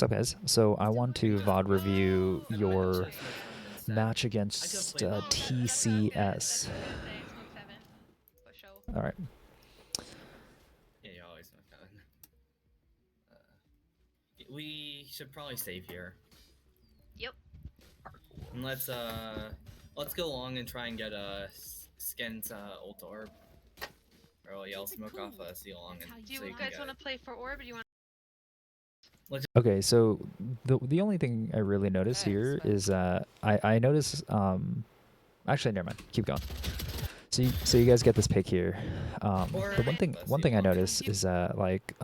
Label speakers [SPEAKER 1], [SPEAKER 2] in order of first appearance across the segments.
[SPEAKER 1] What's up, guys? So I want to VOD review your match against TCS. All right.
[SPEAKER 2] Yeah, you always know that. We should probably save here.
[SPEAKER 3] Yep.
[SPEAKER 2] And let's go along and try and get Sken's ult orb. Or yeah, I'll smoke off C along and
[SPEAKER 3] Do you
[SPEAKER 2] so you
[SPEAKER 3] guys want to play for orb? Or do you want?
[SPEAKER 1] Okay, so the only thing I really notice here is I notice actually never mind. Keep going. So you guys get this pick here. The one thing I notice is like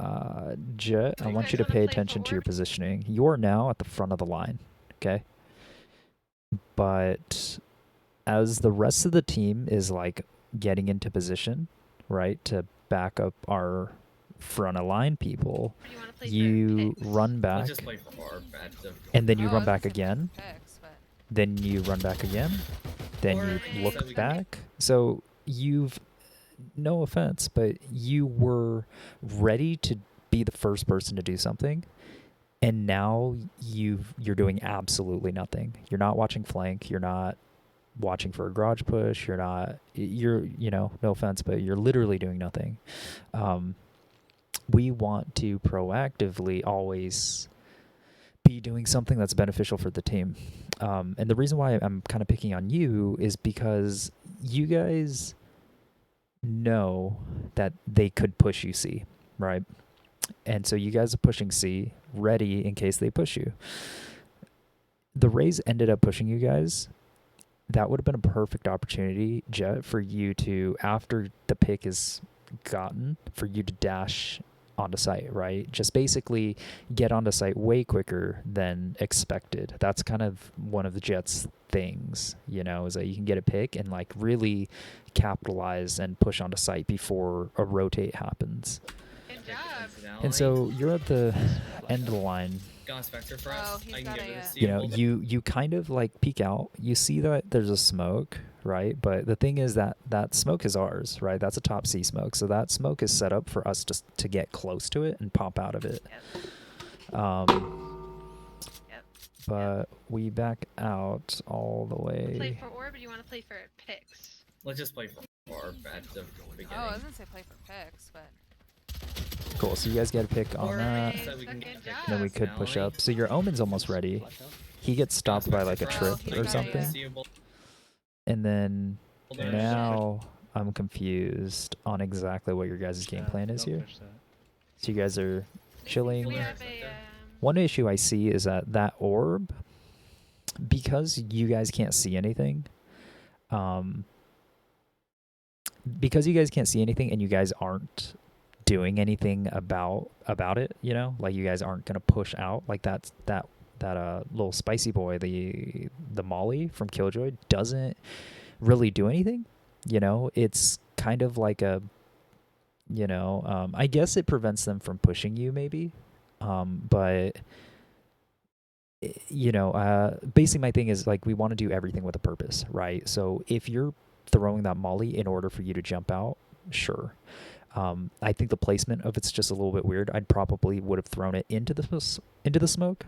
[SPEAKER 1] Jet, I want you to pay attention to your positioning. You are now at the front of the line, okay? But as the rest of the team is like getting into position, right, to back up our front of line people, you run back, and then you run back again, then you run back again, then you look back. So you've, no offense, but you were ready to be the first person to do something, and now you're doing absolutely nothing. You're not watching flank. You're not watching for a garage push. You're no offense, but you're literally doing nothing. We want to proactively always be doing something that's beneficial for the team. And the reason why I'm kind of picking on you is because you guys know that they could push you C, right? And so you guys are pushing C, ready in case they push you. The Rays ended up pushing you guys. That would have been a perfect opportunity, Jet, for you to, after the pick is gotten, for you to dash onto site, right? Just basically get onto site way quicker than expected. That's kind of one of the Jet's things, is that you can get a pick and like really capitalize and push onto site before a rotate happens.
[SPEAKER 3] Good job.
[SPEAKER 1] And so you're at the end of the line. You kind of like peek out. You see that there's a smoke, right? But the thing is that smoke is ours, right? That's a top C smoke. So that smoke is set up for us just to get close to it and pop out of it. But we back out all the way.
[SPEAKER 3] Play for orb, or do you want to play for picks?
[SPEAKER 2] Let's just play for orb at the beginning.
[SPEAKER 4] Oh, I was gonna say play for picks, but.
[SPEAKER 1] Cool, so you guys get a pick on that. Then we could push up. So your Omen's almost ready. He gets stopped by like a trip or something. And then now I'm confused on exactly what your guys' game plan is here. So you guys are chilling. One issue I see is that orb, because you guys can't see anything, and you guys aren't doing anything about it, like you guys aren't gonna push out like that little spicy boy, the Molly from Killjoy doesn't really do anything. It's kind of like a, I guess it prevents them from pushing you maybe, but basically my thing is like we want to do everything with a purpose, right? So if you're throwing that Molly in order for you to jump out, sure. I think the placement of it's just a little bit weird. I'd probably would have thrown it into the smoke.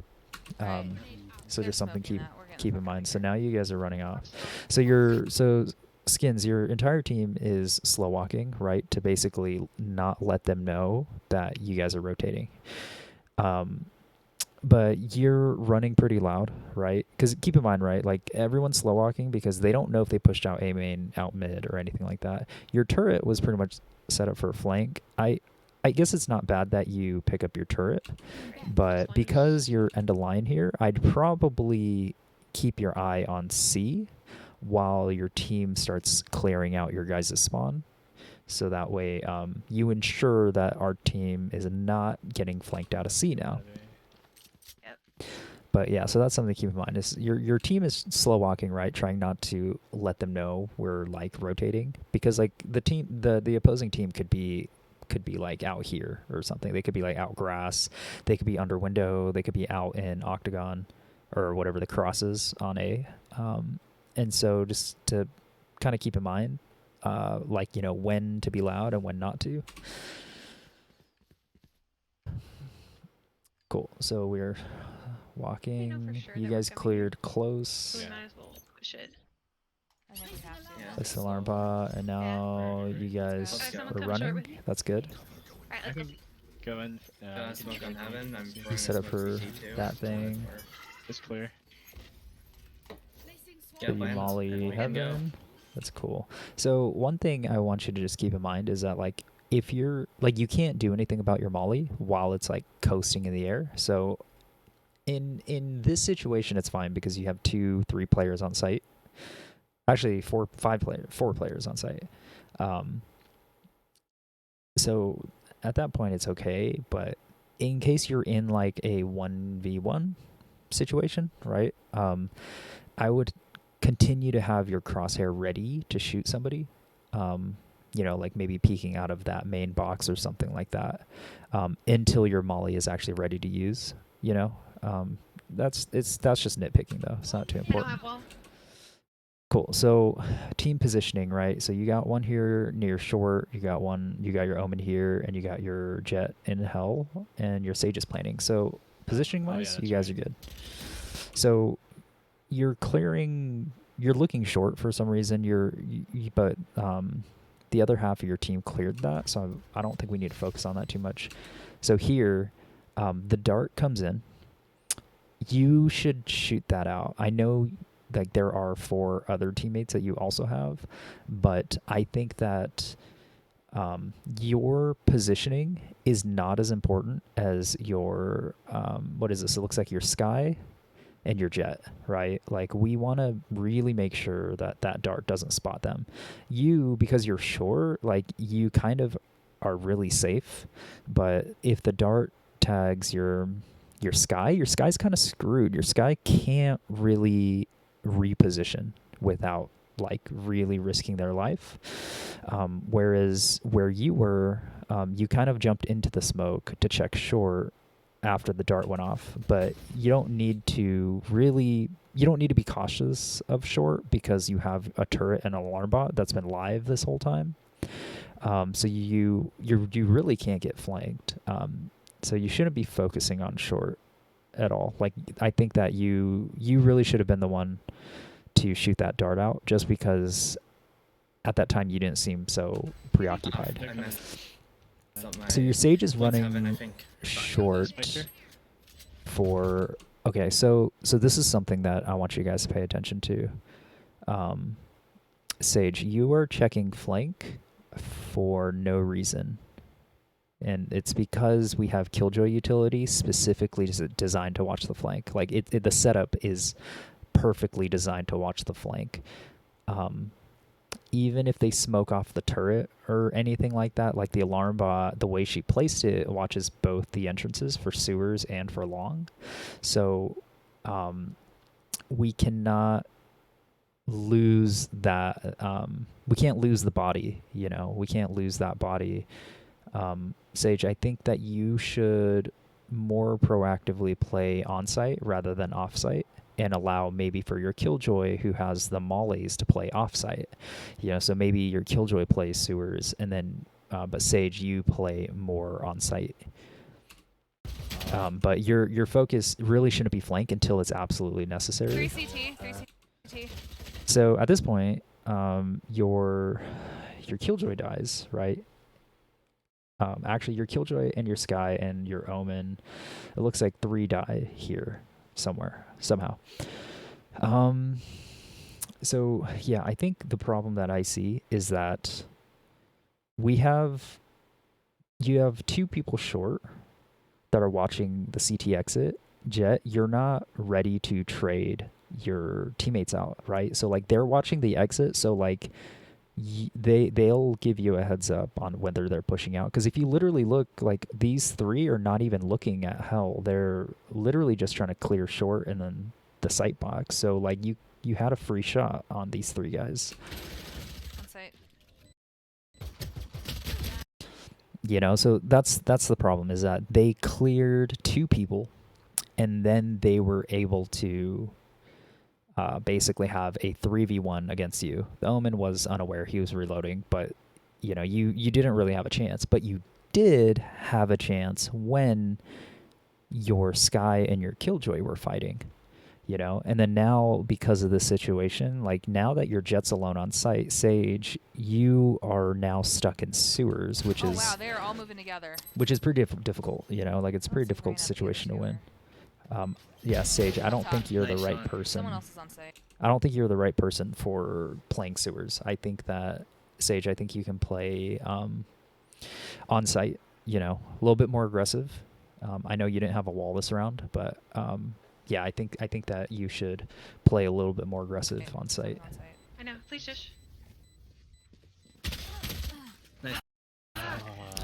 [SPEAKER 1] So just something keep in mind. So now you guys are running off. So Skins, your entire team is slow walking, right? To basically not let them know that you guys are rotating. But you're running pretty loud, right? Because keep in mind, right, like everyone's slow walking because they don't know if they pushed out A main, out mid, or anything like that. Your turret was pretty much set up for a flank. I guess it's not bad that you pick up your turret, but because you're end of line here, I'd probably keep your eye on C while your team starts clearing out your guys' spawn. So that way you ensure that our team is not getting flanked out of C now. But yeah, so that's something to keep in mind. Is your team is slow walking, right? Trying not to let them know we're like rotating, because like the opposing team could be like out here or something. They could be like out grass. They could be under window. They could be out in octagon or whatever the cross is on A. And so just to kind of keep in mind, like, when to be loud and when not to. Cool. Cool. So we're walking.
[SPEAKER 3] for sure
[SPEAKER 1] You
[SPEAKER 3] that we're
[SPEAKER 1] guys
[SPEAKER 3] coming
[SPEAKER 1] cleared
[SPEAKER 3] So
[SPEAKER 1] close.
[SPEAKER 3] we
[SPEAKER 2] Yeah.
[SPEAKER 3] might as well push it.
[SPEAKER 4] I think we have to.
[SPEAKER 2] Yeah.
[SPEAKER 1] Place the
[SPEAKER 2] So-
[SPEAKER 1] alarm bot, and now
[SPEAKER 2] Right.
[SPEAKER 1] you
[SPEAKER 2] Let's
[SPEAKER 1] guys
[SPEAKER 2] go.
[SPEAKER 3] Someone
[SPEAKER 1] are
[SPEAKER 3] come short
[SPEAKER 1] running.
[SPEAKER 3] with me.
[SPEAKER 1] That's good.
[SPEAKER 3] Alright,
[SPEAKER 5] I
[SPEAKER 3] let's go.
[SPEAKER 5] can go in. you can
[SPEAKER 2] Smoke
[SPEAKER 5] check
[SPEAKER 2] on
[SPEAKER 5] me,
[SPEAKER 2] heaven. I'm
[SPEAKER 5] I'll see.
[SPEAKER 2] throwing a
[SPEAKER 1] set up
[SPEAKER 2] smoke
[SPEAKER 1] for
[SPEAKER 2] CT too.
[SPEAKER 1] that thing.
[SPEAKER 5] It's clear.
[SPEAKER 2] Yeah,
[SPEAKER 1] So you
[SPEAKER 2] plans,
[SPEAKER 1] molly
[SPEAKER 2] and we can go.
[SPEAKER 1] heaven. That's cool. So one thing I want you to just keep in mind is that like if you're like you can't do anything about your molly while it's like coasting in the air. So in this situation it's fine because you have 2-3 players on site. Actually 4 players on site. So at that point it's okay, but in case you're in like a 1v1 situation, right? I would continue to have your crosshair ready to shoot somebody. You know, like maybe peeking out of that main box or something like that, until your molly is actually ready to use. You know, that's just nitpicking though. It's not too
[SPEAKER 3] I don't
[SPEAKER 1] important.
[SPEAKER 3] have wall.
[SPEAKER 1] Cool. So team positioning, right? So you got one here near short, you got your omen here, and you got your jet in hell, and your sage is planning. So positioning wise,
[SPEAKER 5] that's
[SPEAKER 1] you guys
[SPEAKER 5] right.
[SPEAKER 1] are good. So you're looking short for some reason. But the other half of your team cleared that, so I don't think we need to focus on that too much. So here, the dart comes in. You should shoot that out. I know like there are 4 other teammates that you also have, but I think that your positioning is not as important as your what is this? It looks like your sky and your jet, right? Like we want to really make sure that that dart doesn't spot them. You, because you're short, like you kind of are really safe, but if the dart tags your sky's kind of screwed. Your sky can't really reposition without like really risking their life. Whereas where you were, you kind of jumped into the smoke to check short after the dart went off, but you don't need to be cautious of short because you have a turret and an alarm bot that's been live this whole time. So you really can't get flanked. So you shouldn't be focusing on short at all. Like I think that you really should have been the one to shoot that dart out, just because at that time you didn't seem so preoccupied.
[SPEAKER 2] I messed up my
[SPEAKER 1] So your sage is
[SPEAKER 2] Let's
[SPEAKER 1] running
[SPEAKER 2] heaven, I think.
[SPEAKER 1] short
[SPEAKER 5] Spiker?
[SPEAKER 1] for okay. So this is something that I want you guys to pay attention to. Sage, you are checking flank for no reason. And it's because we have Killjoy utility specifically designed to watch the flank. Like the setup is perfectly designed to watch the flank. Even if they smoke off the turret or anything like that, like the alarm bot, the way she placed it watches both the entrances for sewers and for long. So we cannot lose that. We can't lose the body, you know. We can't lose that body. Sage, I think that you should more proactively play on-site rather than off-site, and allow maybe for your Killjoy who has the mollies to play off-site. You know, so maybe your Killjoy plays sewers, and then but Sage, you play more on-site. But your focus really shouldn't be flank until it's absolutely necessary.
[SPEAKER 4] 3 CT.
[SPEAKER 1] So at this point, your Killjoy dies, right? Actually, your Killjoy and your Sky and your Omen, it looks like 3 die here somehow. So yeah, I think the problem that I see is that you have 2 people short that are watching the CT exit. Jet, you're not ready to trade your teammates out, right? So like they're watching the exit, so like they'll give you a heads up on whether they're pushing out, because if you literally look, like these 3 are not even looking at hell, they're literally just trying to clear short and then the sight box. So like you had a free shot on these 3 guys,
[SPEAKER 4] On site.
[SPEAKER 1] you know. So that's the problem, is that they cleared 2 people and then they were able to basically have a 3v1 against you. The Omen was unaware, he was reloading, but you know, you didn't really have a chance. But you did have a chance when your Sky and your Killjoy were fighting, you know? And then now, because of the situation, like now that your Jet's alone on site, Sage, you are now stuck in sewers, which
[SPEAKER 4] Oh
[SPEAKER 1] is
[SPEAKER 4] wow, they're all moving together.
[SPEAKER 1] pretty difficult, you know? Like it's a pretty
[SPEAKER 4] Let's see
[SPEAKER 1] difficult
[SPEAKER 4] Reyna
[SPEAKER 1] situation to
[SPEAKER 4] PO2
[SPEAKER 1] win.
[SPEAKER 4] or-
[SPEAKER 1] Yeah, Sage, I don't
[SPEAKER 4] Top.
[SPEAKER 1] think you're the
[SPEAKER 2] Nice
[SPEAKER 1] right
[SPEAKER 2] shot.
[SPEAKER 1] person.
[SPEAKER 4] Someone else is on site.
[SPEAKER 1] I don't think you're the right person for playing sewers. I think that Sage, I think you can play on site, you know, a little bit more aggressive. I know you didn't have a wall this round, but yeah, I think that you should play a little bit more aggressive
[SPEAKER 4] Okay,
[SPEAKER 1] on site.
[SPEAKER 4] someone's on site.
[SPEAKER 3] I know. Please shush.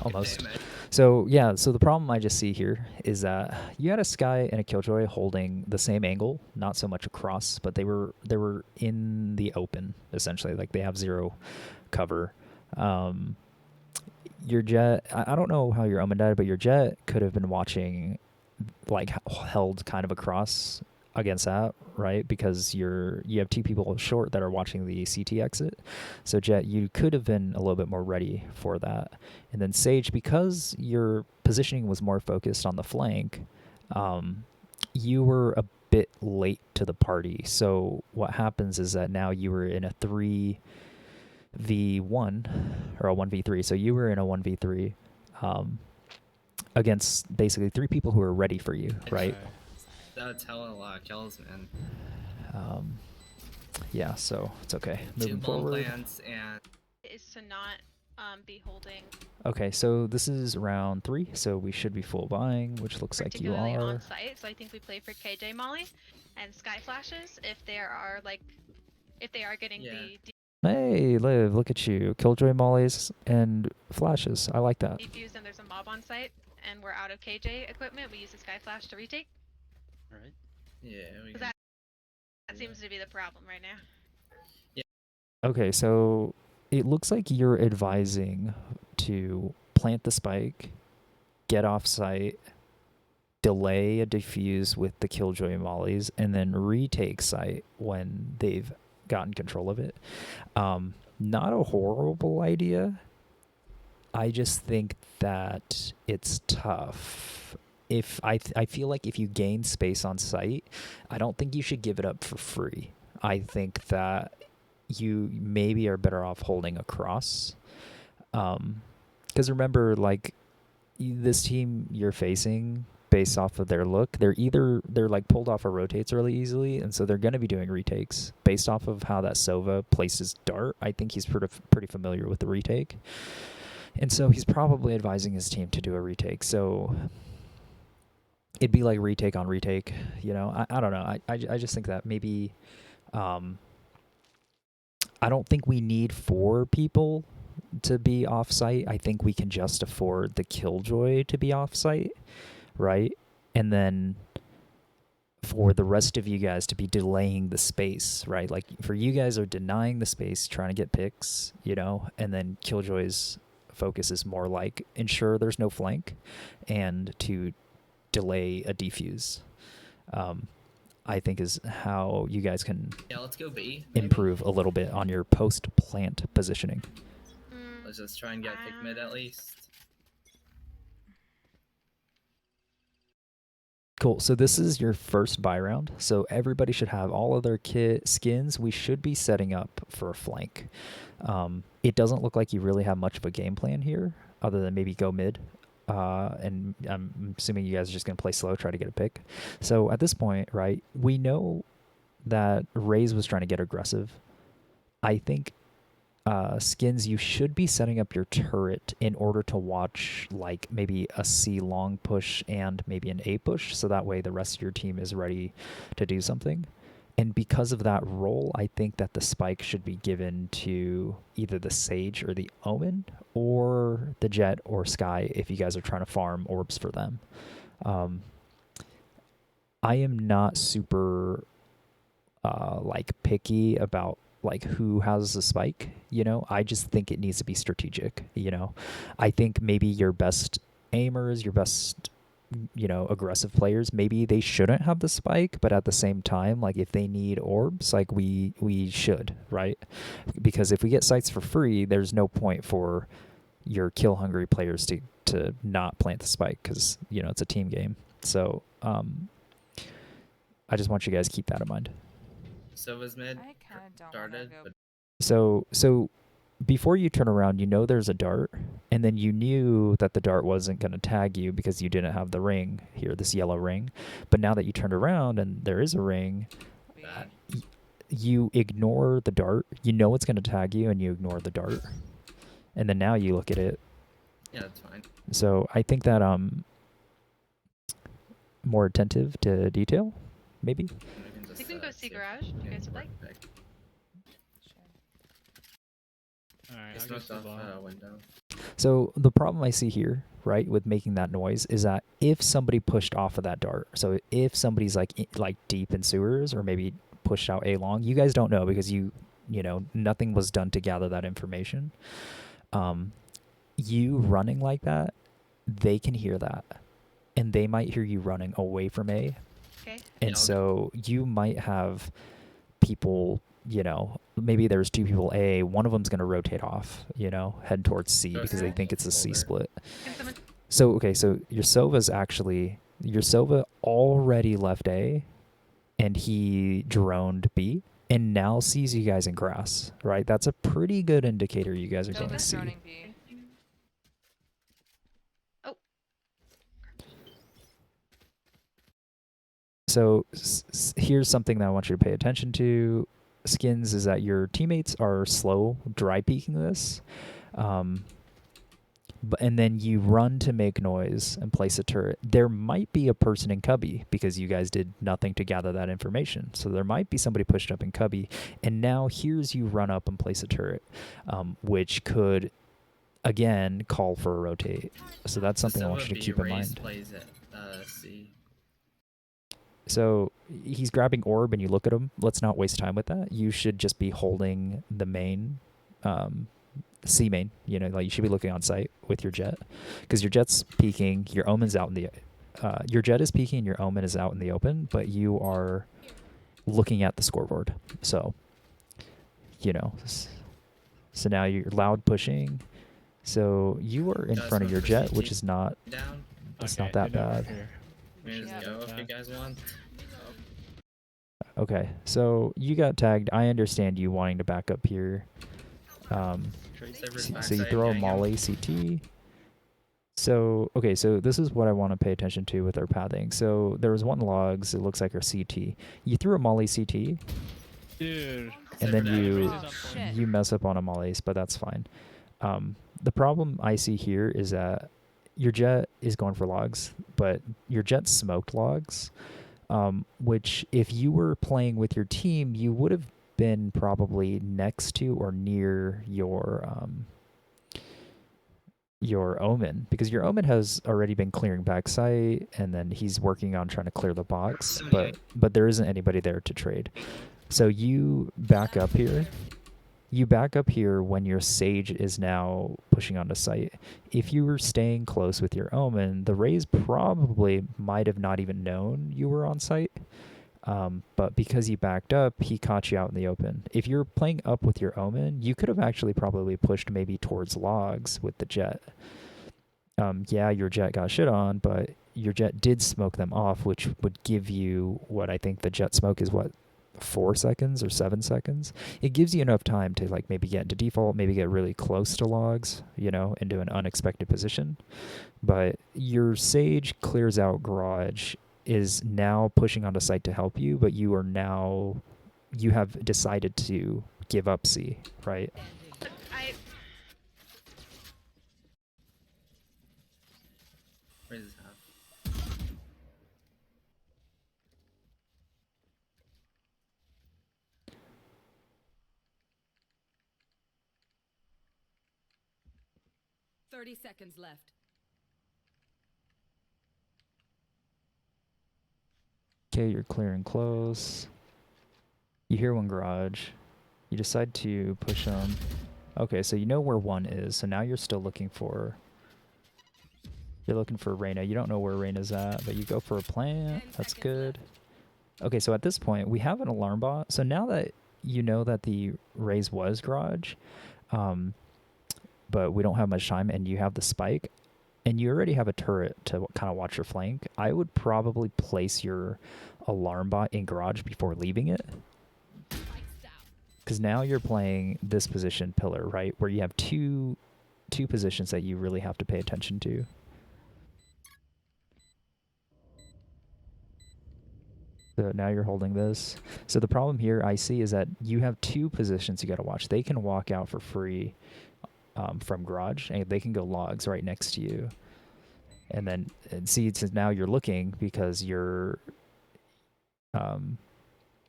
[SPEAKER 1] Almost.
[SPEAKER 2] Damage.
[SPEAKER 1] So yeah, so the problem I just see here is that you had a Sky and a Killjoy holding the same angle, not so much across, but they were in the open essentially. Like they have zero cover. Your Jet, I don't know how your Omen died, but your Jet could have been watching, like held kind of across against that, right? Because you have two people short that are watching the CT exit. So Jet, you could have been a little bit more ready for that. And then Sage, because your positioning was more focused on the flank, you were a bit late to the party. So what happens is that now you were in a 3v1 or a 1v3. So you were in a 1v3 against basically three people who are ready for you, right?
[SPEAKER 2] That's hella a lot of kills, man.
[SPEAKER 1] Yeah, so it's okay.
[SPEAKER 2] Two
[SPEAKER 1] Moving
[SPEAKER 2] bomb
[SPEAKER 1] forward.
[SPEAKER 2] plants and
[SPEAKER 3] Is to not be holding,
[SPEAKER 1] Okay, so this is round 3, so we should be full buying, which looks like you
[SPEAKER 3] particularly
[SPEAKER 1] are.
[SPEAKER 3] on site. So I think we play for KJ Molly and Sky Flashes if they are getting
[SPEAKER 2] Yeah.
[SPEAKER 1] Hey, Liv, look at you. Killjoy mollies and flashes. I like that.
[SPEAKER 3] defuse and there's a mob on site and we're out of KJ equipment. We use the Sky Flash to retake.
[SPEAKER 5] Alright.
[SPEAKER 2] yeah, we
[SPEAKER 3] 'Cause
[SPEAKER 2] can,
[SPEAKER 3] that seems to be the problem right now.
[SPEAKER 1] Okay, so it looks like you're advising to plant the spike, get off site, delay a defuse with the Killjoy mollies, and then retake site when they've gotten control of it. Not a horrible idea. I just think that it's tough. If I feel like if you gain space on site, I don't think you should give it up for free. I think that you maybe are better off holding across. Because remember, like this team you're facing, based off of their look, they're like pulled off of rotates really easily, and so they're going to be doing retakes based off of how that Sova places dart. I think he's pretty familiar with the retake, and so he's probably advising his team to do a retake. So it'd be like retake on retake, you know. I don't know. I just think that maybe I don't think we need 4 people to be off site. I think we can just afford the Killjoy to be off site, right? And then for the rest of you guys to be delaying the space, right? Like for you guys are denying the space, trying to get picks, you know, and then Killjoy's focus is more like ensure there's no flank and to delay a defuse. I think is how you guys can
[SPEAKER 2] yeah, let's go B. maybe?
[SPEAKER 1] improve a little bit on your post-plant positioning.
[SPEAKER 2] Let's just try and get pick mid at least.
[SPEAKER 1] Cool. So this is your first buy round. So everybody should have all of their skins. We should be setting up for a flank. It doesn't look like you really have much of a game plan here, other than maybe go mid. And I'm assuming you guys are just going to play slow, try to get a pick. So at this point, right, we know that Raze was trying to get aggressive. I think skins, you should be setting up your turret in order to watch like maybe a C long push and maybe an A push, so that way the rest of your team is ready to do something. And because of that role, I think that the spike should be given to either the Sage or the Omen or the Jet or Sky if you guys are trying to farm orbs for them. I am not super like picky about like who has the spike, you know. I just think it needs to be strategic, you know. I think maybe your best aimers, your best, you know, aggressive players, maybe they shouldn't have the spike, but at the same time, like if they need orbs, like we should, right? Because if we get sites for free, there's no point for your kill hungry players to not plant the spike, because, you know, it's a team game. So I just want you guys to keep that in mind.
[SPEAKER 2] Sova's mid.
[SPEAKER 4] I kind of don't want to
[SPEAKER 2] Started,
[SPEAKER 4] go.
[SPEAKER 2] but
[SPEAKER 1] So before you turn around, you know there's a dart, and then you knew that the dart wasn't going to tag you because you didn't have the ring here, this yellow ring. But now that you turned around and there is a ring,
[SPEAKER 2] bad.
[SPEAKER 1] you ignore the dart. You know it's going to tag you, and you ignore the dart. And then now you look at it.
[SPEAKER 2] Yeah, that's fine.
[SPEAKER 1] So I think that more attentive to detail, maybe.
[SPEAKER 3] You can go see Garage if you guys would like.
[SPEAKER 5] Alright,
[SPEAKER 2] It's
[SPEAKER 5] I'll go
[SPEAKER 2] knocked off
[SPEAKER 5] Sova.
[SPEAKER 2] window.
[SPEAKER 1] So the problem I see here, right, with making that noise is that if somebody pushed off of that dart, so if somebody's like deep in sewers or maybe pushed out A long, you guys don't know because you know, nothing was done to gather that information. You running like that, they can hear that, and they might hear you running away from A.
[SPEAKER 3] Okay.
[SPEAKER 1] And
[SPEAKER 2] Yeah,
[SPEAKER 1] so you might have people, you know, maybe there's two people A, one of them's going to rotate off, you know, head towards C
[SPEAKER 2] Go
[SPEAKER 1] because they
[SPEAKER 2] ahead.
[SPEAKER 1] think it's a C
[SPEAKER 2] Folder.
[SPEAKER 1] split.
[SPEAKER 3] Can someone
[SPEAKER 1] So, okay, so your Sova already left A, and he droned B, and now sees you guys in grass, right? That's a pretty good indicator you guys are going to
[SPEAKER 4] Sova's
[SPEAKER 1] see.
[SPEAKER 4] droning B.
[SPEAKER 3] Thank you. Oh,
[SPEAKER 1] So here's something that I want you to pay attention to, Skins, is that your teammates are slow dry peeking this. And then you run to make noise and place a turret. There might be a person in Cubby because you guys did nothing to gather that information. So there might be somebody pushed up in Cubby. And now here's you run up and place a turret, which could, again, call for a rotate. So that's something I want you to keep in mind.
[SPEAKER 2] Plays at C.
[SPEAKER 1] So he's grabbing orb and you look at him. Let's not waste time with that. You should just be holding the main, C main. You know, like you should be looking on site with your jet, because your jet's peeking. Your omen's out in the. Your jet is peeking and your omen is out in the open, but you are looking at the scoreboard. So, you know, so now you're loud pushing. So you are in
[SPEAKER 2] Guys,
[SPEAKER 1] front of
[SPEAKER 2] one
[SPEAKER 1] your
[SPEAKER 2] for
[SPEAKER 1] jet,
[SPEAKER 2] CT.
[SPEAKER 1] which is not.
[SPEAKER 2] Down.
[SPEAKER 1] That's
[SPEAKER 5] Okay,
[SPEAKER 1] not that
[SPEAKER 5] head over
[SPEAKER 1] bad.
[SPEAKER 5] here.
[SPEAKER 2] We can
[SPEAKER 4] Yeah.
[SPEAKER 2] just go if you guys want.
[SPEAKER 1] Okay, so you got tagged. I understand you wanting to back up here.
[SPEAKER 2] Server's
[SPEAKER 1] So you
[SPEAKER 2] backside
[SPEAKER 1] throw a
[SPEAKER 2] getting him.
[SPEAKER 1] molly CT. So, okay, so this is what I want to pay attention to with our pathing. So there was one logs, it looks like our CT. You threw a molly CT,
[SPEAKER 5] Dude.
[SPEAKER 1] and then
[SPEAKER 2] Server
[SPEAKER 1] you
[SPEAKER 2] down.
[SPEAKER 4] Oh, shit.
[SPEAKER 1] you mess up on a mollies, but that's fine. The problem I see here is that your jet is going for logs, but your jet smoked logs, which if you were playing with your team, you would have been probably next to or near your omen, because your omen has already been clearing backside, and then he's working on trying to clear the box, but there isn't anybody there to trade. So you back up here. You back up here when your Sage is now pushing onto site. If you were staying close with your Omen, the Rays probably might have not even known you were on site. But because you backed up, he caught you out in the open. If you're playing up with your Omen, you could have actually probably pushed maybe towards logs with the jet. Yeah, your jet got shit on, but your jet did smoke them off, which would give you what I think the jet smoke is, what, 4 seconds or 7 seconds. It gives you enough time to like maybe get into default, maybe get really close to logs, you know, into an unexpected position. But your Sage clears out garage, is now pushing onto site to help you, but you have decided to give up C, right?
[SPEAKER 3] I
[SPEAKER 2] Where does this have?
[SPEAKER 6] 30 seconds left.
[SPEAKER 1] Okay, you're clearing close. You hear one garage. You decide to push them. Okay, so you know where one is. So now you're still looking for... You're looking for Reyna. You don't know where Reyna's at, but you go for a plant. That's good. Okay, so at this point, we have an alarm bot. So now that you know that the Raze was garage, but we don't have much time, and you have the spike, and you already have a turret to kind of watch your flank, I would probably place your alarm bot in garage before leaving it. Because now you're playing this position pillar, right? Where you have two positions that you really have to pay attention to. So now you're holding this. So the problem here I see is that you have two positions you got to watch. They can walk out for free from garage, and they can go logs right next to you. And then see, since now you're looking because you're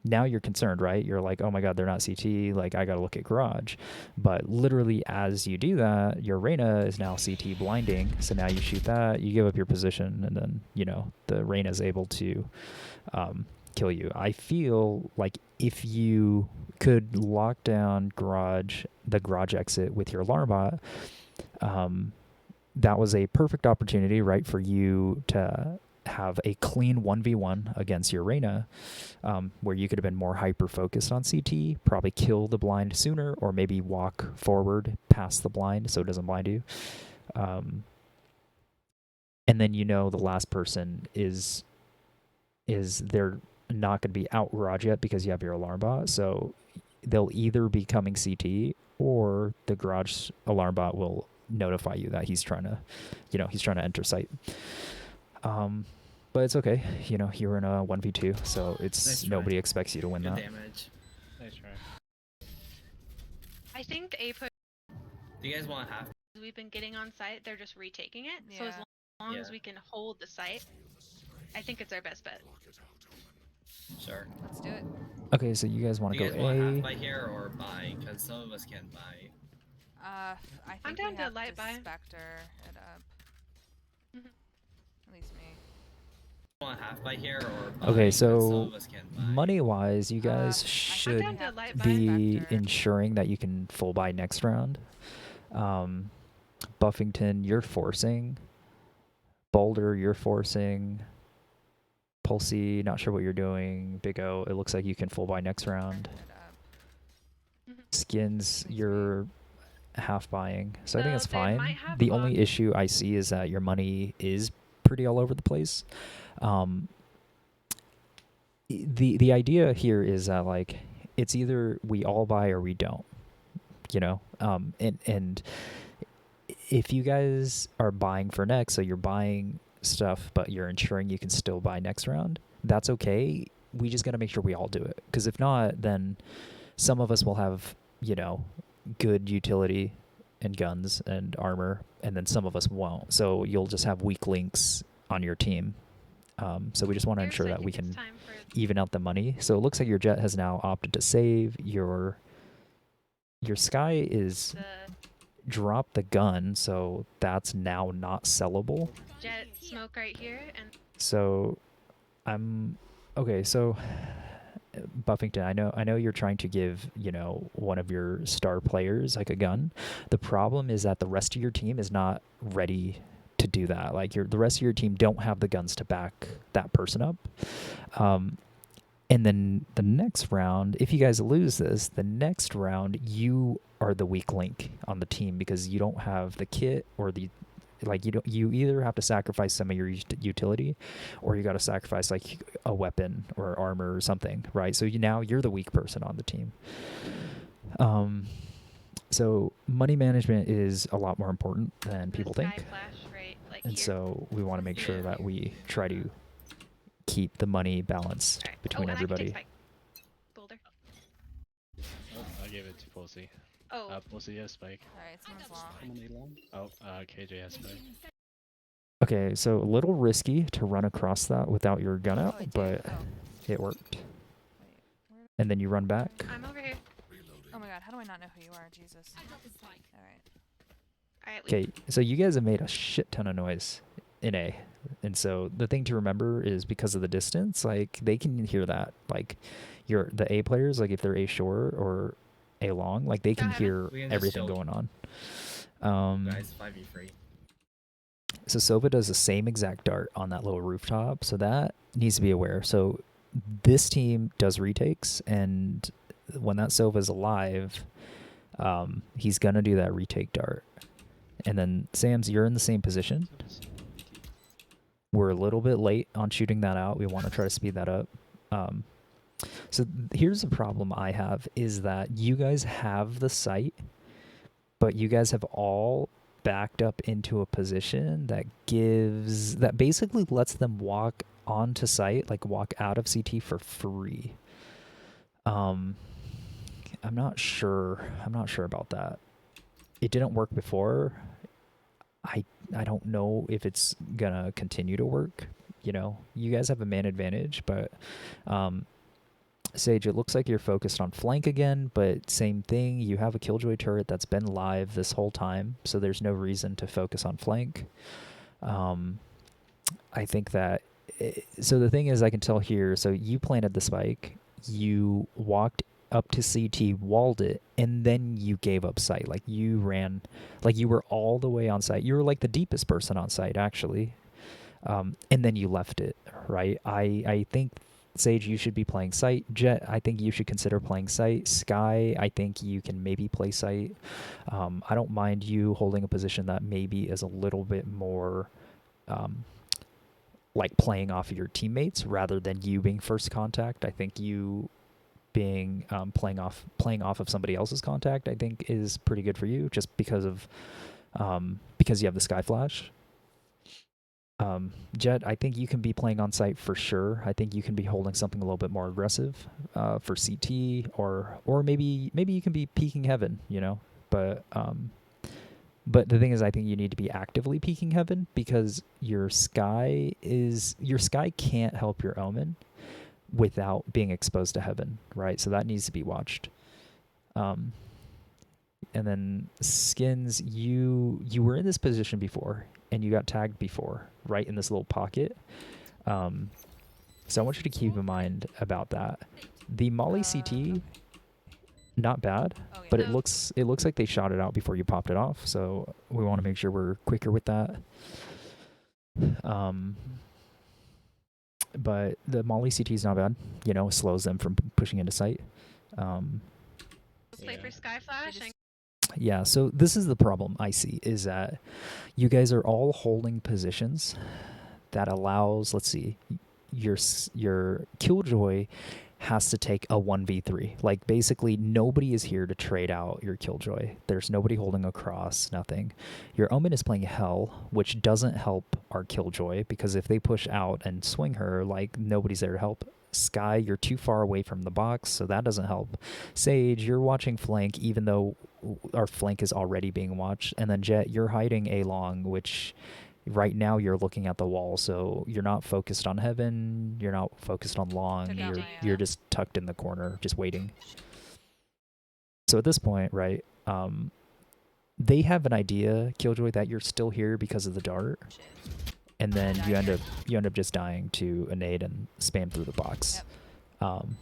[SPEAKER 1] now you're concerned, right? You're like, oh my god, they're not CT. Like, I gotta look at garage. But literally, as you do that, your Reyna is now CT blinding. So now you shoot that, you give up your position, and then the Reyna is able to kill you. I feel like if you could lock down the garage exit with your alarm bot, that was a perfect opportunity, right, for you to have a clean 1v1 against your Reyna, where you could have been more hyper-focused on CT, probably kill the blind sooner, or maybe walk forward past the blind so it doesn't blind you. And then the last person is they're not going to be out garage yet because you have your alarm bot, so they'll either be coming CT or the garage alarm bot will notify you that he's trying to enter site. But it's okay. You're in a 1v2, so it's
[SPEAKER 2] Nice try.
[SPEAKER 1] nobody expects you to win
[SPEAKER 2] Good
[SPEAKER 1] that.
[SPEAKER 2] damage.
[SPEAKER 5] Nice try.
[SPEAKER 3] I think A push
[SPEAKER 2] Do you guys want half?
[SPEAKER 3] we've been getting on site, they're just retaking it. So as
[SPEAKER 4] Yeah.
[SPEAKER 3] long as
[SPEAKER 2] Yeah.
[SPEAKER 3] we can hold the site, I think it's our best bet.
[SPEAKER 2] Sure.
[SPEAKER 4] Let's do it.
[SPEAKER 1] Okay, so you guys want
[SPEAKER 2] Do
[SPEAKER 1] to
[SPEAKER 2] you
[SPEAKER 1] go
[SPEAKER 2] guys want half
[SPEAKER 1] A?
[SPEAKER 2] buy here or buy? Because some of us can buy.
[SPEAKER 4] I think
[SPEAKER 3] down
[SPEAKER 4] we
[SPEAKER 3] to
[SPEAKER 4] have
[SPEAKER 3] light
[SPEAKER 4] to
[SPEAKER 3] buy.
[SPEAKER 4] Spectre it up.
[SPEAKER 3] Mhm.
[SPEAKER 4] At least me.
[SPEAKER 2] Want half buy here or buy?
[SPEAKER 1] Okay,
[SPEAKER 2] 'Cause some
[SPEAKER 1] so
[SPEAKER 2] of us can buy.
[SPEAKER 1] money-wise, you guys
[SPEAKER 4] I
[SPEAKER 1] should
[SPEAKER 3] down
[SPEAKER 4] think we
[SPEAKER 3] to
[SPEAKER 4] have
[SPEAKER 3] light
[SPEAKER 4] to
[SPEAKER 3] buy.
[SPEAKER 1] be
[SPEAKER 4] Spectre.
[SPEAKER 1] ensuring that you can full buy next round. Buffington, you're forcing. Boulder, you're forcing. Pulsey, not sure what you're doing. Big O, it looks like you can full buy next round.
[SPEAKER 4] It up.
[SPEAKER 1] Skins, you're half buying, so I think
[SPEAKER 3] So
[SPEAKER 1] that's
[SPEAKER 3] they might
[SPEAKER 1] fine.
[SPEAKER 3] have
[SPEAKER 1] The only
[SPEAKER 3] locked-
[SPEAKER 1] issue I see is that your money is pretty all over the place. The idea here is that like it's either we all buy or we don't, and if you guys are buying for next, so you're buying stuff but you're ensuring you can still buy next round, that's okay. We just got to make sure we all do it, because if not, then some of us will have good utility and guns and armor, and then some of us won't, so you'll just have weak links on your team. So we just want to
[SPEAKER 3] Here's,
[SPEAKER 1] ensure
[SPEAKER 3] I
[SPEAKER 1] that we
[SPEAKER 3] think it's
[SPEAKER 1] can
[SPEAKER 3] time for
[SPEAKER 1] even out the money. So it looks like your Jet has now opted to save. Your Sky is
[SPEAKER 3] the
[SPEAKER 1] drop the gun, so that's now not sellable.
[SPEAKER 3] jet smoke right here, and
[SPEAKER 1] So I'm okay. So Buffington, I know you're trying to give one of your star players like a gun. The problem is that the rest of your team is not ready to do that. Like the rest of your team don't have the guns to back that person up. And then the next round, if you guys lose this, the next round you are the weak link on the team because you don't have the kit or you either have to sacrifice some of your utility or you got to sacrifice like a weapon or armor or something, right? So now you're the weak person on the team. So money management is a lot more important than
[SPEAKER 3] the
[SPEAKER 1] people
[SPEAKER 3] sky
[SPEAKER 1] think.
[SPEAKER 3] flash right like
[SPEAKER 1] And
[SPEAKER 3] here.
[SPEAKER 1] so we want to make sure
[SPEAKER 2] Yeah.
[SPEAKER 1] that we try to keep the money balanced
[SPEAKER 3] Alright.
[SPEAKER 1] between
[SPEAKER 3] and I can take
[SPEAKER 1] everybody.
[SPEAKER 3] spike. Boulder.
[SPEAKER 5] Oh, I gave it to Pulsey.
[SPEAKER 3] Oh,
[SPEAKER 5] Pulsey has spike.
[SPEAKER 4] Alright, someone's long.
[SPEAKER 5] Oh, KJ has spike.
[SPEAKER 1] Okay, so a little risky to run across that without your gun
[SPEAKER 4] Oh,
[SPEAKER 1] out,
[SPEAKER 4] I did.
[SPEAKER 1] but
[SPEAKER 4] Oh,
[SPEAKER 1] it worked.
[SPEAKER 4] wait. Where
[SPEAKER 1] And then you run back.
[SPEAKER 3] I'm over here.
[SPEAKER 4] Oh my god, how do I not know who you are? Jesus. Alright.
[SPEAKER 3] Alright,
[SPEAKER 1] Okay, so you guys have made a shit ton of noise in A. And so the thing to remember is because of the distance, like they can hear that. Like the A players, like if they're A short or A long, like they can
[SPEAKER 3] ahead.
[SPEAKER 1] hear
[SPEAKER 2] We can just
[SPEAKER 1] everything
[SPEAKER 2] chill.
[SPEAKER 1] going on.
[SPEAKER 2] Guys, 5v3.
[SPEAKER 1] So Sova does the same exact dart on that little rooftop, so that needs to be aware. So this team does retakes, and when that Sova's alive, he's gonna do that retake dart. And then Sam's, you're in the same position. We're a little bit late on shooting that out. We want to try to speed that up. So here's the problem I have is that you guys have the site, but you guys have all backed up into a position that basically lets them walk onto site, like walk out of CT for free. I'm not sure about that. It didn't work before. I don't know if it's gonna continue to work. You know, you guys have a man advantage, but Sage, it looks like you're focused on flank again, but same thing. You have a Killjoy turret that's been live this whole time, so there's no reason to focus on flank. I think that... So the thing is, I can tell here, so you planted the spike, you walked up to CT, walled it, and then you gave up site. Like, you ran... Like, you were all the way on site. You were, like, the deepest person on site, actually. And then you left it, right? I think... Sage, you should be playing site. Jet, I think you should consider playing site. Sky, I think you can maybe play site. I don't mind you holding a position that maybe is a little bit more like playing off of your teammates rather than you being first contact. I think you being playing off of somebody else's contact, I think is pretty good for you, just because you have the Sky Flash. Jet, I think you can be playing on site for sure. I think you can be holding something a little bit more aggressive for CT, or maybe you can be peeking heaven, you know. But the thing is, I think you need to be actively peeking heaven, because your Sky can't help your Omen without being exposed to heaven, right? So that needs to be watched. And then Skins, you were in this position before, and you got tagged before, right, in this little pocket. So I want you to keep in mind about that. The Molly CT, not bad, but it looks like they shot it out before you popped it off. So we want to make sure we're quicker with that. But the Molly CT is not bad. You know, slows them from pushing into sight.
[SPEAKER 3] Play for Sky Flash.
[SPEAKER 1] Yeah, so this is the problem I see, is that you guys are all holding positions that allows, let's see, your Killjoy has to take a 1v3. Like, basically, nobody is here to trade out your Killjoy. There's nobody holding a cross, nothing. Your Omen is playing Hell, which doesn't help our Killjoy, because if they push out and swing her, like, nobody's there to help. Sky, you're too far away from the box, so that doesn't help. Sage, you're watching flank, even though our flank is already being watched. And then Jet, you're hiding A long, which right now you're looking at the wall, so you're not focused on heaven, you're not focused on long, you're just tucked in the corner, just waiting. So at this point, right, they have an idea, Killjoy, that you're still here because of the dart. And then you end up just dying to a nade and spam through the box. And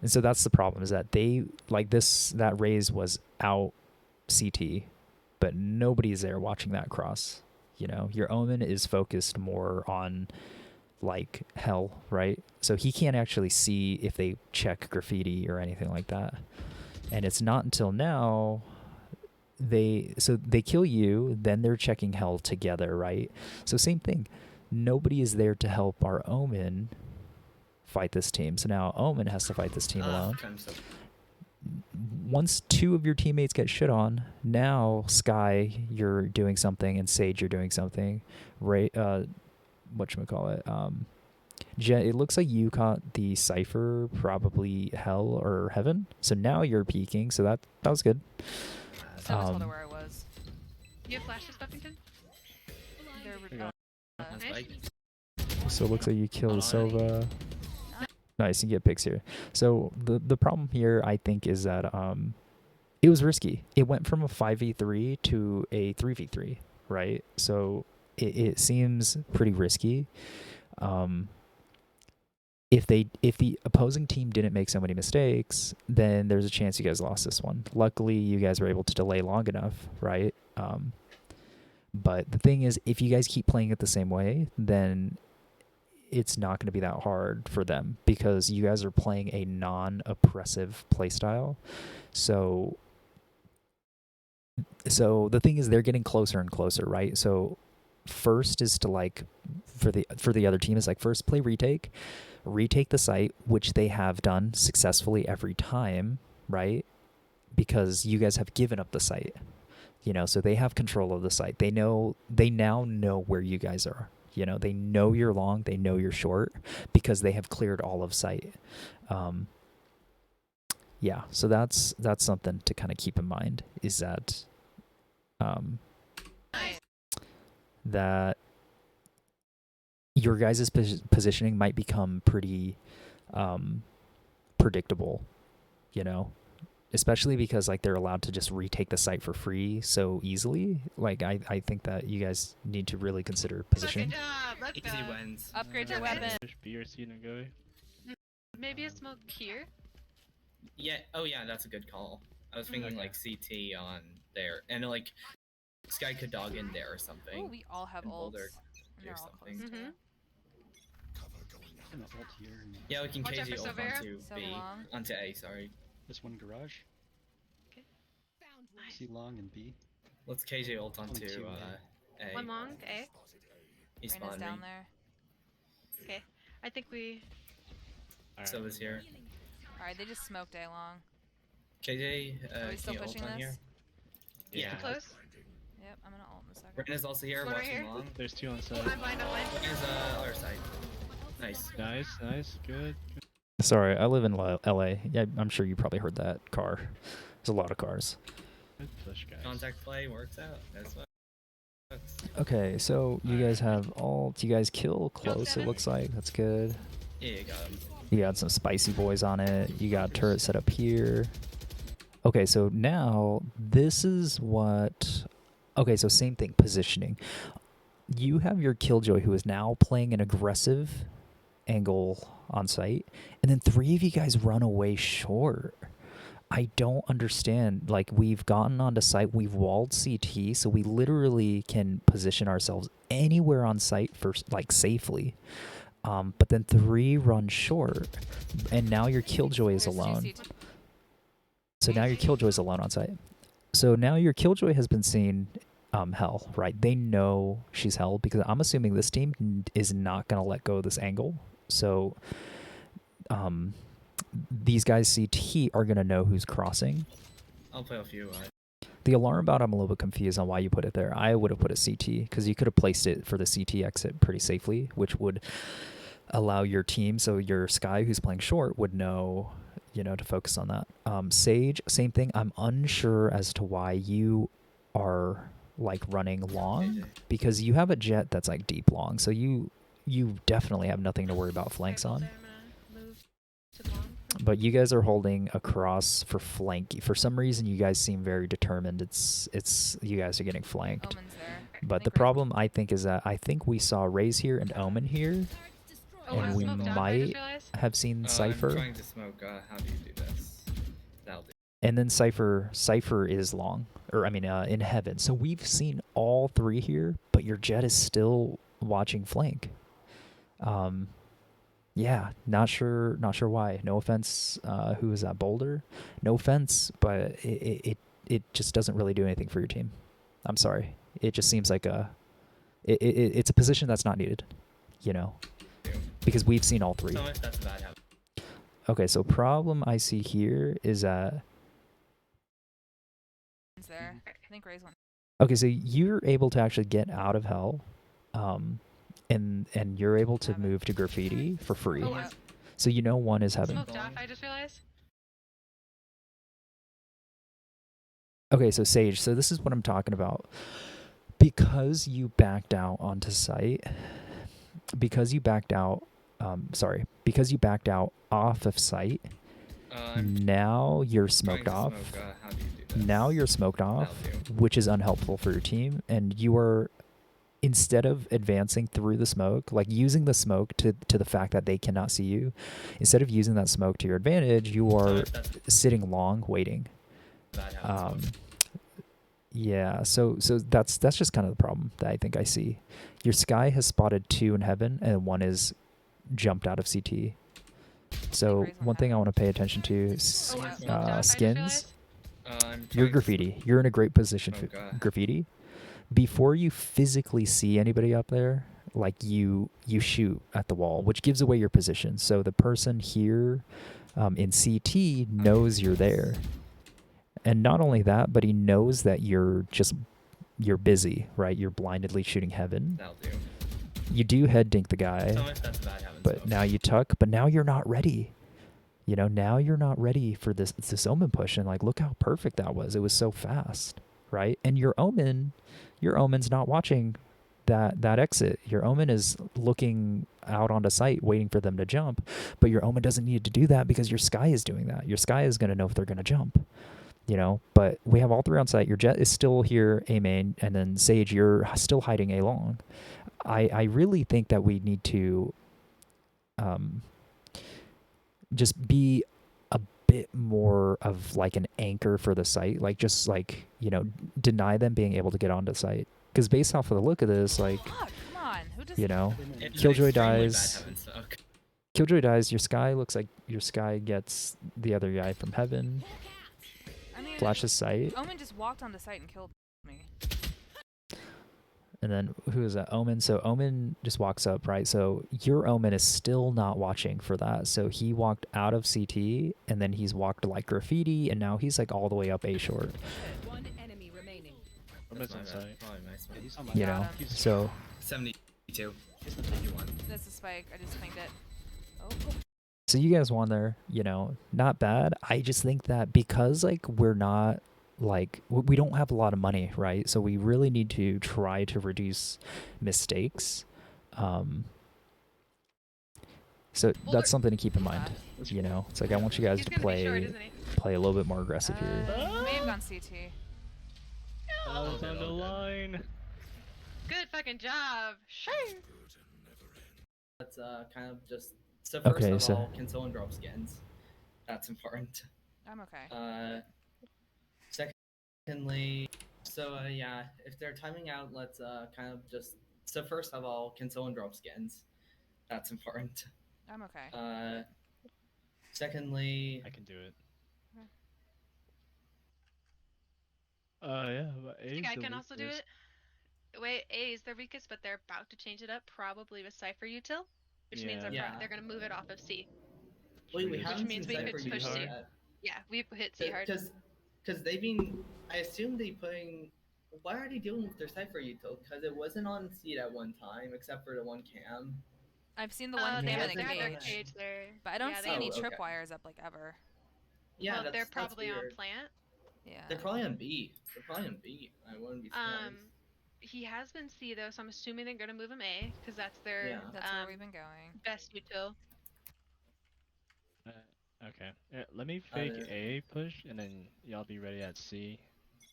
[SPEAKER 1] so that's the problem, is that they, like, that raise was out CT, but nobody's there watching that cross. You know, your Omen is focused more on, like, Hell, right? So he can't actually see if they check graffiti or anything like that. And it's not until now they kill you, then they're checking Hell together, right? So same thing. Nobody is there to help our Omen fight this team. So now Omen has to fight this team alone. Once two of your teammates get shit on, now Sky, you're doing something, and Sage, you're doing something. Right? Whatchamacallit? Jet, it looks like you caught the Cypher, probably Hell or Heaven. So now you're peeking, so that was good.
[SPEAKER 4] So I told her where I was.
[SPEAKER 3] You have flashes, Buffington?
[SPEAKER 2] Nice.
[SPEAKER 1] So it looks like you killed Sova. Nice, you get picks here. So the problem here, I think, is that it was risky. It went from a 5v3 to a 3v3, right? So it seems pretty risky. If the opposing team didn't make so many mistakes, then there's a chance you guys lost this one. Luckily, you guys were able to delay long enough, right? But the thing is, if you guys keep playing it the same way, then it's not going to be that hard for them, because you guys are playing a non-oppressive playstyle. So So the thing is, they're getting closer and closer, right? So first is to like for the other team is like first play retake the site, which they have done successfully every time, right? Because you guys have given up the site, you know, so they have control of the site. They now know where you guys are. You know, they know you're long, they know you're short because they have cleared all of site. Yeah, so that's something to kind of keep in mind is that
[SPEAKER 3] Nice.
[SPEAKER 1] that your guys' positioning might become pretty predictable, you know, especially because like they're allowed to just retake the site for free so easily. Like I think that you guys need to really consider
[SPEAKER 3] Good
[SPEAKER 1] positioning.
[SPEAKER 3] job. Let's
[SPEAKER 2] Easy
[SPEAKER 3] go.
[SPEAKER 2] wins.
[SPEAKER 4] Upgrade your
[SPEAKER 3] Okay.
[SPEAKER 4] weapon.
[SPEAKER 5] Push B or C and go.
[SPEAKER 3] Maybe a smoke here.
[SPEAKER 2] Yeah. Oh yeah, that's a good call. I was thinking
[SPEAKER 5] Okay.
[SPEAKER 2] like CT on there, and like Sky could dog in there or something.
[SPEAKER 4] Oh, we all have
[SPEAKER 2] and
[SPEAKER 4] ults.
[SPEAKER 2] Boulder
[SPEAKER 4] And they're
[SPEAKER 2] do
[SPEAKER 4] all close
[SPEAKER 2] something.
[SPEAKER 4] to
[SPEAKER 3] Mhm.
[SPEAKER 4] it.
[SPEAKER 7] An ult here and
[SPEAKER 2] Yeah, we can
[SPEAKER 3] Watch out
[SPEAKER 2] KG
[SPEAKER 3] for
[SPEAKER 2] ult
[SPEAKER 3] Silvera.
[SPEAKER 2] onto
[SPEAKER 4] So
[SPEAKER 2] B,
[SPEAKER 4] long.
[SPEAKER 2] onto A. Sorry.
[SPEAKER 7] this one garage.
[SPEAKER 3] Nice.
[SPEAKER 7] C long and B.
[SPEAKER 2] Let's KJ ult onto
[SPEAKER 7] two
[SPEAKER 2] A.
[SPEAKER 3] One long, A.
[SPEAKER 2] He
[SPEAKER 4] Reyna's
[SPEAKER 2] spawned
[SPEAKER 4] down
[SPEAKER 2] me.
[SPEAKER 4] there.
[SPEAKER 3] Okay. I think we.
[SPEAKER 2] So is here.
[SPEAKER 4] Alright, they just smoked A long.
[SPEAKER 2] KJ,
[SPEAKER 4] Are we still
[SPEAKER 2] can you ult
[SPEAKER 4] pushing
[SPEAKER 2] on
[SPEAKER 4] this?
[SPEAKER 2] here?
[SPEAKER 3] Yeah.
[SPEAKER 2] Yeah.
[SPEAKER 3] Close.
[SPEAKER 4] Yep, I'm gonna ult in a second.
[SPEAKER 2] Reyna's also here,
[SPEAKER 3] One right
[SPEAKER 2] watching
[SPEAKER 3] here.
[SPEAKER 2] long.
[SPEAKER 5] There's two on
[SPEAKER 3] Oh,
[SPEAKER 5] side.
[SPEAKER 3] I'm blind. I'm blind.
[SPEAKER 2] Reyna's other side. Nice.
[SPEAKER 5] Nice, nice, good.
[SPEAKER 1] Sorry, I live in LA. Yeah, I'm sure you probably heard that car. There's a lot of cars.
[SPEAKER 5] Good push, guys.
[SPEAKER 2] Contact play works out. That's what.
[SPEAKER 1] Okay, so you guys have ult. You guys kill close, it looks like. That's good.
[SPEAKER 2] Yeah, you got him.
[SPEAKER 1] You got some spicy boys on it. You got turret set up here. Okay, so now this is what... Okay, so same thing, positioning. You have your Killjoy who is now playing an aggressive angle on site, and then 3 of you guys run away short. I don't understand. Like, we've gotten onto site, we've walled CT, so we literally can position ourselves anywhere on site for like safely. But then 3 run short, and now your Killjoy is
[SPEAKER 4] There's two
[SPEAKER 1] alone.
[SPEAKER 4] CT.
[SPEAKER 1] So now your Killjoy is alone on site. So now your Killjoy has been seen hell, right? They know she's hell because I'm assuming this team is not going to let go of this angle. So these guys CT are going to know who's crossing.
[SPEAKER 2] I'll play with you.
[SPEAKER 1] The alarm bot, I'm a little bit confused on why you put it there. I would have put a CT because you could have placed it for the CT exit pretty safely, which would allow your team, so your Sky who's playing short would know, you know, to focus on that. Sage, same thing. I'm unsure as to why you are like running long
[SPEAKER 2] KJ.
[SPEAKER 1] because you have a jet that's like deep long, so you definitely have nothing to worry about flanks
[SPEAKER 3] Okay,
[SPEAKER 1] on.
[SPEAKER 3] Boulder, I'm gonna move to long.
[SPEAKER 1] But you guys are holding across for flank. For some reason, you guys seem very determined. It's you guys are getting flanked.
[SPEAKER 4] Omen's there.
[SPEAKER 1] But the
[SPEAKER 4] Think Rey's-
[SPEAKER 1] problem I think is that I think we saw Raze here and Omen here.
[SPEAKER 3] Oh,
[SPEAKER 1] And
[SPEAKER 3] I
[SPEAKER 1] we
[SPEAKER 3] smoked off, I
[SPEAKER 1] might
[SPEAKER 3] just realized.
[SPEAKER 1] have seen
[SPEAKER 2] I'm
[SPEAKER 1] Cypher.
[SPEAKER 2] trying to smoke. How do you do this? That'll do.
[SPEAKER 1] And then Cypher is long, or I mean in heaven. So we've seen all 3 here, but your jet is still watching flank. Yeah, not sure why. No offense, who is that, Boulder? No offense, but it just doesn't really do anything for your team. I'm sorry. It just seems like it's a position that's not needed, you know, because we've seen all 3.
[SPEAKER 2] Tell me if that's a bad habit.
[SPEAKER 1] Okay, so problem I see here is that
[SPEAKER 4] Omen's there. I think Ray's one.
[SPEAKER 1] okay, so you're able to actually get out of hell, and you're able to
[SPEAKER 4] Heaven.
[SPEAKER 1] move to graffiti for free.
[SPEAKER 3] Oh,
[SPEAKER 4] Yep.
[SPEAKER 1] So you know one is heaven.
[SPEAKER 3] Smoked off, I just realized.
[SPEAKER 1] Okay, so Sage, so this is what I'm talking about. Because you backed out onto site, because you backed out off of site, now you're smoked
[SPEAKER 2] trying
[SPEAKER 1] off.
[SPEAKER 2] to smoke. How do you do this?
[SPEAKER 1] Now you're smoked off,
[SPEAKER 2] That'll
[SPEAKER 1] which is unhelpful for your team, and you are, instead of advancing through the smoke, like using the smoke to the fact that they cannot see you, instead of using that smoke to your advantage, you
[SPEAKER 2] Tell me
[SPEAKER 1] are
[SPEAKER 2] if that's
[SPEAKER 1] sitting long waiting.
[SPEAKER 2] a bad habit. Smoke.
[SPEAKER 1] Yeah, so that's just kind of the problem that I think I see. Your Sky has spotted 2 in heaven, and 1 is jumped out of CT. So
[SPEAKER 4] Raise on
[SPEAKER 1] one thing I
[SPEAKER 4] heaven.
[SPEAKER 1] want to pay attention to is
[SPEAKER 3] Oh, I smoked off, I just
[SPEAKER 1] skins.
[SPEAKER 3] realized.
[SPEAKER 2] I'm
[SPEAKER 1] You're
[SPEAKER 2] trying to
[SPEAKER 1] graffiti. You're in a great position.
[SPEAKER 2] Oh, God.
[SPEAKER 1] Graffiti. Before you physically see anybody up there, like you shoot at the wall, which gives away your position. So the person here in CT knows you're there, and not only that, but he knows that you're busy, right? You're blindedly shooting heaven.
[SPEAKER 2] That'll do.
[SPEAKER 1] You do head dink the guy,
[SPEAKER 2] Tell me if that's bad having
[SPEAKER 1] but now you tuck. But now you're not ready. You know, now you're not ready for this omen push. And like, look how perfect that was. It was so fast, right? And your omen's not watching that exit. Your omen is looking out onto sight, waiting for them to jump. But your omen doesn't need to do that because your sky is doing that. Your sky is going to know if they're going to jump. You know, but we have all three on site. Your jet is still here, A main, and then Sage, you're still hiding A long. I really think that we need to just be a bit more of like an anchor for the site, like just like, you know, deny them being able to get onto site. Because based off of the look of this, like,
[SPEAKER 4] Fuck, come on. Who does
[SPEAKER 1] you know,
[SPEAKER 2] It's
[SPEAKER 1] Killjoy
[SPEAKER 2] extremely bad
[SPEAKER 1] dies.
[SPEAKER 2] having smoke.
[SPEAKER 1] Killjoy dies. Your sky looks like your sky gets the other guy from heaven.
[SPEAKER 4] I mean,
[SPEAKER 1] Flashes sight.
[SPEAKER 4] Omen just walked on the site and killed me.
[SPEAKER 1] And then who is that? Omen. So Omen just walks up, right? So your Omen is still not watching for that. So he walked out of CT and then he's walked like graffiti and now he's like all the way up A short.
[SPEAKER 6] One enemy remaining.
[SPEAKER 5] Omen's
[SPEAKER 2] My
[SPEAKER 5] on
[SPEAKER 2] bad.
[SPEAKER 5] site.
[SPEAKER 2] Probably my
[SPEAKER 7] Yeah,
[SPEAKER 2] smoke.
[SPEAKER 7] he's on my
[SPEAKER 1] You
[SPEAKER 4] Got
[SPEAKER 1] know?
[SPEAKER 4] him.
[SPEAKER 7] He's
[SPEAKER 1] So
[SPEAKER 2] 72.
[SPEAKER 7] he's the 51.
[SPEAKER 4] That's a spike. I just pinged it. Oh.
[SPEAKER 1] you guys won there, you know, not bad. I just think that because like we're not like we don't have a lot of money, right? So we really need to try to reduce mistakes. So that's something to keep in mind. You know, it's like I want you guys
[SPEAKER 3] He's
[SPEAKER 1] to
[SPEAKER 3] gonna be short,
[SPEAKER 1] play
[SPEAKER 3] isn't he?
[SPEAKER 1] play a little bit more aggressive here.
[SPEAKER 4] May have gone CT.
[SPEAKER 5] Oh, it's
[SPEAKER 2] good,
[SPEAKER 5] on the
[SPEAKER 2] all good.
[SPEAKER 5] line.
[SPEAKER 3] Good fucking job. Sure.
[SPEAKER 2] Let's kind of just. So first
[SPEAKER 1] Okay,
[SPEAKER 2] of
[SPEAKER 1] so-
[SPEAKER 2] all, can someone drop skins? That's important.
[SPEAKER 4] I'm okay.
[SPEAKER 2] Secondly, so yeah, if they're timing out, let's kind of just. So first of all, can someone drop skins? That's important.
[SPEAKER 4] I'm okay.
[SPEAKER 2] Secondly,
[SPEAKER 5] I can do it.
[SPEAKER 4] Okay.
[SPEAKER 5] Yeah, but
[SPEAKER 3] I think
[SPEAKER 5] A's
[SPEAKER 3] I
[SPEAKER 5] the
[SPEAKER 3] can also do
[SPEAKER 5] weakest.
[SPEAKER 3] it. Wait, A is their weakest, but they're about to change it up, probably with Cypher Util, which means
[SPEAKER 2] Yeah.
[SPEAKER 3] they're gonna move it off of C.
[SPEAKER 2] wait, we
[SPEAKER 5] Which
[SPEAKER 2] haven't
[SPEAKER 3] means
[SPEAKER 2] seen
[SPEAKER 3] we could
[SPEAKER 2] Cypher
[SPEAKER 3] push
[SPEAKER 2] use
[SPEAKER 3] C.
[SPEAKER 2] it yet.
[SPEAKER 3] Yeah, we've hit C hard.
[SPEAKER 2] Because they've been, I assume they putting. Why are they dealing with their Cypher util? Because it wasn't on seed at one time, except for the one cam.
[SPEAKER 4] I've seen the one
[SPEAKER 3] They
[SPEAKER 4] cam
[SPEAKER 3] have
[SPEAKER 4] in
[SPEAKER 3] they
[SPEAKER 4] a
[SPEAKER 3] have their
[SPEAKER 4] cage,
[SPEAKER 3] cage there.
[SPEAKER 4] but I don't
[SPEAKER 3] Yeah,
[SPEAKER 4] see
[SPEAKER 3] they-
[SPEAKER 4] any
[SPEAKER 2] Oh, okay.
[SPEAKER 4] tripwires up like ever.
[SPEAKER 2] Yeah,
[SPEAKER 3] well,
[SPEAKER 2] that's,
[SPEAKER 3] they're
[SPEAKER 2] that's
[SPEAKER 3] probably on
[SPEAKER 2] weird.
[SPEAKER 3] plant.
[SPEAKER 4] Yeah.
[SPEAKER 2] They're probably on B. They're probably on B. I wouldn't be surprised.
[SPEAKER 3] He has been C though, so I'm assuming they're gonna move him A because that's their
[SPEAKER 2] Yeah.
[SPEAKER 4] That's where we've been going.
[SPEAKER 3] best util.
[SPEAKER 5] Okay. Yeah, let me fake
[SPEAKER 2] there-
[SPEAKER 5] A push, and then y'all be ready at C.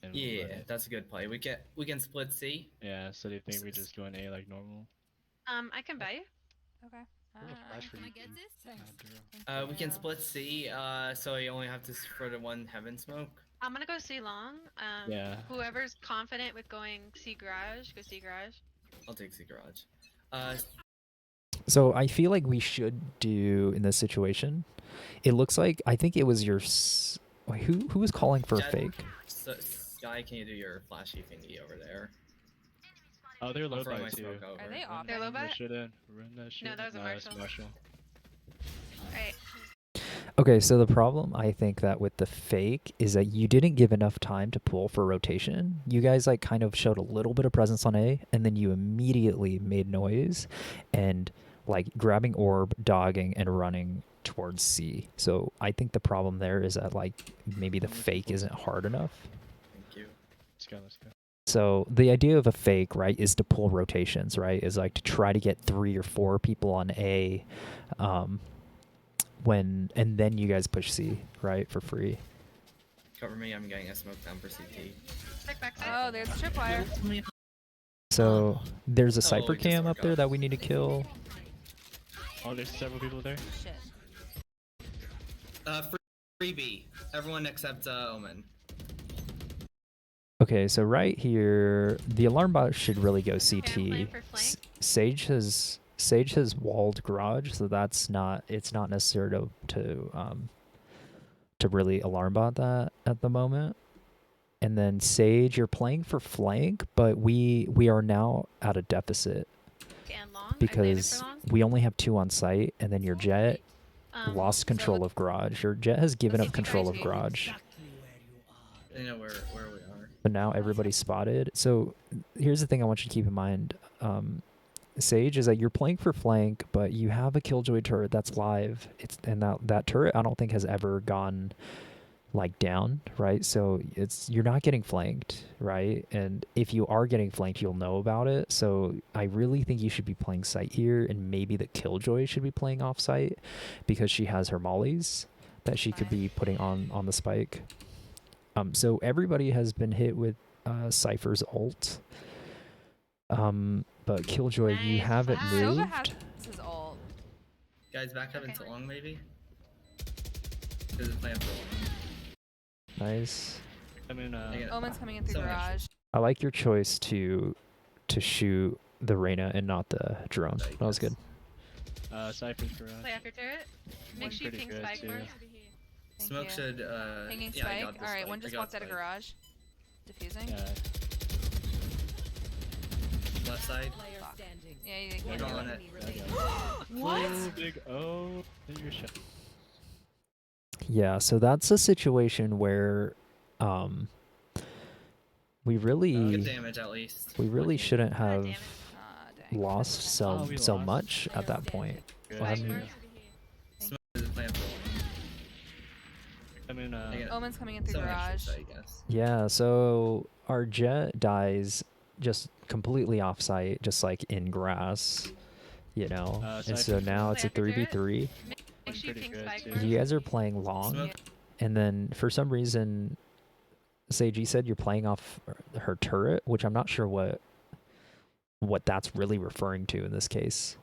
[SPEAKER 5] And we'll
[SPEAKER 2] Yeah,
[SPEAKER 5] run it.
[SPEAKER 2] that's a good play. We can split C.
[SPEAKER 5] Yeah. So do you think we just go in A like normal?
[SPEAKER 3] I can buy you.
[SPEAKER 4] Okay.
[SPEAKER 7] We'll flash for
[SPEAKER 6] Can I
[SPEAKER 7] you,
[SPEAKER 6] get
[SPEAKER 7] dude.
[SPEAKER 6] this?
[SPEAKER 7] Drew.
[SPEAKER 2] We can split C. So you only have to for the one heaven smoke.
[SPEAKER 3] I'm gonna go C long.
[SPEAKER 5] Yeah.
[SPEAKER 3] Whoever's confident with going C garage, go C garage.
[SPEAKER 2] I'll take C garage.
[SPEAKER 1] So I feel like we should do in this situation. It looks like I think it was your wait, who was calling for a
[SPEAKER 2] Jet-
[SPEAKER 1] fake?
[SPEAKER 2] So, Sky, can you do your flashy thingy over there?
[SPEAKER 5] Oh, they're low
[SPEAKER 2] I'll throw
[SPEAKER 5] by
[SPEAKER 2] my
[SPEAKER 5] too.
[SPEAKER 2] smoke over.
[SPEAKER 4] Are they
[SPEAKER 5] Run-
[SPEAKER 4] off?
[SPEAKER 3] They're low
[SPEAKER 5] run that
[SPEAKER 3] by?
[SPEAKER 5] shit in. Run that shit.
[SPEAKER 3] that was a
[SPEAKER 5] it's
[SPEAKER 3] Marshall.
[SPEAKER 5] Marshall.
[SPEAKER 3] Alright.
[SPEAKER 1] Okay, so the problem I think that with the fake is that you didn't give enough time to pull for rotation. You guys like kind of showed a little bit of presence on A and then you immediately made noise and like grabbing orb, dogging and running towards C. So I think the problem there is that like maybe the fake isn't hard enough.
[SPEAKER 2] Thank you.
[SPEAKER 5] Let's go. Let's go.
[SPEAKER 1] So the idea of a fake, right, is to pull rotations, right? Is like to try to get 3 or 4 people on A, and then you guys push C, right, for free.
[SPEAKER 2] Cover me. I'm getting a smoke down for CT.
[SPEAKER 3] Backside.
[SPEAKER 4] Oh, there's a tripwire.
[SPEAKER 1] So there's a Cypher
[SPEAKER 2] we just
[SPEAKER 1] cam
[SPEAKER 2] work
[SPEAKER 1] up there
[SPEAKER 2] out.
[SPEAKER 1] that we need to kill.
[SPEAKER 5] Oh, there's several people there.
[SPEAKER 4] Shit.
[SPEAKER 2] Free B. Everyone except Omen.
[SPEAKER 1] Okay, so right here, the alarm bot should really go
[SPEAKER 3] plan
[SPEAKER 1] CT.
[SPEAKER 3] for flank?
[SPEAKER 1] Sage has walled garage, so it's not necessary to to really alarm bot that at the moment. And then Sage, you're playing for flank, but we are now at a deficit
[SPEAKER 3] And long. I claim it
[SPEAKER 1] because
[SPEAKER 3] for long.
[SPEAKER 1] we only have 2 on site, and then your Jet lost
[SPEAKER 3] So
[SPEAKER 1] control of garage. Your Jet has given
[SPEAKER 4] Let's
[SPEAKER 1] up
[SPEAKER 4] see if you
[SPEAKER 1] control
[SPEAKER 4] guys
[SPEAKER 1] of
[SPEAKER 4] do.
[SPEAKER 1] garage.
[SPEAKER 2] They know where we are.
[SPEAKER 1] But now everybody's spotted. So here's the thing I want you to keep in mind, Sage, is that you're playing for flank, but you have a Killjoy turret that's live. And that turret I don't think has ever gone like down, right? So you're not getting flanked, right? And if you are getting flanked, you'll know about it. So I really think you should be playing site here, and maybe the Killjoy should be playing off site because she has her mollies that she could be putting on the spike. So everybody has been hit with Cypher's ult. But Killjoy, you
[SPEAKER 3] Nice.
[SPEAKER 1] haven't
[SPEAKER 3] Wow.
[SPEAKER 4] Sova has
[SPEAKER 1] moved.
[SPEAKER 4] his ult.
[SPEAKER 2] Guys, back up
[SPEAKER 3] Okay.
[SPEAKER 2] into long maybe. Because it's playing for long.
[SPEAKER 5] I
[SPEAKER 1] Nice.
[SPEAKER 5] mean,
[SPEAKER 4] Omen's coming in through
[SPEAKER 2] Someone else
[SPEAKER 4] garage.
[SPEAKER 1] I like your choice to shoot the Reyna and not the drone.
[SPEAKER 2] Right,
[SPEAKER 1] That was
[SPEAKER 2] yes.
[SPEAKER 1] good.
[SPEAKER 5] Cypher's garage.
[SPEAKER 3] Play after turret. Make
[SPEAKER 5] One's
[SPEAKER 3] sure you
[SPEAKER 5] pretty
[SPEAKER 3] ping
[SPEAKER 5] good,
[SPEAKER 3] spike
[SPEAKER 5] too.
[SPEAKER 3] first.
[SPEAKER 4] Thank
[SPEAKER 2] Smoke
[SPEAKER 4] you.
[SPEAKER 2] should
[SPEAKER 4] Pinging
[SPEAKER 2] yeah, I
[SPEAKER 4] spike.
[SPEAKER 2] got this
[SPEAKER 4] Alright,
[SPEAKER 2] spike.
[SPEAKER 4] one
[SPEAKER 2] I
[SPEAKER 4] just
[SPEAKER 2] got
[SPEAKER 4] walked out of
[SPEAKER 2] spike.
[SPEAKER 4] garage. Diffusing.
[SPEAKER 5] Yeah.
[SPEAKER 2] Left side.
[SPEAKER 6] Player
[SPEAKER 4] Fuck.
[SPEAKER 6] standing.
[SPEAKER 4] Yeah, you
[SPEAKER 2] We're
[SPEAKER 4] can't
[SPEAKER 2] going
[SPEAKER 4] do
[SPEAKER 2] on
[SPEAKER 4] it.
[SPEAKER 2] it.
[SPEAKER 6] Enemy remaining.
[SPEAKER 5] What? Big O. Hit your shot.
[SPEAKER 1] Yeah, so that's a situation where we
[SPEAKER 2] Good
[SPEAKER 1] really
[SPEAKER 2] damage at least.
[SPEAKER 1] shouldn't
[SPEAKER 3] Ah,
[SPEAKER 1] have
[SPEAKER 3] damn it.
[SPEAKER 4] Dang.
[SPEAKER 1] lost
[SPEAKER 5] Oh, we
[SPEAKER 1] so
[SPEAKER 5] lost.
[SPEAKER 1] much at that point.
[SPEAKER 5] Good.
[SPEAKER 1] Well, I
[SPEAKER 3] Spike
[SPEAKER 1] mean,
[SPEAKER 3] first.
[SPEAKER 2] Smoke is playing for long.
[SPEAKER 5] I mean,
[SPEAKER 2] I got
[SPEAKER 4] Omen's coming in through
[SPEAKER 2] someone else
[SPEAKER 4] garage.
[SPEAKER 2] should say, I guess.
[SPEAKER 1] Yeah, so our Jet dies just completely off-site, just like in grass, you know. And so
[SPEAKER 5] Cypher's
[SPEAKER 1] now it's a
[SPEAKER 3] Play after
[SPEAKER 1] 3v3.
[SPEAKER 3] Make sure you
[SPEAKER 5] pretty
[SPEAKER 3] ping
[SPEAKER 5] good,
[SPEAKER 3] spike
[SPEAKER 5] too.
[SPEAKER 3] first.
[SPEAKER 1] You guys are playing long,
[SPEAKER 2] Smoke.
[SPEAKER 1] and then for some reason, Sage, you said you're playing off her turret, which I'm not sure what that's really referring to in this case.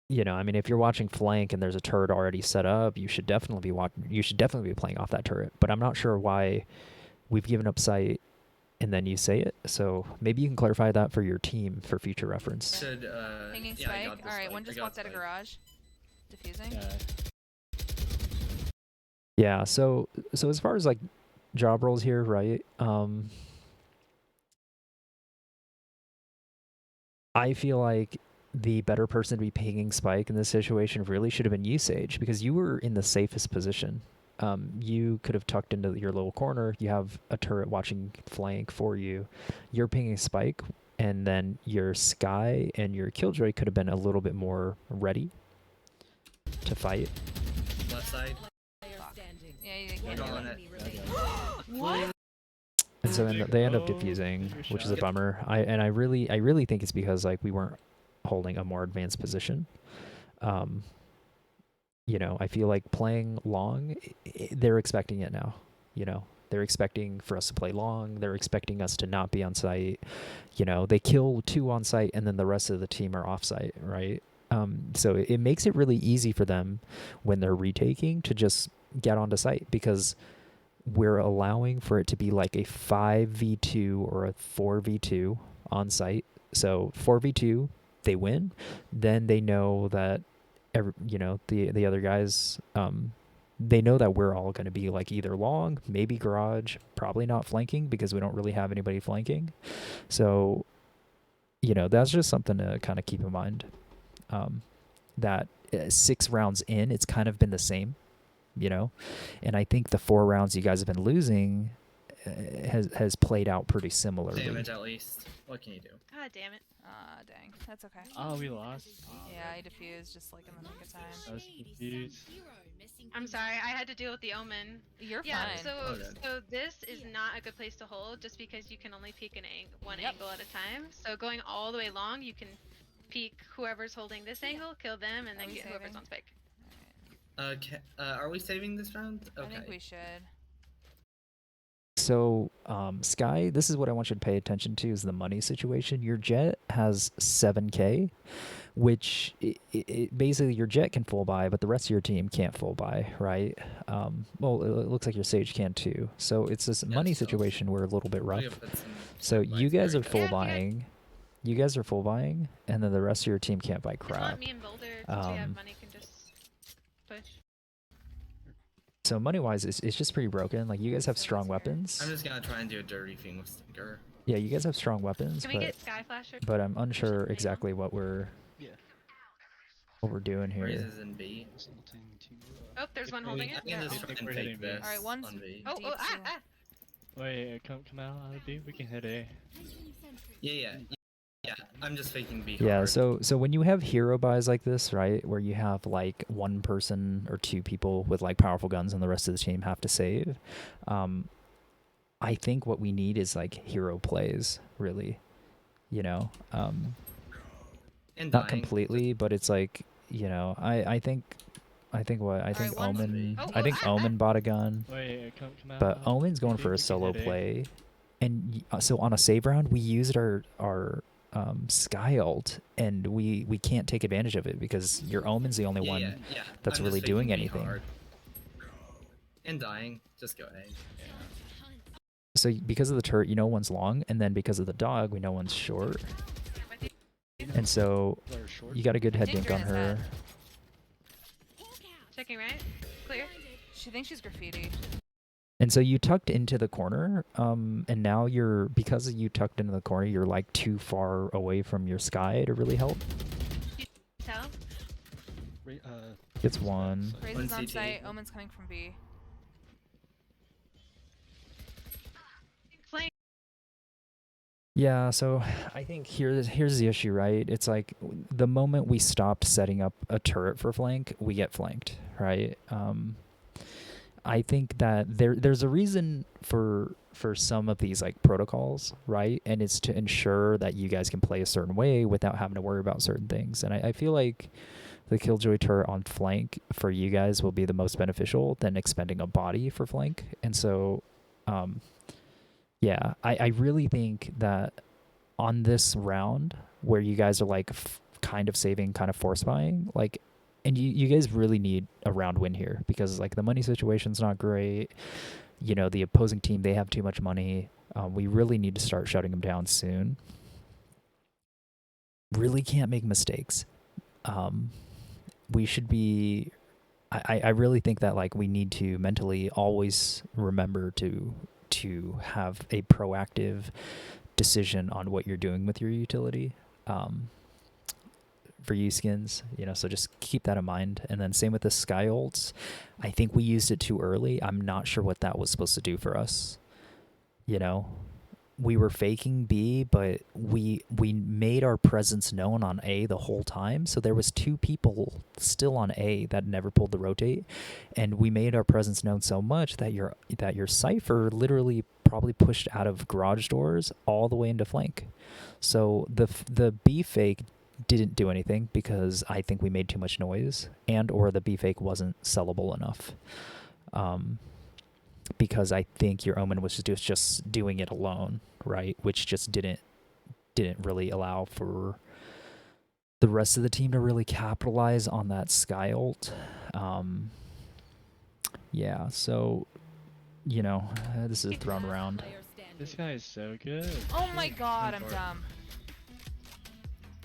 [SPEAKER 1] You know, I mean, if you're watching flank and there's a turret already set up, you should definitely be playing off that turret. But I'm not sure why we've given up sight and then you say it. So maybe you can clarify that for your team for future reference.
[SPEAKER 2] Should
[SPEAKER 4] Pinging
[SPEAKER 2] yeah, I
[SPEAKER 4] spike.
[SPEAKER 2] got this
[SPEAKER 4] Alright,
[SPEAKER 2] spike.
[SPEAKER 4] one
[SPEAKER 2] I
[SPEAKER 4] just
[SPEAKER 2] got
[SPEAKER 4] walked out of
[SPEAKER 2] spike.
[SPEAKER 4] garage. Diffusing.
[SPEAKER 5] Yeah.
[SPEAKER 1] Yeah, so as far as like job roles here, right? I feel like the better person to be pinging spike in this situation really should have been you, Sage, because you were in the safest position. You could have tucked into your little corner. You have a turret watching flank for you. You're pinging spike, and then your Sky and your Killjoy could have been a little bit more ready to fight.
[SPEAKER 2] Left side.
[SPEAKER 6] Player standing.
[SPEAKER 4] Yeah, you
[SPEAKER 2] We're
[SPEAKER 4] can't do
[SPEAKER 2] going
[SPEAKER 4] it.
[SPEAKER 2] on it.
[SPEAKER 6] Enemy remaining.
[SPEAKER 1] And so they end up
[SPEAKER 5] Big O,
[SPEAKER 1] defusing,
[SPEAKER 5] hit your
[SPEAKER 1] which is a
[SPEAKER 5] shot.
[SPEAKER 1] bummer. I really think it's because like we weren't holding a more advanced position. You know, I feel like playing long, they're expecting it now. You know, they're expecting for us to play long. They're expecting us to not be on site. You know, they kill 2 on site and then the rest of the team are off site, right? So it makes it really easy for them when they're retaking to just get onto site because we're allowing for it to be like a 5v2 or a 4v2 on site. So 4v2, they win. Then they know that, the other guys, they know that we're all going to be like either long, maybe garage, probably not flanking because we don't really have anybody flanking. So, that's just something to kind of keep in mind. That 6 rounds in, it's kind of been the same. And I think the 4 rounds you guys have been losing has played out pretty similarly.
[SPEAKER 2] Damage at least. What can you do?
[SPEAKER 3] God damn it.
[SPEAKER 4] Dang. That's okay.
[SPEAKER 5] Oh, we lost.
[SPEAKER 4] Yeah, I diffused just like in the nick of time.
[SPEAKER 5] I was confused.
[SPEAKER 3] I'm sorry, I had to deal with the omen.
[SPEAKER 4] You're
[SPEAKER 3] Yeah,
[SPEAKER 4] fine.
[SPEAKER 3] so this is not a good place to hold just because you can only peek one
[SPEAKER 4] Yep.
[SPEAKER 3] angle at a time. So going all the way long, you can peek whoever's holding this angle, kill them, and
[SPEAKER 4] Are
[SPEAKER 3] then
[SPEAKER 4] we
[SPEAKER 3] get whoever's
[SPEAKER 4] saving?
[SPEAKER 3] on spike.
[SPEAKER 2] Are we saving this round?
[SPEAKER 4] I
[SPEAKER 2] Okay.
[SPEAKER 4] think we should.
[SPEAKER 1] So, Sky, this is what I want you to pay attention to is the money situation. Your Jet has 7K, which it basically your Jet can full buy, but the rest of your team can't full buy, right? Well, it looks like your Sage can too. So it's this money
[SPEAKER 2] so-
[SPEAKER 1] situation we're a little bit
[SPEAKER 2] We
[SPEAKER 1] rough.
[SPEAKER 2] gotta put some
[SPEAKER 1] So you
[SPEAKER 2] lights
[SPEAKER 1] guys
[SPEAKER 2] there,
[SPEAKER 1] are
[SPEAKER 2] guys.
[SPEAKER 1] full
[SPEAKER 3] Yeah, you guys-
[SPEAKER 1] buying. You guys are full buying, and then the rest of your team can't buy
[SPEAKER 3] If not,
[SPEAKER 1] crap.
[SPEAKER 3] me and Boulder, since we have money, can just push.
[SPEAKER 1] So money-wise, it's just pretty broken. Like, you guys have strong weapons.
[SPEAKER 2] I'm just gonna try and do a dirty thing with Stinker.
[SPEAKER 1] Yeah, you guys have strong weapons,
[SPEAKER 3] Can we get Sky Flasher?
[SPEAKER 1] but I'm unsure
[SPEAKER 3] Something
[SPEAKER 1] exactly what we're
[SPEAKER 5] Yeah.
[SPEAKER 1] doing here.
[SPEAKER 2] Raises in B.
[SPEAKER 5] Something to.
[SPEAKER 3] Oh, there's one holding it.
[SPEAKER 2] I can just
[SPEAKER 5] I
[SPEAKER 2] try
[SPEAKER 5] think
[SPEAKER 2] and
[SPEAKER 5] we're
[SPEAKER 2] fake
[SPEAKER 5] hitting B.
[SPEAKER 2] this
[SPEAKER 4] Alright, one's-
[SPEAKER 2] on B.
[SPEAKER 3] Oh,
[SPEAKER 4] Deep
[SPEAKER 3] oh, ah,
[SPEAKER 4] too.
[SPEAKER 3] ah.
[SPEAKER 5] Wait, come out of B. We can hit A.
[SPEAKER 2] Yeah. I'm just faking B
[SPEAKER 1] Yeah,
[SPEAKER 2] hard.
[SPEAKER 1] so when you have hero buys like this, right, where you have like one person or two people with like powerful guns and the rest of the team have to save, I think what we need is like hero plays, really. You know,
[SPEAKER 2] And
[SPEAKER 1] not
[SPEAKER 2] dying.
[SPEAKER 1] completely, but it's like, you know, I think
[SPEAKER 4] Alright, one's-
[SPEAKER 1] Omen
[SPEAKER 3] Oh,
[SPEAKER 1] I think
[SPEAKER 3] ah, ah.
[SPEAKER 1] Omen bought a gun,
[SPEAKER 5] Wait, come out.
[SPEAKER 1] but Omen's going
[SPEAKER 5] Maybe
[SPEAKER 1] for
[SPEAKER 5] we
[SPEAKER 1] a
[SPEAKER 5] can
[SPEAKER 1] solo
[SPEAKER 5] hit A.
[SPEAKER 1] play, and so on a save round we used our Sky ult, and we can't take advantage of it because your Omen's the only one
[SPEAKER 2] Yeah.
[SPEAKER 1] that's
[SPEAKER 2] I'm
[SPEAKER 1] really
[SPEAKER 2] just
[SPEAKER 1] doing
[SPEAKER 2] faking B
[SPEAKER 1] anything.
[SPEAKER 2] hard. And dying. Just go A.
[SPEAKER 1] So because of the turret, you know one's long, and then because of the dog, we know one's short,
[SPEAKER 3] With you.
[SPEAKER 1] and so
[SPEAKER 5] Player short.
[SPEAKER 1] you got a good head
[SPEAKER 4] think
[SPEAKER 1] dink on
[SPEAKER 4] Driz
[SPEAKER 1] her.
[SPEAKER 3] Checking right. Clear.
[SPEAKER 4] She thinks she's graffiti.
[SPEAKER 1] And so you tucked into the corner, and now because you tucked into the corner, you're like too far away from your Sky to really help.
[SPEAKER 3] Tell.
[SPEAKER 1] It's one.
[SPEAKER 4] Raze
[SPEAKER 2] One
[SPEAKER 4] is on
[SPEAKER 2] CT.
[SPEAKER 4] site. Omen's coming from B.
[SPEAKER 3] Flame.
[SPEAKER 1] Yeah, so I think here's the issue, right? It's like the moment we stopped setting up a turret for flank, we get flanked, right? I think that there's a reason for some of these like protocols, right? And it's to ensure that you guys can play a certain way without having to worry about certain things. And I feel like the Killjoy turret on flank for you guys will be the most beneficial than expending a body for flank. And so, yeah, I really think that on this round where you guys are like kind of saving, kind of force buying, like, and you guys really need a round win here because like the money situation's not great. You know, the opposing team, they have too much money. We really need to start shutting them down soon. Really can't make mistakes. We should be. I really think that like we need to mentally always remember to have a proactive decision on what you're doing with your utility. For you skins, you know, so just keep that in mind. And then same with the Sky ults. I think we used it too early. I'm not sure what that was supposed to do for us. You know, we were faking B, but we made our presence known on A the whole time. So there was two people still on A that never pulled the rotate, and we made our presence known so much that your cipher literally probably pushed out of garage doors all the way into flank. So the B fake didn't do anything because I think we made too much noise, and or the B fake wasn't sellable enough. Because I think your Omen was just doing it alone, right? Which just didn't really allow for the rest of the team to really capitalize on that Sky ult. Yeah, so you know, this is thrown around.
[SPEAKER 6] Player standing.
[SPEAKER 5] This guy is so good.
[SPEAKER 4] Oh my god, I'm
[SPEAKER 2] for it.
[SPEAKER 4] dumb.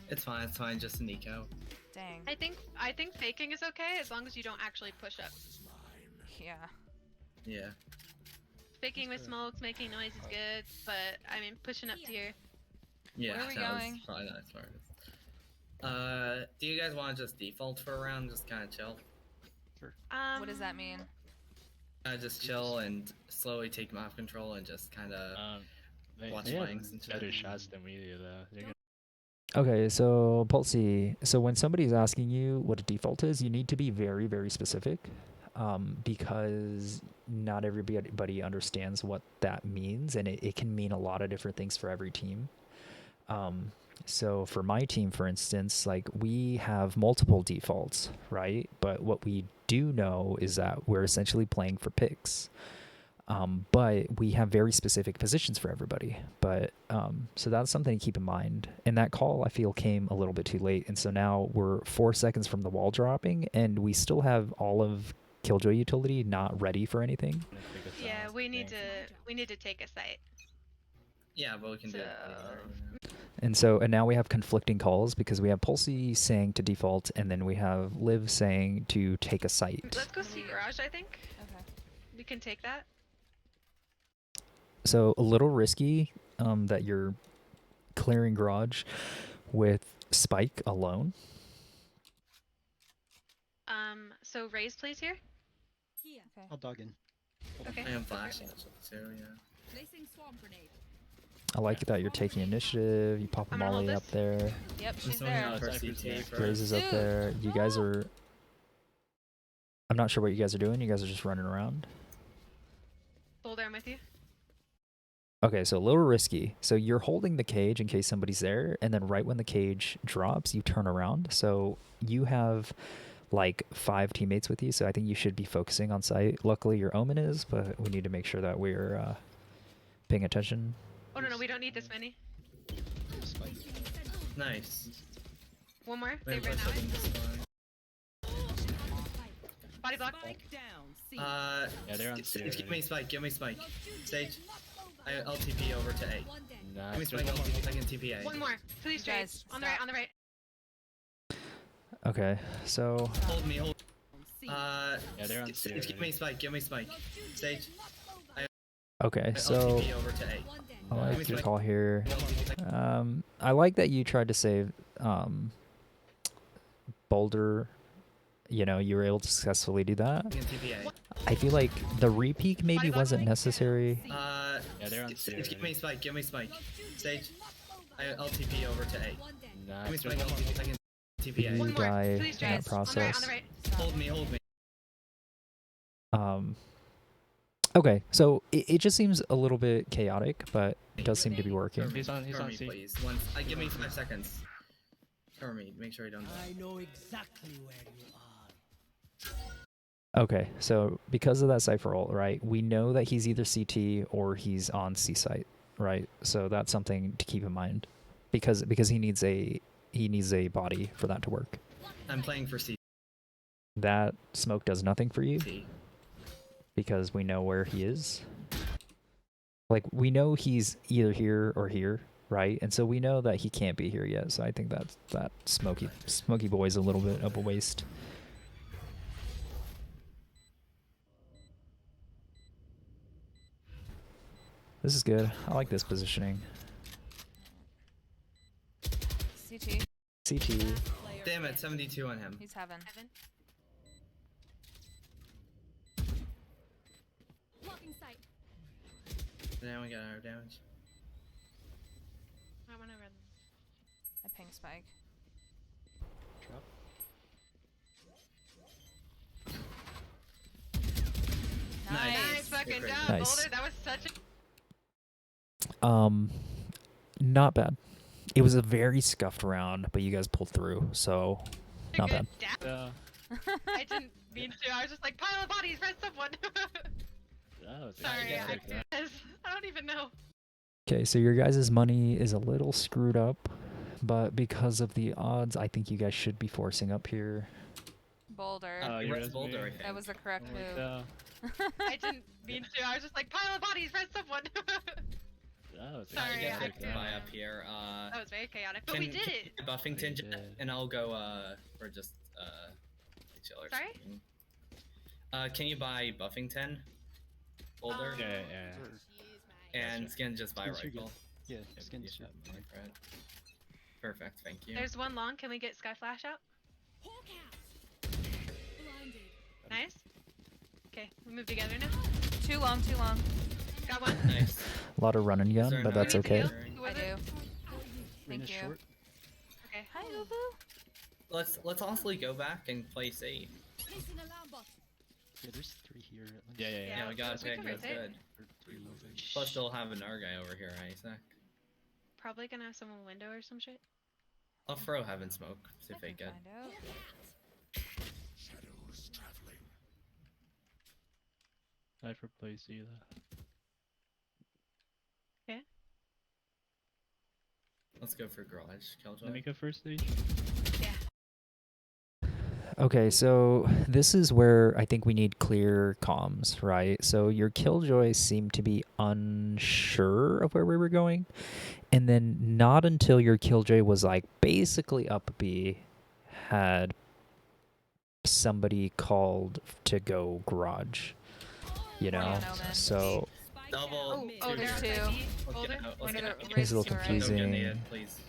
[SPEAKER 2] It's fine, just an eco.
[SPEAKER 4] Dang.
[SPEAKER 3] I think faking is okay as long as you don't actually push up.
[SPEAKER 4] Yeah.
[SPEAKER 2] Yeah.
[SPEAKER 3] Faking with smokes, making noise is good, but I mean pushing up to here.
[SPEAKER 2] Yeah,
[SPEAKER 4] Where are we
[SPEAKER 2] that was
[SPEAKER 4] going?
[SPEAKER 2] probably not smartest. Do you guys want to just default for a round, just kind of chill?
[SPEAKER 4] What does that mean?
[SPEAKER 2] Just chill and slowly take map control and just kind of watch
[SPEAKER 5] They have
[SPEAKER 2] flanks and shit.
[SPEAKER 5] better shots than we do, though. They're gonna
[SPEAKER 1] Okay, so Pulsey, so when somebody's asking you what a default is, you need to be very, very specific, because not everybody understands what that means, and it can mean a lot of different things for every team. So for my team, for instance, like we have multiple defaults, right? But what we do know is that we're essentially playing for picks. But we have very specific positions for everybody. But so that's something to keep in mind. And that call, I feel, came a little bit too late. And so now we're 4 seconds from the wall dropping, and we still have all of Killjoy utility not ready for anything.
[SPEAKER 5] figure this
[SPEAKER 3] Yeah,
[SPEAKER 5] out,
[SPEAKER 3] we
[SPEAKER 5] I
[SPEAKER 3] need
[SPEAKER 5] think.
[SPEAKER 3] to take a site.
[SPEAKER 2] Yeah, but we can do it
[SPEAKER 3] So-
[SPEAKER 2] later.
[SPEAKER 1] And now we have conflicting calls because we have Pulsey saying to default, and then we have Liv saying to take a site.
[SPEAKER 3] Let's go see garage, I think.
[SPEAKER 4] Okay.
[SPEAKER 3] We can take that.
[SPEAKER 1] So a little risky that you're clearing garage with Spike alone.
[SPEAKER 3] So Raise plays here.
[SPEAKER 6] Here.
[SPEAKER 4] Okay.
[SPEAKER 8] I'll dog in.
[SPEAKER 3] Okay.
[SPEAKER 2] I am flashing too, yeah.
[SPEAKER 6] Placing swarm grenade.
[SPEAKER 1] I like that you're taking initiative. You pop a
[SPEAKER 3] I'm gonna hold
[SPEAKER 1] Molly
[SPEAKER 3] this.
[SPEAKER 1] up there.
[SPEAKER 4] Yep, she's
[SPEAKER 2] Just only
[SPEAKER 4] there.
[SPEAKER 2] out for
[SPEAKER 5] Cypher's there.
[SPEAKER 2] CT first.
[SPEAKER 1] Raze is up
[SPEAKER 4] Dude,
[SPEAKER 1] there. You guys
[SPEAKER 4] no.
[SPEAKER 1] are. I'm not sure what you guys are doing. You guys are just running around.
[SPEAKER 3] Boulder, I'm with you.
[SPEAKER 1] Okay, so a little risky. So you're holding the cage in case somebody's there, and then right when the cage drops, you turn around. So you have like 5 teammates with you, so I think you should be focusing on site. Luckily, your Omen is, but we need to make sure that we're paying attention.
[SPEAKER 3] Oh no, we don't need this many.
[SPEAKER 8] Spike.
[SPEAKER 2] Nice.
[SPEAKER 3] One more. They
[SPEAKER 2] Wait,
[SPEAKER 3] ran
[SPEAKER 2] what's
[SPEAKER 3] out.
[SPEAKER 2] up in this one?
[SPEAKER 3] Body block.
[SPEAKER 6] Spike down. C.
[SPEAKER 5] Yeah, they're on
[SPEAKER 2] Sage,
[SPEAKER 5] C
[SPEAKER 2] give me Spike, give me Spike. Sage, I'll TP over to A. Give
[SPEAKER 5] Nice.
[SPEAKER 2] me Spike, I can TP A.
[SPEAKER 3] One more. Please,
[SPEAKER 4] Guys,
[SPEAKER 3] Jace. On the right.
[SPEAKER 4] stop.
[SPEAKER 3] On the right.
[SPEAKER 1] Okay, so
[SPEAKER 2] Hold me, hold.
[SPEAKER 6] C.
[SPEAKER 5] Yeah, they're on C
[SPEAKER 2] Sage, give
[SPEAKER 5] already.
[SPEAKER 2] me Spike, give me Spike. Sage,
[SPEAKER 1] okay,
[SPEAKER 2] I'll
[SPEAKER 1] so
[SPEAKER 2] TP over to A.
[SPEAKER 1] I
[SPEAKER 2] Give me
[SPEAKER 1] like your
[SPEAKER 2] Spike.
[SPEAKER 1] call here. I like that you tried to save Boulder. You know, you were able to successfully do that.
[SPEAKER 2] I can TP A.
[SPEAKER 1] I feel like the repeak maybe
[SPEAKER 3] Body block.
[SPEAKER 1] wasn't necessary.
[SPEAKER 5] Yeah, they're on C
[SPEAKER 2] Sage, give
[SPEAKER 5] already.
[SPEAKER 2] me Spike, give me Spike. Sage, I'll TP over to A. Give me
[SPEAKER 5] Nice.
[SPEAKER 2] Spike, I can TP
[SPEAKER 1] You
[SPEAKER 2] A.
[SPEAKER 3] One more.
[SPEAKER 1] die
[SPEAKER 3] Please,
[SPEAKER 1] in that
[SPEAKER 3] Jace. On the right. On the
[SPEAKER 1] process.
[SPEAKER 3] right.
[SPEAKER 2] Hold me, hold me.
[SPEAKER 1] Okay, so it just seems a little bit chaotic, but it does seem to be working.
[SPEAKER 5] He's on
[SPEAKER 2] Cover me,
[SPEAKER 5] C.
[SPEAKER 2] please. Once, give me 5 seconds. Cover me, make sure you don't die.
[SPEAKER 9] know exactly where you are.
[SPEAKER 1] Okay, so because of that cipher ult, right, we know that he's either CT or he's on C site, right? So that's something to keep in mind, because he needs a body for that to work.
[SPEAKER 2] I'm playing for CT.
[SPEAKER 1] That smoke does nothing for you because we know where he is. Like, we know he's either here or here, right? And so we know that he can't be here yet. So I think that Smoky Boy is a little bit of a waste. This is good. I like this positioning.
[SPEAKER 4] CT.
[SPEAKER 1] CT.
[SPEAKER 2] Damn it, 72 on him.
[SPEAKER 4] He's heaven.
[SPEAKER 3] Evan.
[SPEAKER 6] Blocking sight.
[SPEAKER 2] Now we got our damage.
[SPEAKER 3] I want to run.
[SPEAKER 4] I ping Spike.
[SPEAKER 8] Drop.
[SPEAKER 2] Nice.
[SPEAKER 3] Nice fucking
[SPEAKER 2] Good.
[SPEAKER 3] job,
[SPEAKER 1] Nice.
[SPEAKER 3] Boulder. That was such a.
[SPEAKER 1] Not bad. It was a very scuffed round, but you guys pulled through, so not
[SPEAKER 3] good
[SPEAKER 1] bad.
[SPEAKER 3] dab. I didn't mean to. I was just like, pile of bodies, rest someone.
[SPEAKER 5] That was
[SPEAKER 3] Sorry,
[SPEAKER 5] yeah,
[SPEAKER 3] I don't even know.
[SPEAKER 1] Okay, so your guys' money is a little screwed up, but because of the odds, I think you guys should be forcing up here.
[SPEAKER 4] Boulder.
[SPEAKER 5] Oh, you
[SPEAKER 2] Rest
[SPEAKER 5] res
[SPEAKER 2] Boulder, I
[SPEAKER 5] me?
[SPEAKER 2] think.
[SPEAKER 4] That was the correct
[SPEAKER 5] Oh my
[SPEAKER 4] move.
[SPEAKER 5] God.
[SPEAKER 3] I didn't mean to. I was just like, pile of bodies, rest someone.
[SPEAKER 5] That was
[SPEAKER 3] Sorry,
[SPEAKER 2] Yeah,
[SPEAKER 3] I
[SPEAKER 2] I
[SPEAKER 3] did.
[SPEAKER 2] buy up here.
[SPEAKER 3] That was very chaotic, but we did it.
[SPEAKER 2] Buffington,
[SPEAKER 5] We did.
[SPEAKER 2] and I'll go. Or just chill or
[SPEAKER 3] Sorry?
[SPEAKER 2] something. Can you buy Buffington, Boulder,
[SPEAKER 5] Yeah.
[SPEAKER 2] and Skin just buy
[SPEAKER 8] Skin's
[SPEAKER 2] rifle?
[SPEAKER 8] Yeah,
[SPEAKER 2] Yeah,
[SPEAKER 8] skin
[SPEAKER 2] you
[SPEAKER 8] is
[SPEAKER 2] should. Right. Perfect, thank you.
[SPEAKER 3] There's one long. Can we get Sky Flash out?
[SPEAKER 6] Hawk out. Blinded.
[SPEAKER 3] Nice. Okay, we move together now.
[SPEAKER 4] Too long, too long.
[SPEAKER 3] Got one.
[SPEAKER 2] Nice.
[SPEAKER 1] A lot of run and gun,
[SPEAKER 2] Sorry,
[SPEAKER 1] but
[SPEAKER 2] no,
[SPEAKER 1] that's
[SPEAKER 3] we need to
[SPEAKER 1] okay.
[SPEAKER 3] heal. Who
[SPEAKER 4] I
[SPEAKER 3] was
[SPEAKER 4] do.
[SPEAKER 3] it?
[SPEAKER 4] Thank
[SPEAKER 8] Rena's
[SPEAKER 4] you.
[SPEAKER 8] short.
[SPEAKER 3] Okay.
[SPEAKER 4] Hi, Ubu.
[SPEAKER 2] Let's honestly go back and play safe.
[SPEAKER 6] Placing alarm bot.
[SPEAKER 8] Yeah, there's 3 here at least.
[SPEAKER 5] Yeah.
[SPEAKER 2] Yeah, we got
[SPEAKER 3] we
[SPEAKER 2] it.
[SPEAKER 3] can
[SPEAKER 2] That's
[SPEAKER 3] rotate.
[SPEAKER 2] good.
[SPEAKER 8] Or 3 moving.
[SPEAKER 2] Plus, they'll have an R guy over here, Isaac.
[SPEAKER 3] Probably gonna have someone window or some shit.
[SPEAKER 2] I'll throw Heaven Smoke, see if
[SPEAKER 4] I
[SPEAKER 2] they
[SPEAKER 4] can
[SPEAKER 2] get.
[SPEAKER 4] find out.
[SPEAKER 5] Cypher plays either.
[SPEAKER 2] Let's go for Garage,
[SPEAKER 5] Let
[SPEAKER 2] Killjoy.
[SPEAKER 5] me go first stage.
[SPEAKER 3] Yeah.
[SPEAKER 1] Okay, so this is where I think we need clear comms, right? So your Killjoys seem to be unsure of where we were going. And then not until your Killjoy was like basically up B had somebody called to go garage. you know.
[SPEAKER 4] I don't know, man.
[SPEAKER 1] So
[SPEAKER 6] Spike
[SPEAKER 2] Double.
[SPEAKER 6] down
[SPEAKER 3] Oh,
[SPEAKER 6] mid.
[SPEAKER 3] oh,
[SPEAKER 4] There's
[SPEAKER 3] there's
[SPEAKER 4] two.
[SPEAKER 3] two.
[SPEAKER 2] Let's
[SPEAKER 3] Older.
[SPEAKER 2] get out. Let's
[SPEAKER 4] One
[SPEAKER 2] get
[SPEAKER 4] of
[SPEAKER 2] out.
[SPEAKER 4] the
[SPEAKER 1] it's a little
[SPEAKER 4] raised to our right.
[SPEAKER 2] Don't get
[SPEAKER 1] confusing.
[SPEAKER 2] needed, please.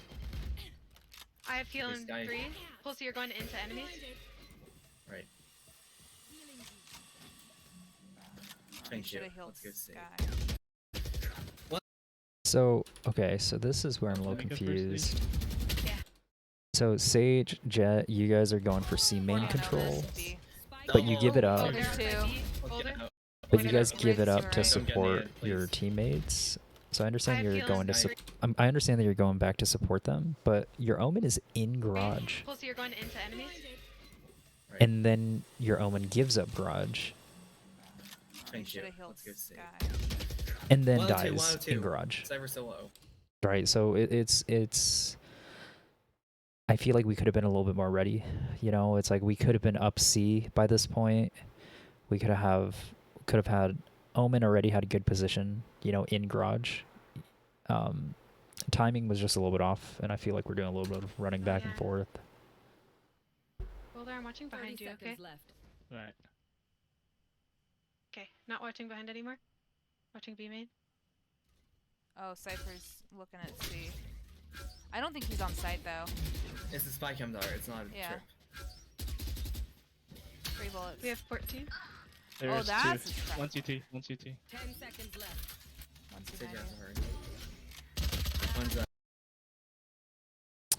[SPEAKER 3] I have heal in
[SPEAKER 2] guy.
[SPEAKER 3] 3. Pussy, you're going into enemies.
[SPEAKER 2] Right.
[SPEAKER 6] Healing you.
[SPEAKER 2] Thank
[SPEAKER 4] Should
[SPEAKER 2] you.
[SPEAKER 4] have healed
[SPEAKER 2] Let's go see.
[SPEAKER 4] Sky.
[SPEAKER 1] So okay, so this is where I'm a little
[SPEAKER 5] Can we go first,
[SPEAKER 1] confused.
[SPEAKER 3] Yeah.
[SPEAKER 1] So Sage, Jet, you guys are going for C main
[SPEAKER 4] I don't know,
[SPEAKER 1] control,
[SPEAKER 4] that's B.
[SPEAKER 1] but you give it
[SPEAKER 3] Oh,
[SPEAKER 1] up.
[SPEAKER 3] there's
[SPEAKER 4] There's two.
[SPEAKER 3] two.
[SPEAKER 2] Let's
[SPEAKER 3] Older.
[SPEAKER 2] get out.
[SPEAKER 1] But
[SPEAKER 3] One
[SPEAKER 1] you
[SPEAKER 3] of
[SPEAKER 1] guys
[SPEAKER 3] the
[SPEAKER 1] give it
[SPEAKER 4] raised
[SPEAKER 1] up
[SPEAKER 4] to
[SPEAKER 1] to
[SPEAKER 4] our right.
[SPEAKER 1] support
[SPEAKER 2] Don't get
[SPEAKER 1] your
[SPEAKER 2] needed, please.
[SPEAKER 1] teammates. So I understand
[SPEAKER 3] have
[SPEAKER 1] you're
[SPEAKER 3] healing
[SPEAKER 1] going to.
[SPEAKER 3] three.
[SPEAKER 1] I understand that you're going back to support them, but your omen is in garage,
[SPEAKER 3] Pussy, you're going into enemies.
[SPEAKER 2] Right.
[SPEAKER 1] and then your omen gives up garage,
[SPEAKER 2] Thank
[SPEAKER 4] Should
[SPEAKER 2] you.
[SPEAKER 4] have healed
[SPEAKER 2] Let's go see.
[SPEAKER 4] Sky.
[SPEAKER 1] and then
[SPEAKER 2] 102,
[SPEAKER 1] dies
[SPEAKER 2] 102.
[SPEAKER 1] in garage.
[SPEAKER 2] Cyber so low.
[SPEAKER 1] Right. So it's. I feel like we could have been a little bit more ready. You know, it's like we could have been up C by this point. We could have had Omen already had a good position, you know, in garage. Timing was just a little bit off, and I feel like we're doing a little bit of running back and
[SPEAKER 3] Yeah.
[SPEAKER 1] forth.
[SPEAKER 3] Older, I'm watching
[SPEAKER 6] 30
[SPEAKER 3] behind you, okay?
[SPEAKER 6] seconds left.
[SPEAKER 5] Right.
[SPEAKER 3] Okay, not watching behind anymore. Watching B main.
[SPEAKER 4] Oh, Cypher's looking at C. I don't think he's on site though.
[SPEAKER 2] It's a spy chem dart. It's not a
[SPEAKER 4] Yeah.
[SPEAKER 2] trip.
[SPEAKER 4] 3 bullets.
[SPEAKER 3] We have 14.
[SPEAKER 5] There's
[SPEAKER 4] that's
[SPEAKER 5] two.
[SPEAKER 4] a trap.
[SPEAKER 5] One CT. One CT.
[SPEAKER 6] 10 seconds left.
[SPEAKER 4] One's
[SPEAKER 2] Sage
[SPEAKER 4] behind
[SPEAKER 2] has
[SPEAKER 4] you.
[SPEAKER 2] her. One's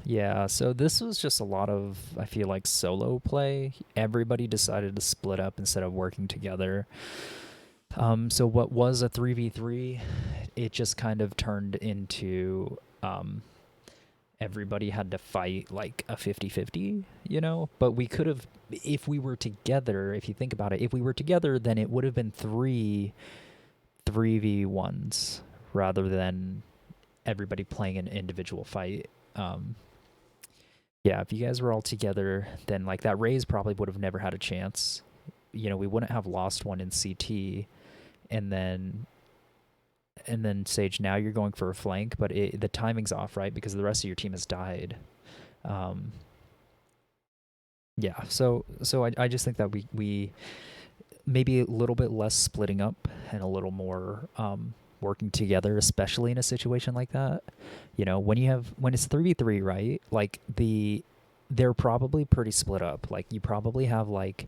[SPEAKER 1] Yeah, so this was just a lot of, I feel like, solo play. Everybody decided to split up instead of working together. So what was a 3v3, it just kind of turned into everybody had to fight like a 50-50, you know? But we could have, if we were together, if you think about it, if we were together, then it would have been 3v1s rather than everybody playing an individual fight. Yeah, if you guys were all together, then like that Raze probably would have never had a chance. You know, we wouldn't have lost one in CT, and then Sage, now you're going for a flank, but the timing's off, right? Because the rest of your team has died. Yeah, so I just think that we maybe a little bit less splitting up and a little more working together, especially in a situation like that. You know, when it's 3v3, right? Like they're probably pretty split up. Like you probably have like,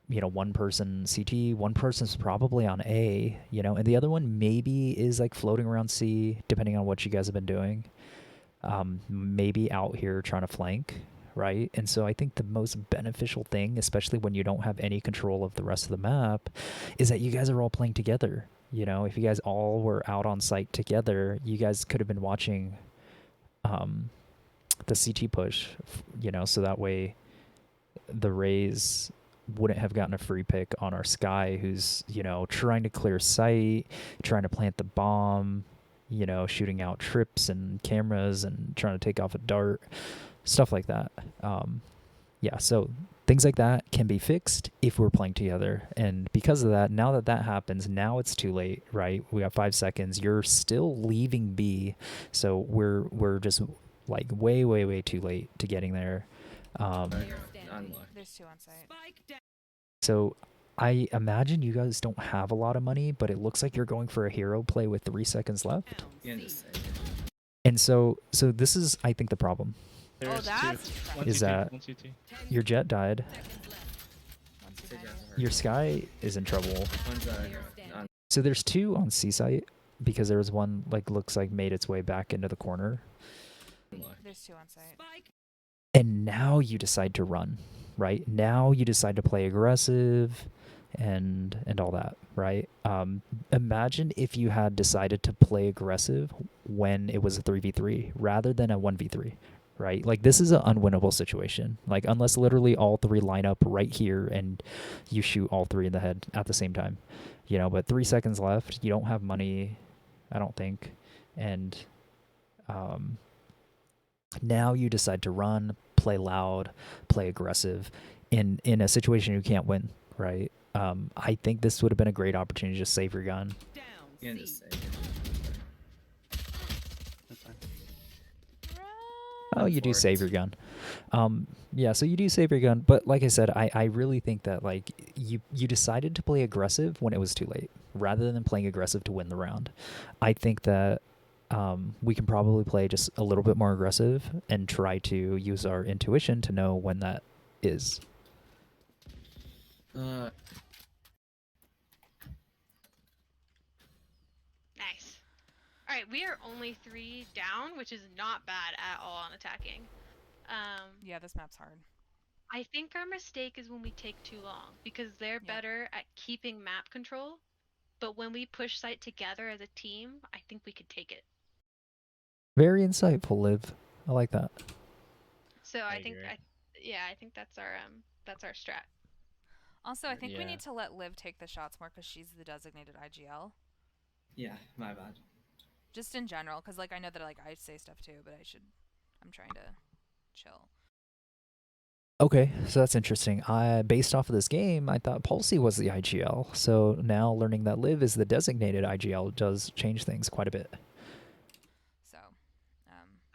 [SPEAKER 1] you know, one person CT, one person's probably on A, you know, and the other one maybe is like floating around C, depending on what you guys have been doing. Maybe out here trying to flank, right? And so I think the most beneficial thing, especially when you don't have any control of the rest of the map, is that you guys are all playing together. You know, if you guys all were out on site together, you guys could have been watching the CT push, you know, so that way the Rays wouldn't have gotten a free pick on our Sky, who's, you know, trying to clear sight, trying to plant the bomb, you know, shooting out trips and cameras and trying to take off a dart, stuff like that. Yeah, so things like that can be fixed if we're playing together. And because of that, now that happens, now it's too late, right? We got 5 seconds. You're still leaving B, so we're just like way too late to getting there.
[SPEAKER 2] unlucky.
[SPEAKER 4] There's 2 on site.
[SPEAKER 6] Spike down.
[SPEAKER 1] So I imagine you guys don't have a lot of money, but it looks like you're going for a hero play with 3 seconds left.
[SPEAKER 2] Yeah,
[SPEAKER 6] C.
[SPEAKER 2] just say.
[SPEAKER 1] And so this is, I think, the problem.
[SPEAKER 5] There's
[SPEAKER 4] that's
[SPEAKER 5] two.
[SPEAKER 4] a trap.
[SPEAKER 5] One
[SPEAKER 1] Is
[SPEAKER 5] CT.
[SPEAKER 1] that-
[SPEAKER 5] One CT.
[SPEAKER 6] 10
[SPEAKER 1] Your Jet died.
[SPEAKER 6] seconds left.
[SPEAKER 4] One's
[SPEAKER 2] Sage
[SPEAKER 4] behind
[SPEAKER 2] has
[SPEAKER 4] you.
[SPEAKER 2] her.
[SPEAKER 1] Your Sky is in trouble.
[SPEAKER 2] One's on.
[SPEAKER 1] So there's 2 on C site because there was one like looks like made its way back into the corner.
[SPEAKER 2] Unlucky.
[SPEAKER 4] There's 2 on site.
[SPEAKER 6] Spike.
[SPEAKER 1] And now you decide to run, right? Now you decide to play aggressive and all that, right? Imagine if you had decided to play aggressive when it was a 3v3 rather than a 1v3, right? Like this is an unwinnable situation. Like unless literally all 3 line up right here and you shoot all 3 in the head at the same time, you know, but 3 seconds left, you don't have money, I don't think. And now you decide to run, play loud, play aggressive in a situation you can't win, right? I think this would have been a great opportunity to just save your gun.
[SPEAKER 6] Down.
[SPEAKER 2] Yeah,
[SPEAKER 6] C.
[SPEAKER 2] just say.
[SPEAKER 8] That's fine.
[SPEAKER 1] Oh, you do
[SPEAKER 2] for
[SPEAKER 1] save
[SPEAKER 2] it.
[SPEAKER 1] your gun. Yeah, so you do save your gun, but like I said, I really think that like you decided to play aggressive when it was too late, rather than playing aggressive to win the round. I think that we can probably play just a little bit more aggressive and try to use our intuition to know when that is.
[SPEAKER 3] Nice. All right, we are only 3 down, which is not bad at all on attacking.
[SPEAKER 4] Yeah, this map's hard.
[SPEAKER 3] I think our mistake is when we take too long because they're
[SPEAKER 4] Yeah.
[SPEAKER 3] better at keeping map control. But when we push site together as a team, I think we could take it.
[SPEAKER 1] Very insightful, Liv. I like that.
[SPEAKER 3] So I think,
[SPEAKER 5] agree.
[SPEAKER 3] I think that's our strat.
[SPEAKER 4] Also, I think we
[SPEAKER 5] Yeah.
[SPEAKER 4] need to let Liv take the shots more because she's the designated IGL.
[SPEAKER 2] Yeah, my bad.
[SPEAKER 4] Just in general, because like I know that like I say stuff too, but I'm trying to chill.
[SPEAKER 1] Okay, so that's interesting. Based off of this game, I thought Pulsey was the IGL. So now learning that Liv is the designated IGL does change things quite a bit.
[SPEAKER 4] So,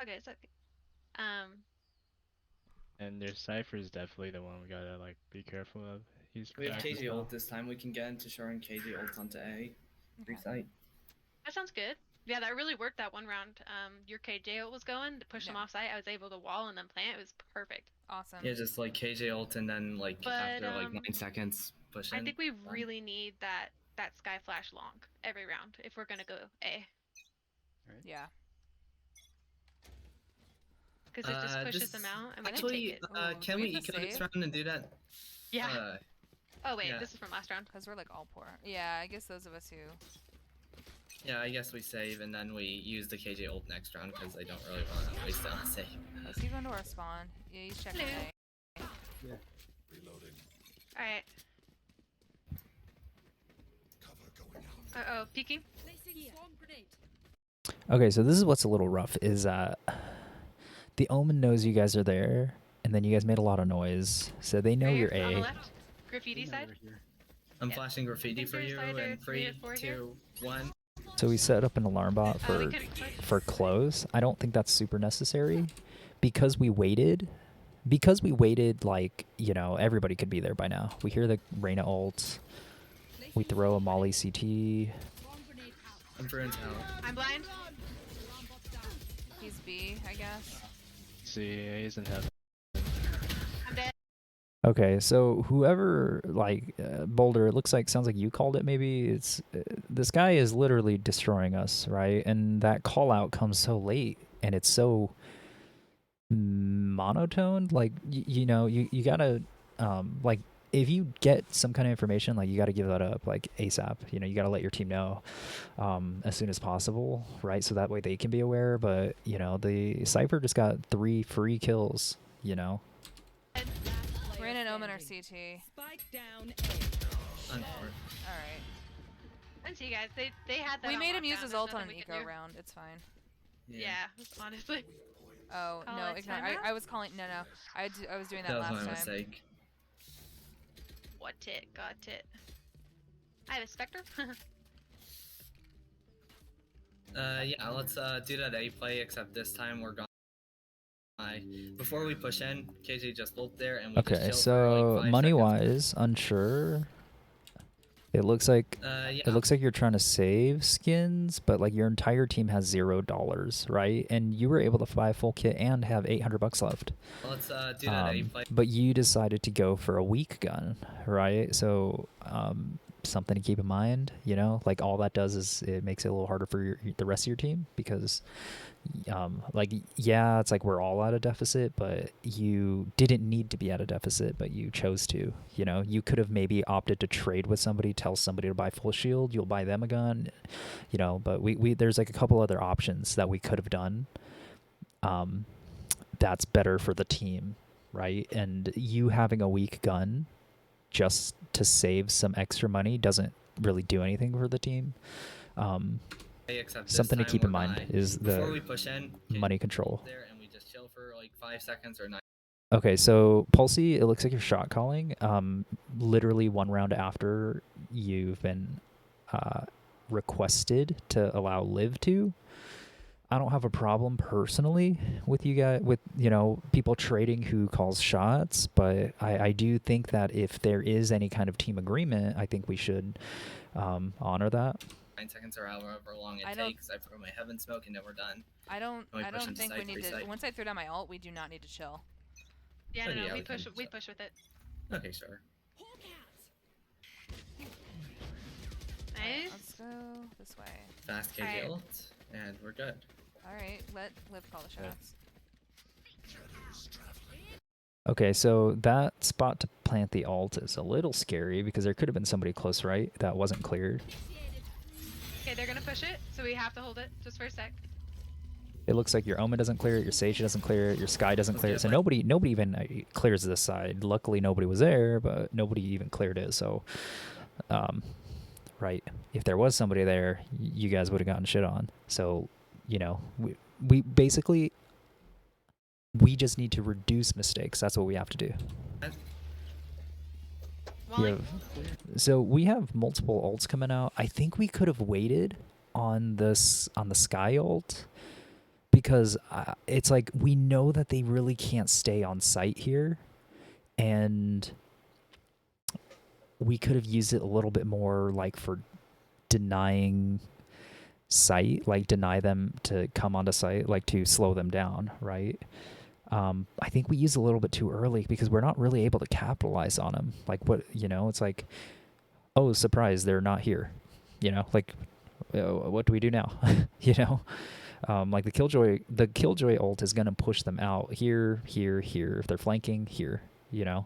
[SPEAKER 3] Okay, so
[SPEAKER 5] And their Cypher is definitely the one we gotta like be careful of. He's
[SPEAKER 2] We have
[SPEAKER 5] cracked as
[SPEAKER 2] KJ
[SPEAKER 5] well.
[SPEAKER 2] ult this time. We can get into Shore and KJ ult onto A. Free
[SPEAKER 4] okay.
[SPEAKER 2] site.
[SPEAKER 3] that sounds good. Yeah, that really worked that one round. Your KJ ult was going to push them
[SPEAKER 4] Yeah.
[SPEAKER 3] off site. I was able to wall and then plant. It was perfect.
[SPEAKER 4] Awesome.
[SPEAKER 2] Yeah, just like KJ ult and then like
[SPEAKER 3] But,
[SPEAKER 2] after like 9 seconds push in.
[SPEAKER 3] I think we
[SPEAKER 2] done.
[SPEAKER 3] really need that sky flash long every round if we're gonna go A.
[SPEAKER 4] Yeah.
[SPEAKER 3] Because it just pushes them out and we can take it.
[SPEAKER 4] Ooh,
[SPEAKER 2] can
[SPEAKER 4] do
[SPEAKER 2] we
[SPEAKER 4] we have to
[SPEAKER 2] eco this
[SPEAKER 4] save?
[SPEAKER 2] round and do that?
[SPEAKER 3] Yeah. Oh wait,
[SPEAKER 2] yeah.
[SPEAKER 3] this is from last round.
[SPEAKER 4] Because we're like all poor. Yeah, I guess those of us who.
[SPEAKER 2] Yeah, I guess we save and then we use the KJ ult next round because I don't really want to waste it on save.
[SPEAKER 4] Is he going to our spawn? Yeah, he's checking
[SPEAKER 3] Hello.
[SPEAKER 4] A.
[SPEAKER 3] All right. Uh oh, peeking.
[SPEAKER 6] Placing swarm grenade.
[SPEAKER 1] Okay, so this is what's a little rough is the Omen knows you guys are there, and then you guys made a lot of noise, so they know
[SPEAKER 3] Right
[SPEAKER 1] you're
[SPEAKER 3] here, on the
[SPEAKER 1] A.
[SPEAKER 3] left, graffiti side.
[SPEAKER 2] I'm
[SPEAKER 3] Yeah.
[SPEAKER 2] flashing graffiti
[SPEAKER 3] think
[SPEAKER 2] for
[SPEAKER 3] there's
[SPEAKER 2] you
[SPEAKER 3] either
[SPEAKER 2] in 3,
[SPEAKER 3] 3 or 4 here.
[SPEAKER 2] 2, 1.
[SPEAKER 1] So we set up an alarm bot
[SPEAKER 3] We
[SPEAKER 1] for
[SPEAKER 3] could
[SPEAKER 1] for close. I don't think that's super necessary because we waited. Because we waited, like, you know, everybody could be there by now. We hear the Reyna ult. We throw a Molly CT.
[SPEAKER 6] Swarm grenade out.
[SPEAKER 2] I'm for intel.
[SPEAKER 3] I'm blind.
[SPEAKER 6] Alarm bot's down.
[SPEAKER 4] He's B, I guess.
[SPEAKER 5] See, he's in heaven.
[SPEAKER 3] I'm dead.
[SPEAKER 1] Okay, so whoever, like, Boulder, it looks like, sounds like you called it maybe. It's this guy is literally destroying us, right? And that call out comes so late, and it's so monotoned. Like, you know, you gotta, like, if you get some kind of information, like, you gotta give that up, like, ASAP. You know, you gotta let your team know as soon as possible, right? So that way they can be aware. But, you know, the Cypher just got 3 free kills, you know?
[SPEAKER 4] Rain and Omen are CT.
[SPEAKER 6] Spike down A.
[SPEAKER 2] I'm for
[SPEAKER 4] Alright.
[SPEAKER 3] And see, guys, they had that.
[SPEAKER 4] We
[SPEAKER 3] on
[SPEAKER 4] made him use
[SPEAKER 3] lockdown.
[SPEAKER 4] his
[SPEAKER 3] There's
[SPEAKER 4] ult on
[SPEAKER 3] nothing
[SPEAKER 4] an
[SPEAKER 3] we can
[SPEAKER 4] eco
[SPEAKER 3] do.
[SPEAKER 4] round. It's fine.
[SPEAKER 3] Yeah, honestly.
[SPEAKER 4] Oh,
[SPEAKER 3] Call
[SPEAKER 4] no,
[SPEAKER 3] it
[SPEAKER 4] ignore.
[SPEAKER 3] timeout?
[SPEAKER 4] I was calling. No. I was doing that,
[SPEAKER 2] That was
[SPEAKER 4] last
[SPEAKER 2] my
[SPEAKER 4] time.
[SPEAKER 2] mistake.
[SPEAKER 3] What it? Got it. I have a Spectre.
[SPEAKER 2] Yeah, let's do that A play, except this time we're gone. Before we push in, KJ just ult there and we just
[SPEAKER 1] Okay,
[SPEAKER 2] chill for
[SPEAKER 1] so
[SPEAKER 2] like 5
[SPEAKER 1] money
[SPEAKER 2] seconds.
[SPEAKER 1] wise, unsure. It looks like
[SPEAKER 2] Yeah.
[SPEAKER 1] it looks like you're trying to save skins, but like your entire team has $0, right? And you were able to buy a full kit and have $800 left.
[SPEAKER 2] Let's do that A play.
[SPEAKER 1] But you decided to go for a weak gun, right? So something to keep in mind, you know, like all that does is it makes it a little harder for the rest of your team because like, yeah, it's like we're all at a deficit, but you didn't need to be at a deficit, but you chose to. You know, you could have maybe opted to trade with somebody, tell somebody to buy full shield, you'll buy them a gun, you know, but we there's like a couple other options that we could have done that's better for the team, right? And you having a weak gun just to save some extra money doesn't really do anything for the team.
[SPEAKER 2] Except this
[SPEAKER 1] Something to
[SPEAKER 2] time
[SPEAKER 1] keep in
[SPEAKER 2] we're
[SPEAKER 1] mind
[SPEAKER 2] dying.
[SPEAKER 1] is
[SPEAKER 2] Before we
[SPEAKER 1] the
[SPEAKER 2] push in,
[SPEAKER 1] money control.
[SPEAKER 2] there and we just chill for like 5 seconds or 9.
[SPEAKER 1] Okay, so Pulsey, it looks like you're shot calling. Literally 1 round after you've been requested to allow Liv to. I don't have a problem personally with you guys, with, you know, people trading who calls shots, but I do think that if there is any kind of team agreement, I think we should honor that.
[SPEAKER 2] 9 seconds or however long it
[SPEAKER 4] I don't-
[SPEAKER 2] takes. I throw my heaven smoke and then we're done.
[SPEAKER 4] I don't
[SPEAKER 2] Then we push into
[SPEAKER 4] think we
[SPEAKER 2] site,
[SPEAKER 4] need to.
[SPEAKER 2] resite.
[SPEAKER 4] Once I throw down my ult, we do not need to chill.
[SPEAKER 3] Yeah,
[SPEAKER 2] Oh,
[SPEAKER 3] no,
[SPEAKER 2] yeah,
[SPEAKER 3] we
[SPEAKER 2] we
[SPEAKER 3] push
[SPEAKER 2] can-
[SPEAKER 3] we push with it.
[SPEAKER 2] Okay, sure.
[SPEAKER 6] Hawk out.
[SPEAKER 3] Nice.
[SPEAKER 4] Let's go this way.
[SPEAKER 2] Fast KJ
[SPEAKER 3] Alright.
[SPEAKER 2] ult, and we're good.
[SPEAKER 4] All right, let Liv call the
[SPEAKER 5] Yeah.
[SPEAKER 4] shots.
[SPEAKER 1] Okay, so that spot to plant the ult is a little scary because there could have been somebody close right that wasn't cleared.
[SPEAKER 3] Okay, they're gonna push it, so we have to hold it just for a sec.
[SPEAKER 1] It looks like your Omen doesn't clear it, your Sage doesn't clear it, your Sky doesn't
[SPEAKER 2] Let's
[SPEAKER 1] clear
[SPEAKER 2] do
[SPEAKER 1] it.
[SPEAKER 2] it,
[SPEAKER 1] So
[SPEAKER 2] Mike.
[SPEAKER 1] nobody even clears this side. Luckily, nobody was there, but nobody even cleared it. So, right, if there was somebody there, you guys would have gotten shit on. So, you know, we basically we just need to reduce mistakes. That's what we have to do.
[SPEAKER 3] Molly,
[SPEAKER 1] So we have multiple ults coming out. I think we could have waited on the Sky ult because it's like we know that they really can't stay on site here, and we could have used it a little bit more like for denying site, like deny them to come onto site, like to slow them down, right? I think we used a little bit too early because we're not really able to capitalize on them. Like what, you know, it's like, oh, surprise, they're not here. You know, like, what do we do now? You know, like the Killjoy ult is gonna push them out here, here, here. If they're flanking, here. You know,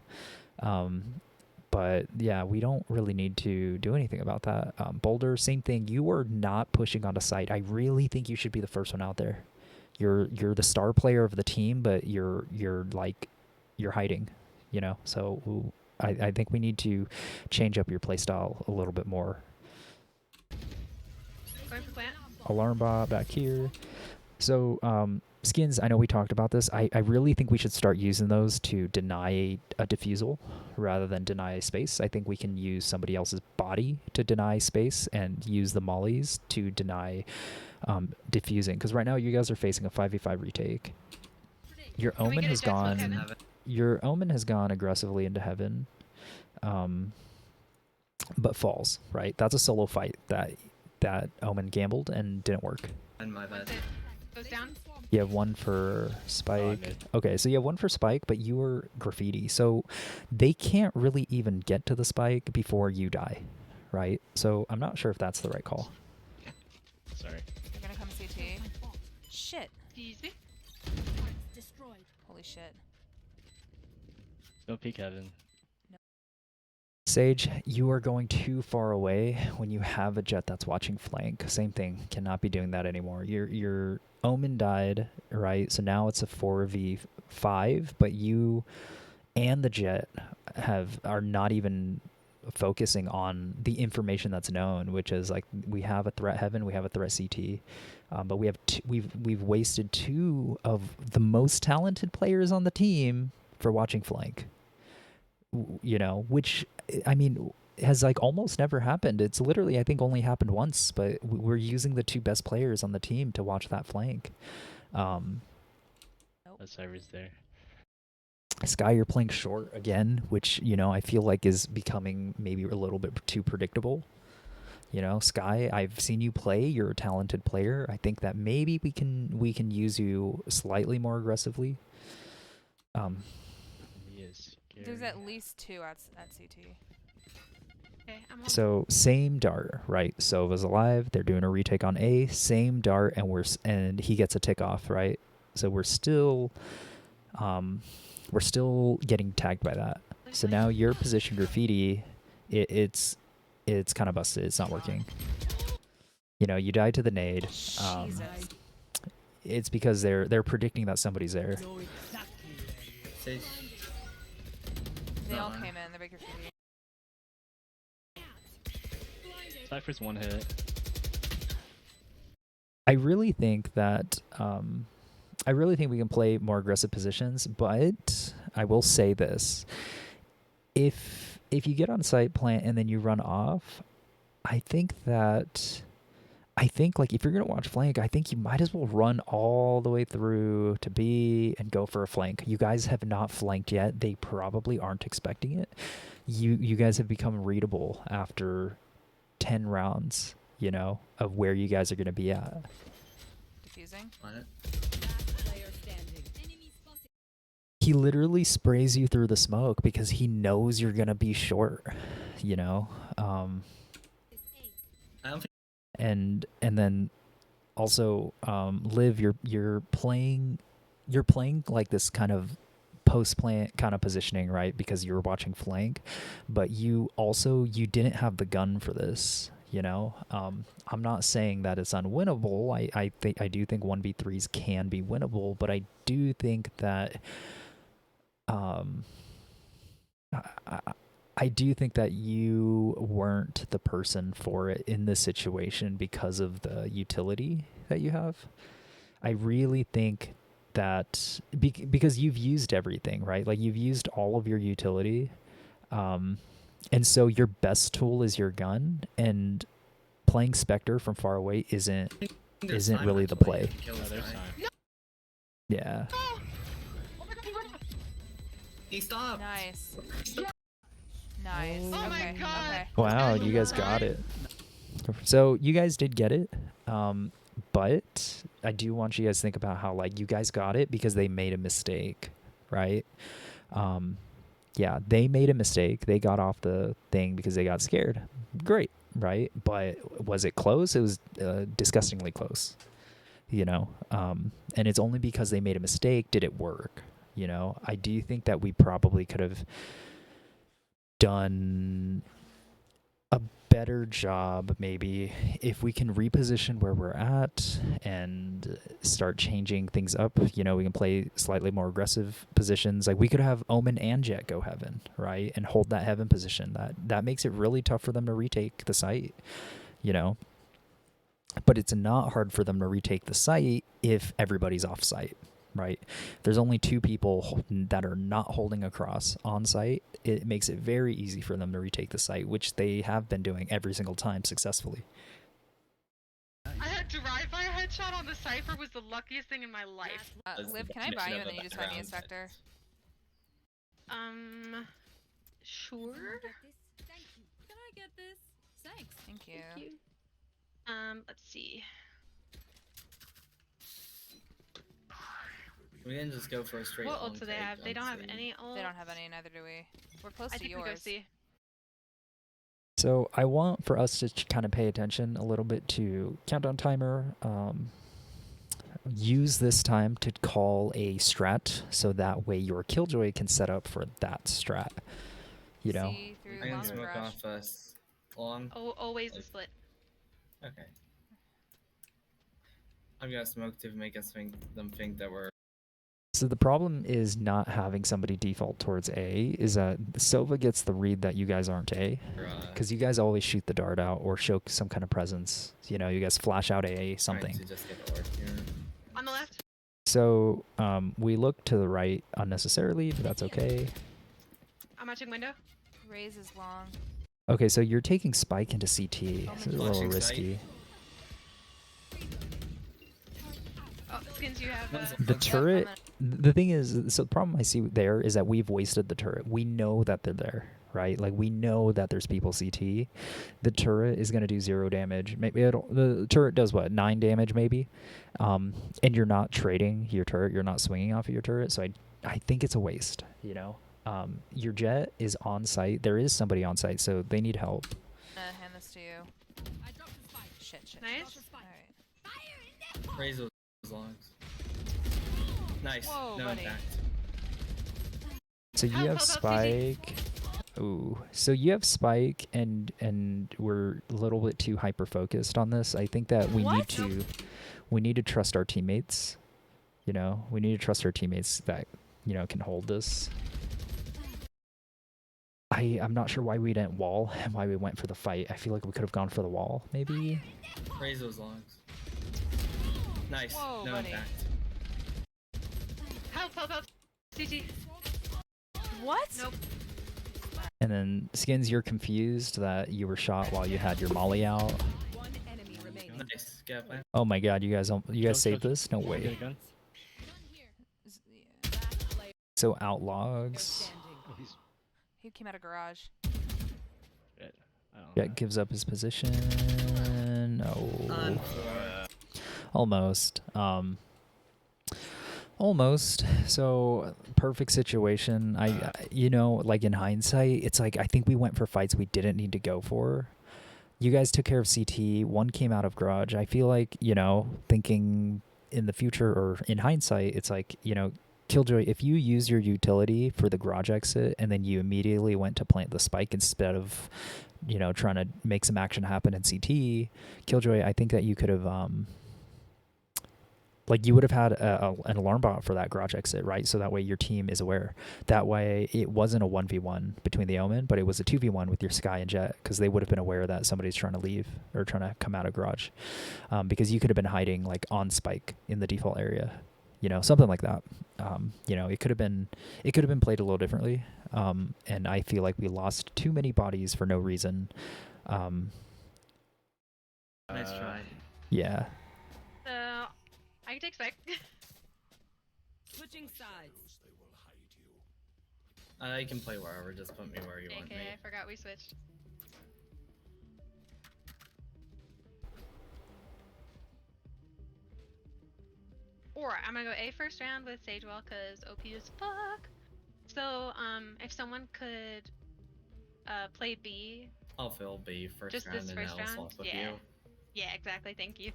[SPEAKER 1] but yeah, we don't really need to do anything about that. Boulder, same thing. You are not pushing onto site. I really think you should be the first one out there. You're the star player of the team, but you're hiding, you know. So I think we need to change up your playstyle a little bit more.
[SPEAKER 3] going for plant.
[SPEAKER 1] Alarm bot back here. So skins, I know we talked about this. I really think we should start using those to deny a defusal rather than deny space. I think we can use somebody else's body to deny space and use the mollies to deny diffusing. Because right now you guys are facing a 5v5 retake. Your
[SPEAKER 3] Can we
[SPEAKER 1] Omen
[SPEAKER 3] get a
[SPEAKER 1] has
[SPEAKER 3] jet smoke
[SPEAKER 1] gone.
[SPEAKER 3] heaven?
[SPEAKER 1] Your Omen has gone aggressively into heaven, but falls. Right, that's a solo fight that Omen gambled and didn't work.
[SPEAKER 2] And my bad.
[SPEAKER 3] Once it goes down.
[SPEAKER 1] You have one for Spike.
[SPEAKER 5] mid.
[SPEAKER 1] Okay, so you have one for Spike, but you are Graffiti. So they can't really even get to the Spike before you die, right? So I'm not sure if that's the right call.
[SPEAKER 5] Sorry.
[SPEAKER 4] They're gonna come CT. Shit.
[SPEAKER 3] Excuse me.
[SPEAKER 6] Destroyed.
[SPEAKER 4] Holy shit.
[SPEAKER 5] Don't peek heaven.
[SPEAKER 1] Sage, you are going too far away when you have a jet that's watching flank. Same thing. Cannot be doing that anymore. Your Omen died, right? So now it's a 4v5, but you and the jet are not even focusing on the information that's known, which is like we have a threat heaven, we have a threat CT, but we've wasted two of the most talented players on the team for watching flank. You know, which I mean has like almost never happened. It's literally I think only happened once, but we're using the two best players on the team to watch that flank.
[SPEAKER 5] That server's there.
[SPEAKER 1] Sky, you're playing short again, which, you know, I feel like is becoming maybe a little bit too predictable. You know, Sky, I've seen you play. You're a talented player. I think that maybe we can use you slightly more aggressively.
[SPEAKER 5] He is scary.
[SPEAKER 4] There's at least two at CT.
[SPEAKER 3] Okay, I'm holding.
[SPEAKER 1] So same dart, right? Sova's alive. They're doing a retake on A. Same dart, and he gets a tick off, right? So we're still getting tagged by that. So now your position Graffiti, it's kind of busted. It's not working. You know, you died to the nade.
[SPEAKER 4] Jesus.
[SPEAKER 1] It's because they're predicting that somebody's there.
[SPEAKER 9] Know exactly where you are.
[SPEAKER 2] Sage.
[SPEAKER 4] They all
[SPEAKER 2] Uh,
[SPEAKER 4] came in. They're big graffiti.
[SPEAKER 5] Cypher's one hit.
[SPEAKER 1] I really think that we can play more aggressive positions, but I will say this: if you get on site plant and then you run off, I think that I think like if you're gonna watch flank, I think you might as well run all the way through to B and go for a flank. You guys have not flanked yet. They probably aren't expecting it. You guys have become readable after 10 rounds, you know, of where you guys are gonna be at.
[SPEAKER 4] Diffusing.
[SPEAKER 2] On it.
[SPEAKER 1] He literally sprays you through the smoke because he knows you're gonna be short, you know.
[SPEAKER 2] I don't think
[SPEAKER 1] And then also Liv, you're playing like this kind of post plant kind of positioning, right? Because you were watching flank, but you didn't have the gun for this, you know. I'm not saying that it's unwinnable. I do think 1v3s can be winnable, but I do think that I do think that you weren't the person for it in this situation because of the utility that you have. I really think that because you've used everything, right? Like you've used all of your utility. And so your best tool is your gun, and playing Spectre from far away isn't
[SPEAKER 2] there's time
[SPEAKER 1] really the
[SPEAKER 2] actually
[SPEAKER 1] play.
[SPEAKER 2] to kill
[SPEAKER 5] No,
[SPEAKER 2] this
[SPEAKER 5] there's
[SPEAKER 2] guy.
[SPEAKER 5] time.
[SPEAKER 1] Yeah.
[SPEAKER 2] He stopped.
[SPEAKER 4] Nice. Nice.
[SPEAKER 3] Oh my
[SPEAKER 4] okay.
[SPEAKER 3] God.
[SPEAKER 4] Okay.
[SPEAKER 1] Wow, you guys got it. So you guys did get it. But I do want you guys to think about how like you guys got it because they made a mistake, right? Yeah, they made a mistake. They got off the thing because they got scared. Great, right? But was it close? It was disgustingly close, you know? And it's only because they made a mistake did it work, you know? I do think that we probably could have done a better job maybe if we can reposition where we're at and start changing things up. You know, we can play slightly more aggressive positions. Like we could have Omen and Jet go heaven, right? And hold that heaven position. That makes it really tough for them to retake the site, you know? But it's not hard for them to retake the site if everybody's off site, right? There's only 2 people that are not holding across on site. It makes it very easy for them to retake the site, which they have been doing every single time successfully.
[SPEAKER 3] I had drive-by headshot on the Cypher was the luckiest thing in my life.
[SPEAKER 2] That's
[SPEAKER 4] Liv,
[SPEAKER 2] the
[SPEAKER 4] can I buy
[SPEAKER 2] definition
[SPEAKER 4] you
[SPEAKER 2] of
[SPEAKER 4] and then you just buy me a
[SPEAKER 2] round.
[SPEAKER 4] Spectre?
[SPEAKER 3] Sure.
[SPEAKER 6] Thank you. Can I get this? Thanks.
[SPEAKER 4] Thank you.
[SPEAKER 3] Thank you. Let's see.
[SPEAKER 2] We can just go for a straight
[SPEAKER 3] What
[SPEAKER 2] long
[SPEAKER 3] ults do they
[SPEAKER 2] take,
[SPEAKER 3] have? They don't have
[SPEAKER 2] honestly.
[SPEAKER 3] any ults.
[SPEAKER 4] They don't have any, neither do we. We're close
[SPEAKER 3] I
[SPEAKER 4] to
[SPEAKER 3] think we go
[SPEAKER 4] yours.
[SPEAKER 3] see.
[SPEAKER 1] So I want for us to kind of pay attention a little bit to countdown timer. Use this time to call a strat, so that way your Killjoy can set up for that strat. You know,
[SPEAKER 4] See through
[SPEAKER 2] I can
[SPEAKER 4] long
[SPEAKER 2] smoke
[SPEAKER 4] rush.
[SPEAKER 2] off us long.
[SPEAKER 3] Oh, always the
[SPEAKER 2] Like-
[SPEAKER 3] split.
[SPEAKER 2] Okay. I'm gonna smoke to make us them think that we're.
[SPEAKER 1] so the problem is not having somebody default towards A. Is that Sova gets the read that you guys aren't A, because you guys always shoot the dart out or show some kind of presence. You know, you guys flash out A something.
[SPEAKER 2] Trying to just get orb here.
[SPEAKER 3] On the left.
[SPEAKER 1] So we look to the right unnecessarily, but that's okay.
[SPEAKER 3] I'm watching window.
[SPEAKER 4] Raise is long.
[SPEAKER 1] Okay, so you're taking Spike into CT. This is a little
[SPEAKER 2] Flashing
[SPEAKER 1] risky.
[SPEAKER 3] Oh, Skins, you have.
[SPEAKER 2] One's-
[SPEAKER 1] The
[SPEAKER 2] Yep,
[SPEAKER 1] turret,
[SPEAKER 4] I'm
[SPEAKER 1] the thing is, so the problem I see there is that we've wasted the turret. We know that they're there, right? Like we know that there's people CT. The turret is going to do 0 damage. Maybe the turret does what, 9 damage maybe? And you're not trading your turret. You're not swinging off of your turret. So I think it's a waste, you know? Your jet is on site. There is somebody on site, so they need help.
[SPEAKER 4] Hand this to you.
[SPEAKER 6] I dropped the spike.
[SPEAKER 4] Shit.
[SPEAKER 3] Nice.
[SPEAKER 6] Dropped the spike.
[SPEAKER 4] Alright.
[SPEAKER 6] Fire in there.
[SPEAKER 2] Raise those longs. Nice.
[SPEAKER 4] Whoa,
[SPEAKER 2] no
[SPEAKER 4] buddy.
[SPEAKER 2] impact.
[SPEAKER 1] So you
[SPEAKER 3] Help,
[SPEAKER 1] have
[SPEAKER 3] help, help,
[SPEAKER 1] Spike. Ooh. So you have Spike, and we're a little bit too hyper focused on this. I think that we
[SPEAKER 4] What?
[SPEAKER 1] need to trust our teammates. You know, we need to trust our teammates that, you know, can hold this. I'm not sure why we didn't wall and why we went for the fight. I feel like we could have gone for the wall, maybe.
[SPEAKER 2] Raise those longs. Nice.
[SPEAKER 4] Whoa,
[SPEAKER 2] no
[SPEAKER 4] buddy.
[SPEAKER 2] impact.
[SPEAKER 3] Help, help, help. CT.
[SPEAKER 4] What?
[SPEAKER 3] Nope.
[SPEAKER 1] And then Skins, you're confused that you were shot while you had your molly out.
[SPEAKER 6] One enemy remaining.
[SPEAKER 2] Nice. Get plan.
[SPEAKER 1] Oh my god, you guys saved
[SPEAKER 5] Go.
[SPEAKER 1] this? No
[SPEAKER 5] Get a
[SPEAKER 1] way.
[SPEAKER 5] gun.
[SPEAKER 4] Yeah.
[SPEAKER 1] So outlogs.
[SPEAKER 8] Oh, he's
[SPEAKER 4] He came out of garage.
[SPEAKER 5] Shit. I don't
[SPEAKER 1] Yeah,
[SPEAKER 5] know.
[SPEAKER 1] gives up his position. No. Almost. Almost. So perfect situation. You know, like in hindsight, it's like I think we went for fights we didn't need to go for. You guys took care of CT. One came out of garage. I feel like, you know, thinking in the future or in hindsight, it's like, you know, Killjoy, if you use your utility for the garage exit and then you immediately went to plant the spike instead of, you know, trying to make some action happen in CT, Killjoy, I think that you could have, like you would have had an alarm bot for that garage exit, right? So that way your team is aware. That way it wasn't a 1v1 between the Omen, but it was a 2v1 with your Sky and Jet because they would have been aware that somebody's trying to leave or trying to come out of garage, because you could have been hiding like on spike in the default area, you know, something like that. You know, it could have been played a little differently. And I feel like we lost too many bodies for no reason.
[SPEAKER 2] Nice try.
[SPEAKER 1] Yeah.
[SPEAKER 3] So I can take spec.
[SPEAKER 6] Switching sides.
[SPEAKER 2] You can play wherever. Just put me where you want me.
[SPEAKER 3] Okay, I forgot we switched. Or I'm gonna go A first round with Sagewell because OP as fuck. So if someone could play B.
[SPEAKER 2] I'll fill B first
[SPEAKER 3] Just
[SPEAKER 2] round
[SPEAKER 3] this
[SPEAKER 2] and
[SPEAKER 3] first
[SPEAKER 2] then I'll
[SPEAKER 3] round?
[SPEAKER 2] swap with
[SPEAKER 3] Yeah.
[SPEAKER 2] you.
[SPEAKER 3] Yeah, exactly. Thank you.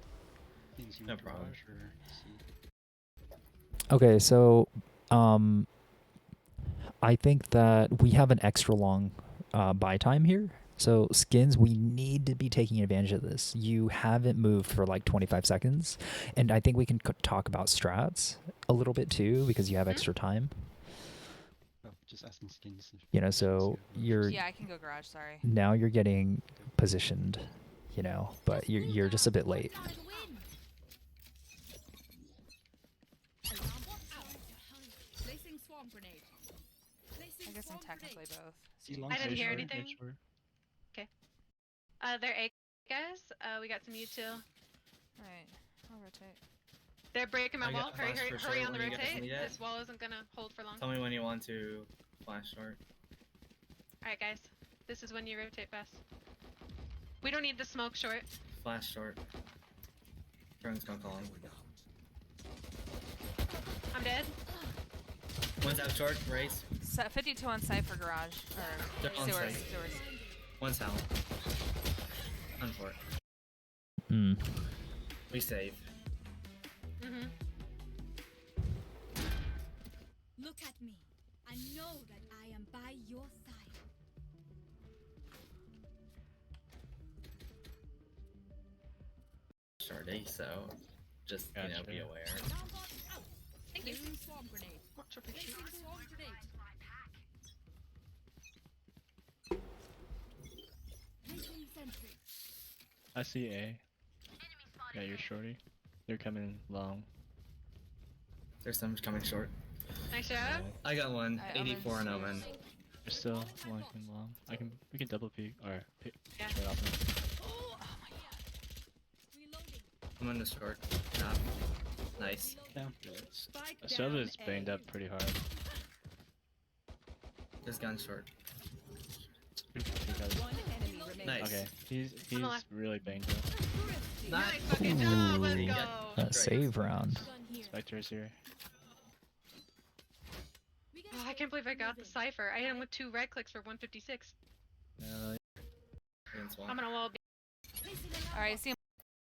[SPEAKER 8] things you
[SPEAKER 2] No
[SPEAKER 8] want
[SPEAKER 2] problem.
[SPEAKER 8] garage or C.
[SPEAKER 1] Okay, so I think that we have an extra long buy time here. So skins, we need to be taking advantage of this. You haven't moved for like 25 seconds, and I think we can talk about strats a little bit too because you have extra time.
[SPEAKER 8] Oh, just asking skins. if
[SPEAKER 1] You know,
[SPEAKER 8] skins
[SPEAKER 1] so
[SPEAKER 8] go garage.
[SPEAKER 1] you're
[SPEAKER 4] Yeah, I can go garage. Sorry.
[SPEAKER 1] now you're getting positioned, you know, but you're just a bit late.
[SPEAKER 6] Placing swarm grenade. Placing
[SPEAKER 4] I guess I'm
[SPEAKER 6] swarm
[SPEAKER 4] technically
[SPEAKER 6] grenade.
[SPEAKER 4] both.
[SPEAKER 8] See, long
[SPEAKER 3] I didn't
[SPEAKER 8] side
[SPEAKER 3] hear
[SPEAKER 8] short,
[SPEAKER 3] anything.
[SPEAKER 8] short.
[SPEAKER 3] They're A guys. We got some U2.
[SPEAKER 4] Alright, I'll rotate.
[SPEAKER 3] They're breaking my
[SPEAKER 2] I got
[SPEAKER 3] wall. Hurry,
[SPEAKER 2] flash
[SPEAKER 3] hurry,
[SPEAKER 2] for
[SPEAKER 3] hurry
[SPEAKER 2] short
[SPEAKER 3] on the
[SPEAKER 2] when you guys
[SPEAKER 3] rotate.
[SPEAKER 2] need it.
[SPEAKER 3] This wall isn't gonna hold for long.
[SPEAKER 2] Tell me when you want to flash short.
[SPEAKER 3] Alright, guys. This is when you rotate fast. We don't need the smoke short.
[SPEAKER 2] Flash short. Drone's gonna call him.
[SPEAKER 3] I'm dead.
[SPEAKER 2] One's out short, race.
[SPEAKER 4] 52 on site for garage. Or
[SPEAKER 2] They're on
[SPEAKER 4] sewers.
[SPEAKER 2] site.
[SPEAKER 4] Sewers.
[SPEAKER 2] One's out. Unfort.
[SPEAKER 1] Hmm.
[SPEAKER 2] We save.
[SPEAKER 3] Mm-hmm.
[SPEAKER 6] Look at me. I know that I am by your side.
[SPEAKER 2] Short A, so just you know
[SPEAKER 5] Gotcha.
[SPEAKER 2] be aware.
[SPEAKER 6] Alarm bot out.
[SPEAKER 3] Thank you.
[SPEAKER 6] Placing swarm grenade.
[SPEAKER 3] Much appreciated.
[SPEAKER 6] Placing swarm grenade. Placing sentry.
[SPEAKER 5] I see A. Yeah, you're shorty. They're coming long.
[SPEAKER 2] There's some coming short.
[SPEAKER 3] Nice job.
[SPEAKER 5] Yeah,
[SPEAKER 2] I got one.
[SPEAKER 4] I
[SPEAKER 2] 84 and
[SPEAKER 4] Omen's
[SPEAKER 2] Omen.
[SPEAKER 5] they're still one coming long. We can double peek or pick
[SPEAKER 3] Yeah.
[SPEAKER 5] straight off them.
[SPEAKER 6] Oh my god. Reloading.
[SPEAKER 2] I'm on the short. Top. Nice.
[SPEAKER 8] Yeah.
[SPEAKER 6] Spike
[SPEAKER 5] Sova is
[SPEAKER 6] down
[SPEAKER 5] banged
[SPEAKER 6] A.
[SPEAKER 5] up pretty hard.
[SPEAKER 2] This gun short.
[SPEAKER 5] Because-
[SPEAKER 6] One enemy remaining.
[SPEAKER 2] Nice.
[SPEAKER 5] Okay, he's
[SPEAKER 3] On the left.
[SPEAKER 5] really banged up.
[SPEAKER 3] Nice fucking job. Let's
[SPEAKER 1] Ooh.
[SPEAKER 3] go.
[SPEAKER 1] That save round.
[SPEAKER 6] Gun here.
[SPEAKER 5] Spectre's here.
[SPEAKER 6] We got
[SPEAKER 3] Oh, I can't believe I got the cipher. I hit him with 2 red clicks for 156.
[SPEAKER 2] Against one.
[SPEAKER 3] I'm gonna wall B.
[SPEAKER 6] placing alarm
[SPEAKER 4] Alright,
[SPEAKER 6] bot.
[SPEAKER 4] see him.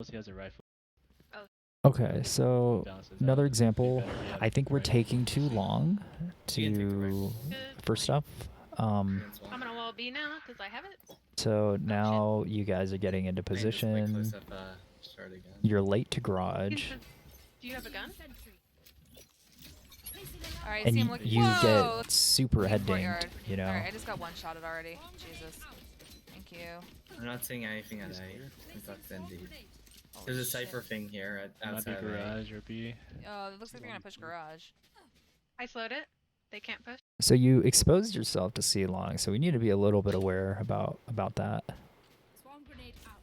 [SPEAKER 5] He has a rifle.
[SPEAKER 1] Okay, so
[SPEAKER 5] Balances
[SPEAKER 1] another
[SPEAKER 5] out.
[SPEAKER 1] example.
[SPEAKER 5] Better be
[SPEAKER 1] I think we're
[SPEAKER 5] right.
[SPEAKER 1] taking too long
[SPEAKER 2] You can take the right.
[SPEAKER 1] to
[SPEAKER 3] Good.
[SPEAKER 1] for stuff.
[SPEAKER 2] Against one.
[SPEAKER 3] I'm gonna wall B now because I have it.
[SPEAKER 1] So now you guys are getting into
[SPEAKER 2] Playing this way
[SPEAKER 1] position.
[SPEAKER 2] close up, short again.
[SPEAKER 1] You're late to garage,
[SPEAKER 3] Do you have a gun?
[SPEAKER 6] Sentry. Placing alarm
[SPEAKER 4] Alright,
[SPEAKER 1] and
[SPEAKER 4] see him
[SPEAKER 1] you,
[SPEAKER 4] looking.
[SPEAKER 1] you
[SPEAKER 4] Whoa!
[SPEAKER 1] get super head
[SPEAKER 4] Courtyard.
[SPEAKER 1] dinged. You know.
[SPEAKER 4] Alright, I just got one shotted already. Jesus. Thank you.
[SPEAKER 2] I'm not seeing anything at A. It sucks indeed. There's a cipher thing here at
[SPEAKER 5] Might be
[SPEAKER 2] outside of A.
[SPEAKER 5] garage or B.
[SPEAKER 4] Oh, it looks like they're gonna push garage.
[SPEAKER 3] I slowed it. They can't push.
[SPEAKER 1] So you exposed yourself to C long, so we need to be a little bit aware about that.
[SPEAKER 6] Swarm grenade out.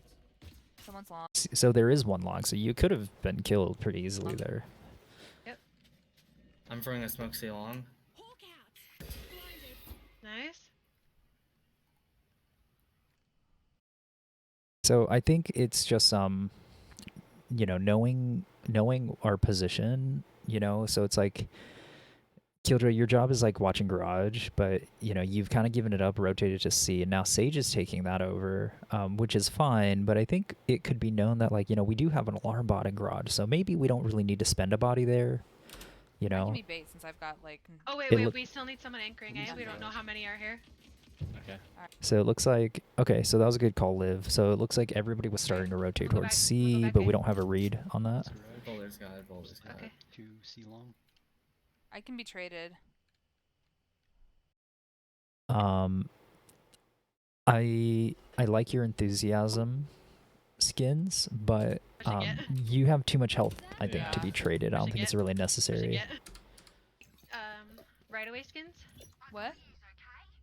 [SPEAKER 4] Someone's long.
[SPEAKER 1] So there is one long, so you could have been killed pretty easily there.
[SPEAKER 2] I'm throwing a smoke sea long.
[SPEAKER 6] Hawk out. Blinded.
[SPEAKER 3] Nice.
[SPEAKER 1] So I think it's just you know, knowing our position, you know, so it's like Kildra, your job is like watching garage, but you know, you've kind of given it up, rotated to C, and now Sage is taking that over, which is fine, but I think it could be known that like, you know, we do have an alarm bot in garage, so maybe we don't really need to spend a body there, you
[SPEAKER 4] I
[SPEAKER 1] know.
[SPEAKER 4] can be bait since I've got like.
[SPEAKER 3] Oh wait,
[SPEAKER 1] It
[SPEAKER 3] wait,
[SPEAKER 1] look-
[SPEAKER 3] we still need someone anchoring A. We don't know how many are here.
[SPEAKER 5] Okay.
[SPEAKER 1] So it looks like, okay, so that was a good call, Liv. So it looks like everybody was starting to rotate
[SPEAKER 3] We'll go
[SPEAKER 1] towards
[SPEAKER 3] back-
[SPEAKER 1] C,
[SPEAKER 3] we'll go back
[SPEAKER 1] but
[SPEAKER 3] A.
[SPEAKER 1] we don't have a read on that.
[SPEAKER 8] That's garage.
[SPEAKER 2] Boulder's got it, Boulder's got
[SPEAKER 3] Okay.
[SPEAKER 2] it.
[SPEAKER 8] 2 C long.
[SPEAKER 4] I can be traded.
[SPEAKER 1] I like your enthusiasm, Skins, but
[SPEAKER 3] What'd you get?
[SPEAKER 1] you have too much health, I think, to
[SPEAKER 4] Yeah.
[SPEAKER 1] be traded. I don't
[SPEAKER 3] What'd you
[SPEAKER 1] think it's
[SPEAKER 3] get?
[SPEAKER 1] really
[SPEAKER 3] What'd you
[SPEAKER 1] necessary.
[SPEAKER 3] get? Right away skins.
[SPEAKER 4] What?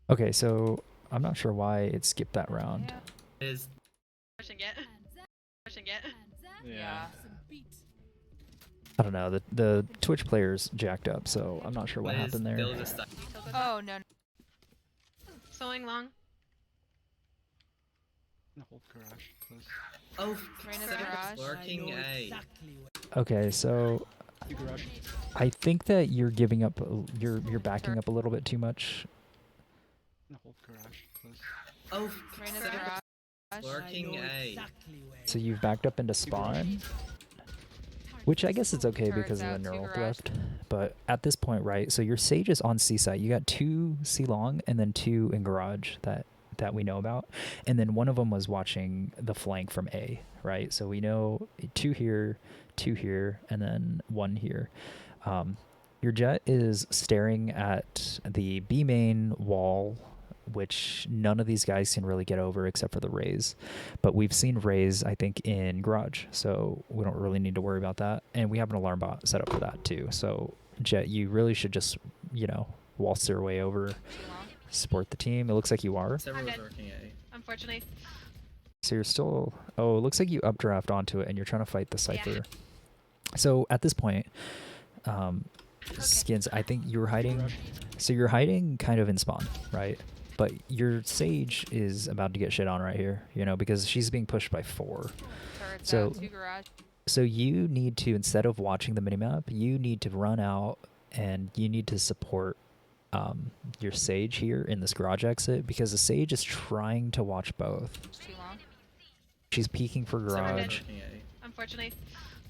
[SPEAKER 1] Okay, so I'm not sure why it skipped that round.
[SPEAKER 4] Yeah.
[SPEAKER 2] Is
[SPEAKER 3] What'd you get?
[SPEAKER 6] Hands up.
[SPEAKER 3] What'd you get?
[SPEAKER 6] Hands up.
[SPEAKER 4] Yeah.
[SPEAKER 6] Some beat.
[SPEAKER 1] I don't know. The Twitch player's jacked up, so I'm not sure what
[SPEAKER 2] Liz
[SPEAKER 1] happened there.
[SPEAKER 2] still just stuck.
[SPEAKER 3] Still goes
[SPEAKER 4] Oh no.
[SPEAKER 3] Sewing long.
[SPEAKER 8] No, hold garage. Close.
[SPEAKER 2] Oh,
[SPEAKER 4] Reina's
[SPEAKER 2] Seth
[SPEAKER 4] garage.
[SPEAKER 2] lurking
[SPEAKER 9] I know
[SPEAKER 2] A.
[SPEAKER 9] exactly where.
[SPEAKER 1] Okay, so
[SPEAKER 8] 2 garage.
[SPEAKER 1] I think that you're giving up. You're backing up a little bit too much.
[SPEAKER 8] No, hold garage. Close.
[SPEAKER 2] Oh,
[SPEAKER 4] Reina's
[SPEAKER 2] Seth
[SPEAKER 4] garage.
[SPEAKER 2] lurking
[SPEAKER 9] I know
[SPEAKER 2] A.
[SPEAKER 9] exactly where.
[SPEAKER 1] So you've backed up into spawn, which I guess it's okay
[SPEAKER 4] Turrets
[SPEAKER 1] because of the
[SPEAKER 4] out, two
[SPEAKER 1] neural
[SPEAKER 4] garage.
[SPEAKER 1] theft. But at this point, right? So your Sage is on C site. You got 2 C long and then 2 in garage that we know about, and then one of them was watching the flank from A, right? So we know 2 here, 2 here, and then 1 here. Your Jet is staring at the B main wall, which none of these guys can really get over except for the Rays. But we've seen Rays, I think, in garage, so we don't really need to worry about that. And we have an alarm bot set up for that too. So Jet, you really should just, you know, waltz your way over, support the team. It looks like you are.
[SPEAKER 2] Several
[SPEAKER 3] dead.
[SPEAKER 2] lurking A.
[SPEAKER 3] Unfortunately.
[SPEAKER 1] So you're still, oh, it looks like you updraft onto it and you're trying to fight the Cypher. So at this point, Skins, I think you were hiding, so you're hiding kind of in spawn, right? But your Sage is about to get shit on right here, you know, because she's being pushed by 4.
[SPEAKER 4] Turrets
[SPEAKER 1] So-
[SPEAKER 4] out. 2 garage.
[SPEAKER 1] So you need to, instead of watching the minimap, you need to run out and you need to support your Sage here in this garage exit, because the Sage is trying to watch both.
[SPEAKER 4] Too long.
[SPEAKER 1] She's peeking for
[SPEAKER 3] Several dead.
[SPEAKER 1] garage.
[SPEAKER 2] Lurking A.
[SPEAKER 3] Unfortunately.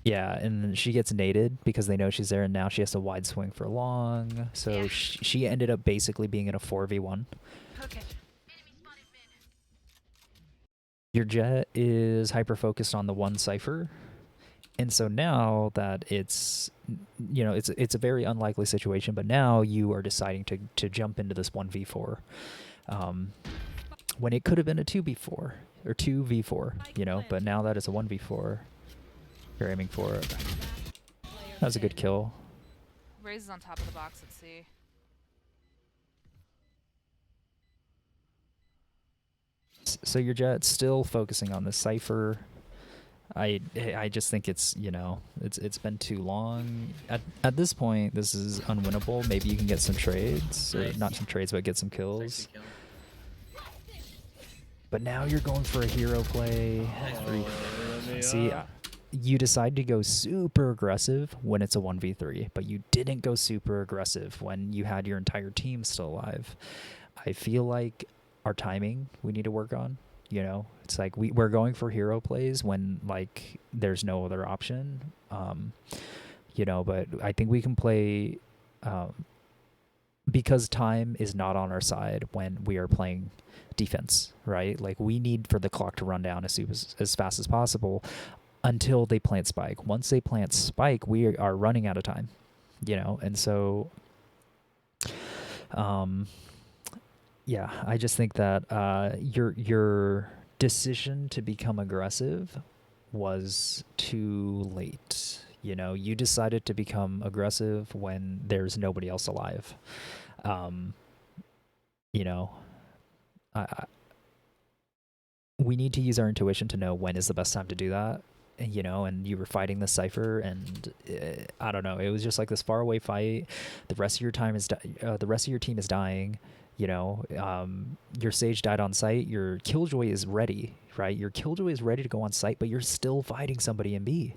[SPEAKER 1] Yeah, and then she gets naded because they know she's there, and now she has to wide swing for long. So
[SPEAKER 3] Yeah.
[SPEAKER 1] she ended up basically being in a 4v1.
[SPEAKER 3] Okay.
[SPEAKER 1] Your Jet is hyper focused on the one Cypher, and so now that it's, you know, it's a very unlikely situation, but now you are deciding to jump into this 1v4 when it could have been a 2v4 or 2v4, you know, but now that it's a 1v4, you're aiming for it. That was a good kill.
[SPEAKER 4] Raise is on top of the box. Let's see.
[SPEAKER 1] So your Jet's still focusing on the Cypher. I just think it's, you know, it's been too long. At this point, this is unwinnable. Maybe you can get some trades, or
[SPEAKER 2] Nice.
[SPEAKER 1] not some trades, but get some kills.
[SPEAKER 2] Sexy kill.
[SPEAKER 1] But now you're going for a hero play.
[SPEAKER 2] Nice
[SPEAKER 1] where you-
[SPEAKER 5] Oh,
[SPEAKER 1] See, you decide to go super aggressive when it's a 1v3, but you didn't go super aggressive when you had your entire team still alive. I feel like our timing we need to work on. You know, it's like we're going for hero plays when like there's no other option. You know, but I think we can play because time is not on our side when we are playing defense, right? Like we need for the clock to run down as fast as possible until they plant spike. Once they plant spike, we are running out of time, you know? And so, yeah, I just think that your decision to become aggressive was too late. You know, you decided to become aggressive when there's nobody else alive. You know, we need to use our intuition to know when is the best time to do that. And, you know, and you were fighting the Cypher, and I don't know, it was just like this far away fight. The rest of your time is the rest of your team is dying. You know, your Sage died on site. Your Killjoy is ready, right? Your Killjoy is ready to go on site, but you're still fighting somebody in B.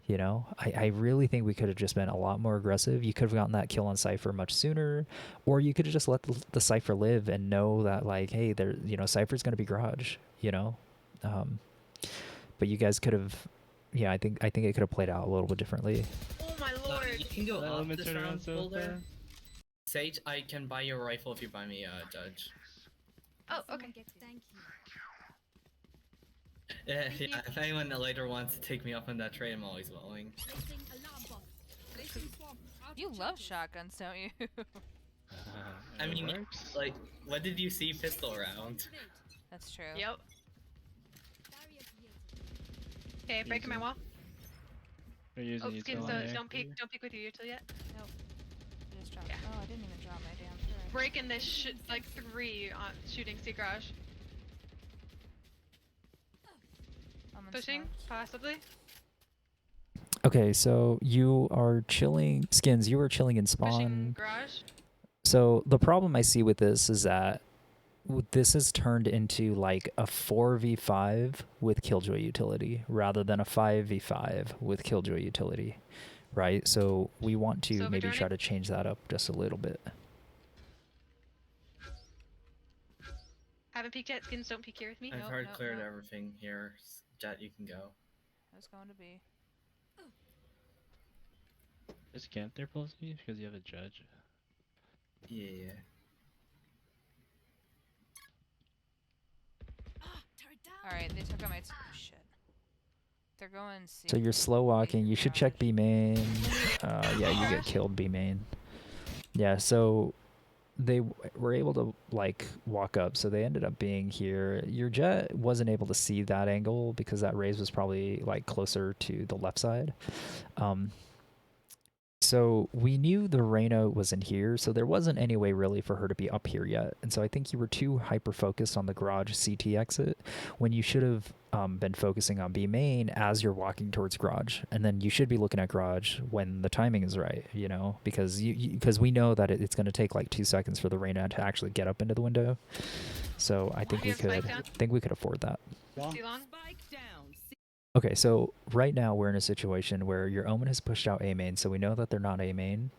[SPEAKER 1] You know, I really think we could have just been a lot more aggressive. You could have gotten that kill on Cypher much sooner, or you could have just let the Cypher live and know that, like, hey, there, you know, Cypher's going to be garage, you know. But you guys could have, yeah, I think it could have played out a little bit differently.
[SPEAKER 3] Oh my lord!
[SPEAKER 2] You can go
[SPEAKER 5] That
[SPEAKER 2] off
[SPEAKER 5] element
[SPEAKER 2] this
[SPEAKER 5] turned around
[SPEAKER 2] round,
[SPEAKER 5] so
[SPEAKER 2] Boulder.
[SPEAKER 5] fast.
[SPEAKER 2] Sage, I can buy you a rifle if you buy me a Judge.
[SPEAKER 3] Oh, okay.
[SPEAKER 6] Thank you.
[SPEAKER 2] Yeah, if anyone later wants to take me up on that trade, I'm always willing.
[SPEAKER 6] Placing alarm bot. Placing swarm. Out
[SPEAKER 4] You
[SPEAKER 6] to
[SPEAKER 4] love
[SPEAKER 6] jungle.
[SPEAKER 4] shotguns, don't you?
[SPEAKER 2] I
[SPEAKER 5] It
[SPEAKER 2] mean,
[SPEAKER 5] works.
[SPEAKER 2] like, what did you see pistol round?
[SPEAKER 4] That's true.
[SPEAKER 3] Yep.
[SPEAKER 6] Barrier created.
[SPEAKER 3] Okay, breaking my
[SPEAKER 5] Easy.
[SPEAKER 3] wall.
[SPEAKER 5] They're using
[SPEAKER 3] Oh,
[SPEAKER 5] util
[SPEAKER 3] skins,
[SPEAKER 5] on
[SPEAKER 3] don't
[SPEAKER 5] A.
[SPEAKER 3] peek with your util yet.
[SPEAKER 4] I just dropped.
[SPEAKER 3] Yeah.
[SPEAKER 4] Oh, I didn't even drop my damn turret.
[SPEAKER 3] Breaking this like 3 on shooting C garage.
[SPEAKER 4] I'm in
[SPEAKER 3] Pushing,
[SPEAKER 4] smokes.
[SPEAKER 3] possibly.
[SPEAKER 1] Okay, so you are chilling, Skins, you were chilling in
[SPEAKER 3] Pushing
[SPEAKER 1] spawn.
[SPEAKER 3] garage.
[SPEAKER 1] So the problem I see with this is that this has turned into like a 4v5 with Killjoy utility rather than a 5v5 with Killjoy utility, right? So we want to
[SPEAKER 3] Silver
[SPEAKER 1] maybe try
[SPEAKER 3] journey?
[SPEAKER 1] to change that up just a little bit.
[SPEAKER 3] Haven't peeked yet. Skins, don't peek here with me.
[SPEAKER 2] I've
[SPEAKER 4] Nope,
[SPEAKER 2] hard
[SPEAKER 4] nope,
[SPEAKER 2] cleared
[SPEAKER 4] nope.
[SPEAKER 2] everything here. Jet, you can go.
[SPEAKER 4] I was going to be.
[SPEAKER 5] Just can't there plus me because you have a judge.
[SPEAKER 2] Yeah.
[SPEAKER 6] Turret down.
[SPEAKER 4] Alright, they took out my shit. They're going C.
[SPEAKER 1] So you're slow walking, you should check
[SPEAKER 4] garage.
[SPEAKER 1] B main. Yeah, you get killed B main. Yeah, so they were able to like walk up, so they ended up being here. Your Jet wasn't able to see that angle because that raise was probably like closer to the left side. So we knew the Reyna was in here, so there wasn't any way really for her to be up here yet. And so I think you were too hyper-focused on the garage CT exit when you should have been focusing on B main as you're walking towards garage. And then you should be looking at garage when the timing is right, you know, because because we know that it's going to take like 2 seconds for the Reyna to actually get up into the window. So I think
[SPEAKER 3] We
[SPEAKER 1] we
[SPEAKER 3] have spike
[SPEAKER 1] could
[SPEAKER 3] down?
[SPEAKER 1] afford that.
[SPEAKER 8] Long.
[SPEAKER 3] C long.
[SPEAKER 9] Spike down.
[SPEAKER 1] Okay, so right now we're in a situation where your Omen has pushed out A main, so we know that they're not A main.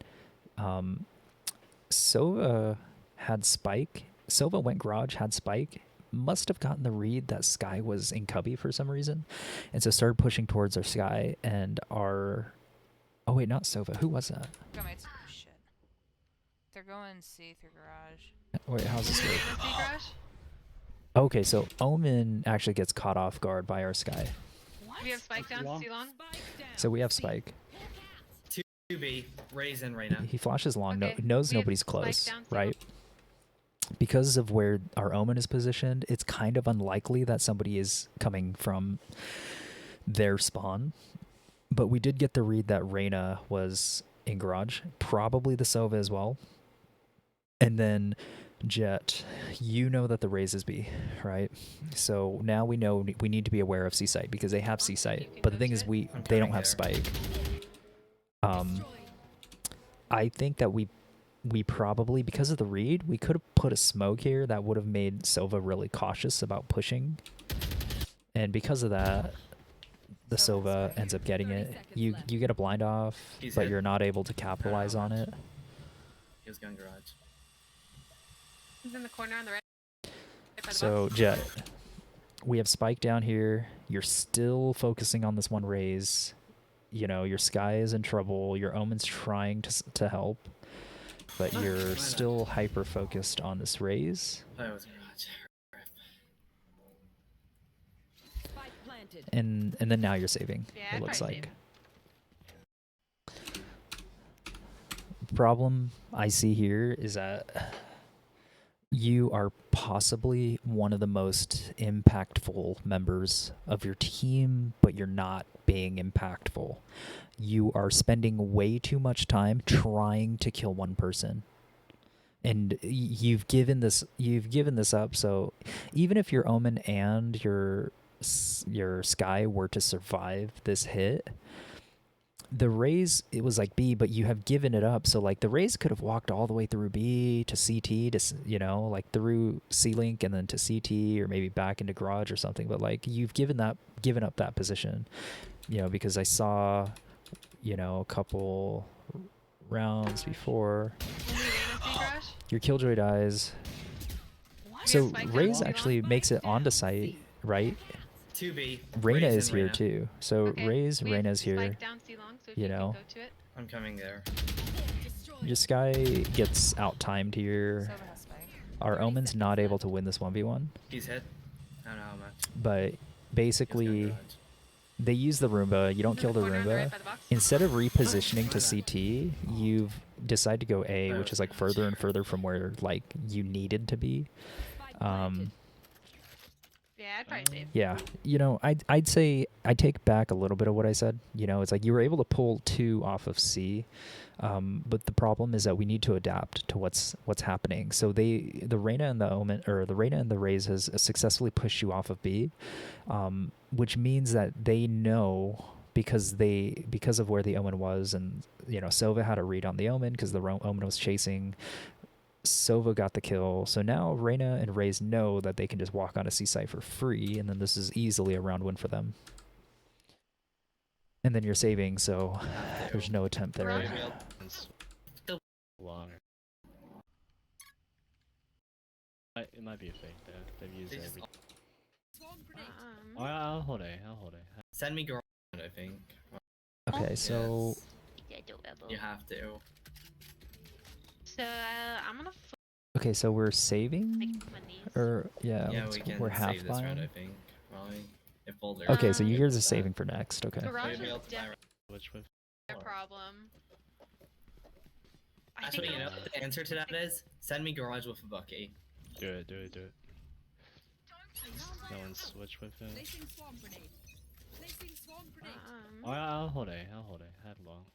[SPEAKER 1] Sova had Spike. Sova went garage, had Spike. Must have gotten the read that Sky was in cubby for some reason, and so started pushing towards our Sky and our. Oh wait, not Sova. Who was that?
[SPEAKER 4] Got my shit. They're going C through garage.
[SPEAKER 1] Wait, how's this work?
[SPEAKER 3] C garage.
[SPEAKER 1] Okay, so Omen actually gets caught off guard by our Sky.
[SPEAKER 3] We have spike down.
[SPEAKER 8] Long.
[SPEAKER 3] C long.
[SPEAKER 9] Spike down.
[SPEAKER 1] So we have Spike.
[SPEAKER 2] 2B, Raise in right now.
[SPEAKER 1] He flashes long,
[SPEAKER 3] Okay,
[SPEAKER 1] knows
[SPEAKER 3] we have
[SPEAKER 1] nobody's
[SPEAKER 3] Spike
[SPEAKER 1] close,
[SPEAKER 3] down, C
[SPEAKER 1] right? Because of where our Omen is positioned, it's kind of unlikely that somebody is coming from their spawn. But we did get the read that Reyna was in garage, probably the Sova as well. And then Jet, you know that the raise is B, right? So now we know we need to be aware of C-Site because they have
[SPEAKER 3] You
[SPEAKER 1] C-Site.
[SPEAKER 3] can
[SPEAKER 1] But the
[SPEAKER 3] go
[SPEAKER 1] thing
[SPEAKER 3] to
[SPEAKER 1] is
[SPEAKER 3] it.
[SPEAKER 2] I'm
[SPEAKER 1] they don't
[SPEAKER 2] coming
[SPEAKER 1] have
[SPEAKER 2] there.
[SPEAKER 1] Spike.
[SPEAKER 6] Destroyed.
[SPEAKER 1] I think that we probably, because of the read, we could have put a smoke here that would have made Sova really cautious about pushing. And because of that, the Sova ends up getting
[SPEAKER 6] 30
[SPEAKER 1] it.
[SPEAKER 6] seconds
[SPEAKER 1] You
[SPEAKER 6] left.
[SPEAKER 1] get a blind off,
[SPEAKER 2] He's
[SPEAKER 1] but
[SPEAKER 2] hit.
[SPEAKER 1] you're not able to capitalize on it.
[SPEAKER 2] He was going garage.
[SPEAKER 3] He's in the corner on the right. Right by the
[SPEAKER 1] So
[SPEAKER 3] box.
[SPEAKER 1] Jet, we have Spike down here. You're still focusing on this one raise. You know, your Sky is in trouble. Your Omen's trying to help, but
[SPEAKER 2] Why
[SPEAKER 1] you're
[SPEAKER 2] not?
[SPEAKER 1] still hyper focused on this raise.
[SPEAKER 2] Oh, it was garage.
[SPEAKER 9] Spike planted.
[SPEAKER 1] And then now you're saving.
[SPEAKER 3] Yeah,
[SPEAKER 1] it
[SPEAKER 3] I'd
[SPEAKER 1] looks
[SPEAKER 3] probably
[SPEAKER 1] like. Problem I see here is that you are possibly one of the most impactful members of your team, but you're not being impactful. You are spending way too much time trying to kill one person. and you've given this up. So even if your Omen and your Sky were to survive this hit, the Raze, it was like B, but you have given it up. So like the Raze could have walked all the way through B to CT to, you know, like through C-Link and then to CT or maybe back into Garage or something. But like you've given up that position, you know, because I saw, you know, a couple rounds before
[SPEAKER 3] Only Reyna see Garage?
[SPEAKER 1] your Killjoy dies.
[SPEAKER 4] What?
[SPEAKER 1] So
[SPEAKER 3] spike down
[SPEAKER 1] Raze
[SPEAKER 3] C long?
[SPEAKER 1] actually makes it onto site, right?
[SPEAKER 2] 2B.
[SPEAKER 1] Reyna
[SPEAKER 2] Raze
[SPEAKER 1] is
[SPEAKER 2] and
[SPEAKER 1] here
[SPEAKER 2] Reyna.
[SPEAKER 1] too. So
[SPEAKER 3] Okay,
[SPEAKER 1] Raze,
[SPEAKER 3] we have
[SPEAKER 1] Reyna's here.
[SPEAKER 3] spike down C long, so if
[SPEAKER 1] you
[SPEAKER 3] you
[SPEAKER 1] know.
[SPEAKER 3] can go to it.
[SPEAKER 2] I'm coming there.
[SPEAKER 1] Your Sky gets out timed here.
[SPEAKER 4] Sova has spike.
[SPEAKER 1] Our Omen's not able to win this 1v1,
[SPEAKER 2] He's hit. I don't know how much.
[SPEAKER 1] but
[SPEAKER 2] He's going
[SPEAKER 1] basically
[SPEAKER 2] garage.
[SPEAKER 1] they use the Roomba. You don't
[SPEAKER 3] In
[SPEAKER 1] kill
[SPEAKER 3] the
[SPEAKER 1] the
[SPEAKER 3] corner on the
[SPEAKER 1] Roomba.
[SPEAKER 3] right by the box.
[SPEAKER 1] Instead of repositioning
[SPEAKER 2] My
[SPEAKER 1] to
[SPEAKER 2] bad.
[SPEAKER 1] CT, you've decided to go A,
[SPEAKER 2] Oh,
[SPEAKER 1] which is like further and further from where like you needed to be.
[SPEAKER 9] Spike planted.
[SPEAKER 3] Yeah, I'd probably save.
[SPEAKER 1] Yeah, you know, I'd say I take back a little bit of what I said. You know, it's like you were able to pull 2 off of C, but the problem is that we need to adapt to what's happening. So the Reyna and the Omen, or the Reyna and the Raze has successfully pushed you off of B, which means that they know because of where the Omen was, and you know, Sova had a read on the Omen because the Omen was chasing. Sova got the kill, so now Reyna and Raze know that they can just walk on a C site for free, and then this is easily a round win for them. And then you're saving, so there's no attempt there.
[SPEAKER 3] Garage?
[SPEAKER 2] Maybe I'll-
[SPEAKER 5] It's
[SPEAKER 2] Still-
[SPEAKER 5] longer. It might be a fake though. They've used
[SPEAKER 2] They just-
[SPEAKER 5] every.
[SPEAKER 6] Swarm grenade.
[SPEAKER 5] Oh, I'll hold A. I'll hold A.
[SPEAKER 2] Send me garage, I think.
[SPEAKER 1] Okay, so
[SPEAKER 2] Yes, you have to.
[SPEAKER 3] So I'm gonna
[SPEAKER 1] okay, so we're saving,
[SPEAKER 3] make money.
[SPEAKER 1] or yeah,
[SPEAKER 2] Yeah,
[SPEAKER 1] let's-
[SPEAKER 2] we can
[SPEAKER 1] we're half
[SPEAKER 2] save this round, I
[SPEAKER 1] buying.
[SPEAKER 2] think. Probably. If Boulder.
[SPEAKER 1] Okay, so you guys are
[SPEAKER 2] that.
[SPEAKER 1] saving for next. Okay.
[SPEAKER 3] Garage
[SPEAKER 2] Maybe
[SPEAKER 3] is
[SPEAKER 2] I'll buy
[SPEAKER 3] definitely
[SPEAKER 5] Which with?
[SPEAKER 3] a problem. I
[SPEAKER 2] Actually,
[SPEAKER 3] think
[SPEAKER 2] you know what the answer to that is? Send me garage with a bucky.
[SPEAKER 5] Do it. No one's switch with him.
[SPEAKER 6] Placing swarm grenade. Placing swarm grenade.
[SPEAKER 5] Oh, I'll hold A. I had long.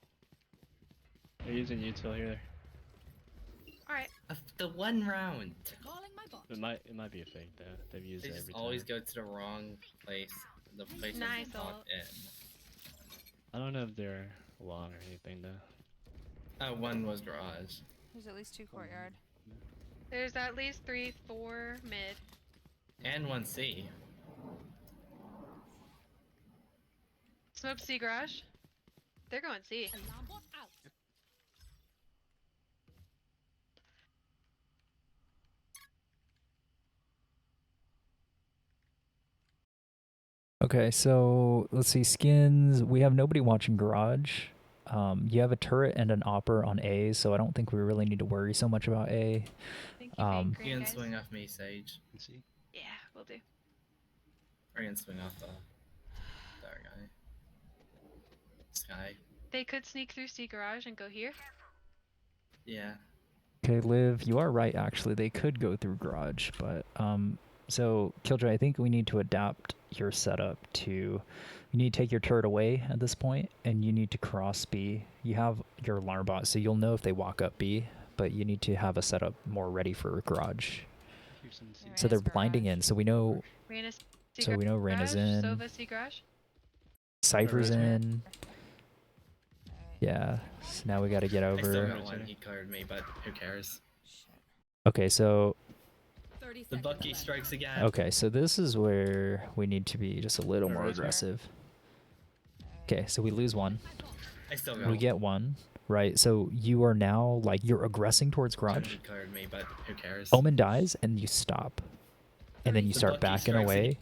[SPEAKER 5] They're using util here.
[SPEAKER 3] Alright.
[SPEAKER 2] The one round.
[SPEAKER 6] Calling my bot.
[SPEAKER 5] It might be a fake though. They've used
[SPEAKER 2] They
[SPEAKER 5] it
[SPEAKER 2] just
[SPEAKER 5] every
[SPEAKER 2] always
[SPEAKER 5] time.
[SPEAKER 2] go to the wrong place. The place
[SPEAKER 3] Nice
[SPEAKER 2] that's not
[SPEAKER 3] ult.
[SPEAKER 2] in.
[SPEAKER 5] I don't know if they're long or anything though.
[SPEAKER 2] One was garage.
[SPEAKER 4] There's at least 2 courtyard.
[SPEAKER 3] There's at least 3, 4 mid.
[SPEAKER 2] And one C.
[SPEAKER 3] Smoke C garage. They're going C.
[SPEAKER 6] Alarm bot out.
[SPEAKER 1] Okay, so let's see, skins. We have nobody watching garage. You have a turret and an opper on A, so I don't think we really need to worry so much about A.
[SPEAKER 3] Thank you,
[SPEAKER 1] Um,
[SPEAKER 3] Green
[SPEAKER 2] You can
[SPEAKER 3] guys.
[SPEAKER 2] swing off me, Sage.
[SPEAKER 8] You see?
[SPEAKER 3] Yeah, we'll do.
[SPEAKER 2] Or you can swing off the other guy. Sky.
[SPEAKER 3] They could sneak through C garage and go here.
[SPEAKER 2] Yeah.
[SPEAKER 1] Okay, Liv, you are right. Actually, they could go through garage, but so Killjoy, I think we need to adapt your setup to. You need to take your turret away at this point, and you need to cross B. You have your alarm bot, so you'll know if they walk up B, but you need to have a setup more ready for garage.
[SPEAKER 8] Here's some C.
[SPEAKER 4] Yeah,
[SPEAKER 1] So they're
[SPEAKER 4] Reyna's
[SPEAKER 1] blinding
[SPEAKER 4] garage.
[SPEAKER 1] in, so we know
[SPEAKER 3] Reyna C
[SPEAKER 1] So we know Reyna's in.
[SPEAKER 3] Sova C garage.
[SPEAKER 1] Cypher's
[SPEAKER 8] Reyna's
[SPEAKER 1] in.
[SPEAKER 4] Alright.
[SPEAKER 1] Yeah, so now we got to get
[SPEAKER 2] I still
[SPEAKER 1] over.
[SPEAKER 2] got one. He cleared me, but who cares?
[SPEAKER 4] Shit.
[SPEAKER 1] Okay, so
[SPEAKER 6] 30
[SPEAKER 2] The
[SPEAKER 6] seconds
[SPEAKER 2] Bucky
[SPEAKER 6] left.
[SPEAKER 2] strikes again.
[SPEAKER 1] okay, so this is where we need to be just a little more
[SPEAKER 2] Alright.
[SPEAKER 1] aggressive.
[SPEAKER 4] Alright.
[SPEAKER 1] Okay, so we lose one.
[SPEAKER 2] I still got
[SPEAKER 1] We
[SPEAKER 2] one.
[SPEAKER 1] get one, right? So you are now like you're aggressing towards garage.
[SPEAKER 2] He cleared me, but who cares?
[SPEAKER 1] Omen dies, and you stop, and then you
[SPEAKER 2] The
[SPEAKER 1] start
[SPEAKER 2] Bucky
[SPEAKER 1] backing
[SPEAKER 2] strikes
[SPEAKER 1] away,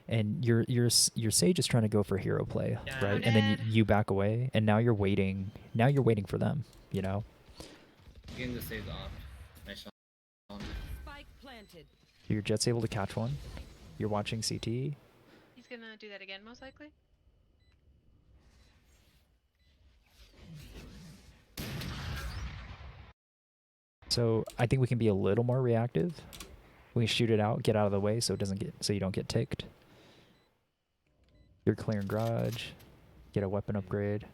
[SPEAKER 1] and your Sage is trying to go for hero play,
[SPEAKER 2] Yeah.
[SPEAKER 1] right?
[SPEAKER 3] I'm
[SPEAKER 1] And then
[SPEAKER 3] dead.
[SPEAKER 1] you back away, and now you're waiting. Now you're waiting for them. You know.
[SPEAKER 2] You can just save off. Nice shot.
[SPEAKER 9] Spike planted.
[SPEAKER 1] Your Jet's able to catch one. You're watching CT.
[SPEAKER 3] He's gonna do that again, most likely.
[SPEAKER 1] So I think we can be a little more reactive. We can shoot it out, get out of the way, so it doesn't get so you don't get ticked. You're clearing garage. Get a weapon upgrade.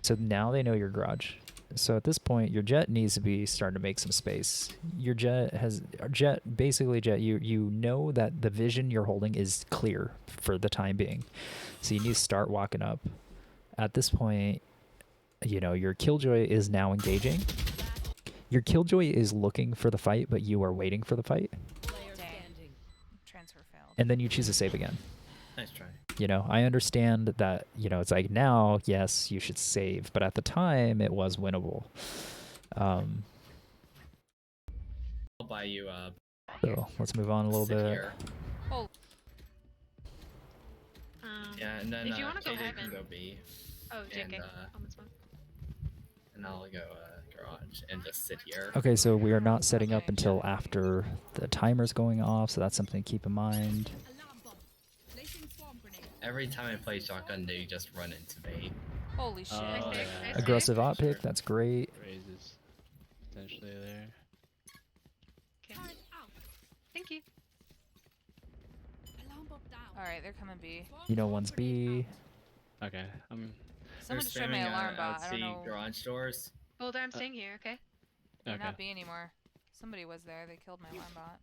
[SPEAKER 1] So now they know your garage. So at this point, your jet needs to be starting to make some space. Your basically jet, you know that the vision you're holding is clear for the time being. So you need to start walking up. At this point, you know, your Killjoy is now engaging. Your Killjoy is looking for the fight, but you are waiting for the fight.
[SPEAKER 9] Player
[SPEAKER 4] Dang.
[SPEAKER 9] standing.
[SPEAKER 4] Transfer failed.
[SPEAKER 1] And then you choose to save again.
[SPEAKER 2] Nice try.
[SPEAKER 1] You know, I understand that, you know, it's like now, yes, you should save, but at the time it was winnable.
[SPEAKER 2] I'll buy you
[SPEAKER 1] So let's move on a little
[SPEAKER 2] sit
[SPEAKER 1] bit.
[SPEAKER 2] here.
[SPEAKER 4] Oh,
[SPEAKER 2] Yeah, and then
[SPEAKER 3] if you want to go
[SPEAKER 2] KJ can
[SPEAKER 3] heaven.
[SPEAKER 2] go B,
[SPEAKER 3] Oh, JK.
[SPEAKER 2] and,
[SPEAKER 3] Almost one.
[SPEAKER 2] and I'll go garage and just sit here.
[SPEAKER 1] Okay, so we are not setting up
[SPEAKER 4] Okay.
[SPEAKER 1] until after the timer's going off, so that's something to keep in mind.
[SPEAKER 6] Alarm bomb. Placing swarm grenade.
[SPEAKER 2] Every time I play shotgun, they just run into me.
[SPEAKER 4] holy shit.
[SPEAKER 5] Oh,
[SPEAKER 3] Nice
[SPEAKER 5] yeah.
[SPEAKER 3] nice
[SPEAKER 1] Aggressive
[SPEAKER 2] Sure.
[SPEAKER 1] op pick, that's great.
[SPEAKER 5] Raises potentially there.
[SPEAKER 3] Okay.
[SPEAKER 6] Turret out.
[SPEAKER 3] Thank you.
[SPEAKER 6] Alarm bomb down.
[SPEAKER 4] Alright, they're coming B.
[SPEAKER 6] Swarm
[SPEAKER 1] You know,
[SPEAKER 6] swarm
[SPEAKER 1] one's
[SPEAKER 6] grenade
[SPEAKER 1] B.
[SPEAKER 5] Okay,
[SPEAKER 4] Someone
[SPEAKER 2] They're
[SPEAKER 4] just showed me
[SPEAKER 2] spamming,
[SPEAKER 4] an alarm bot. I don't
[SPEAKER 2] see
[SPEAKER 4] know.
[SPEAKER 2] garage doors.
[SPEAKER 3] Boulder, I'm staying here, okay?
[SPEAKER 4] They're
[SPEAKER 5] okay.
[SPEAKER 4] not B anymore. Somebody was there. They killed my alarm bot.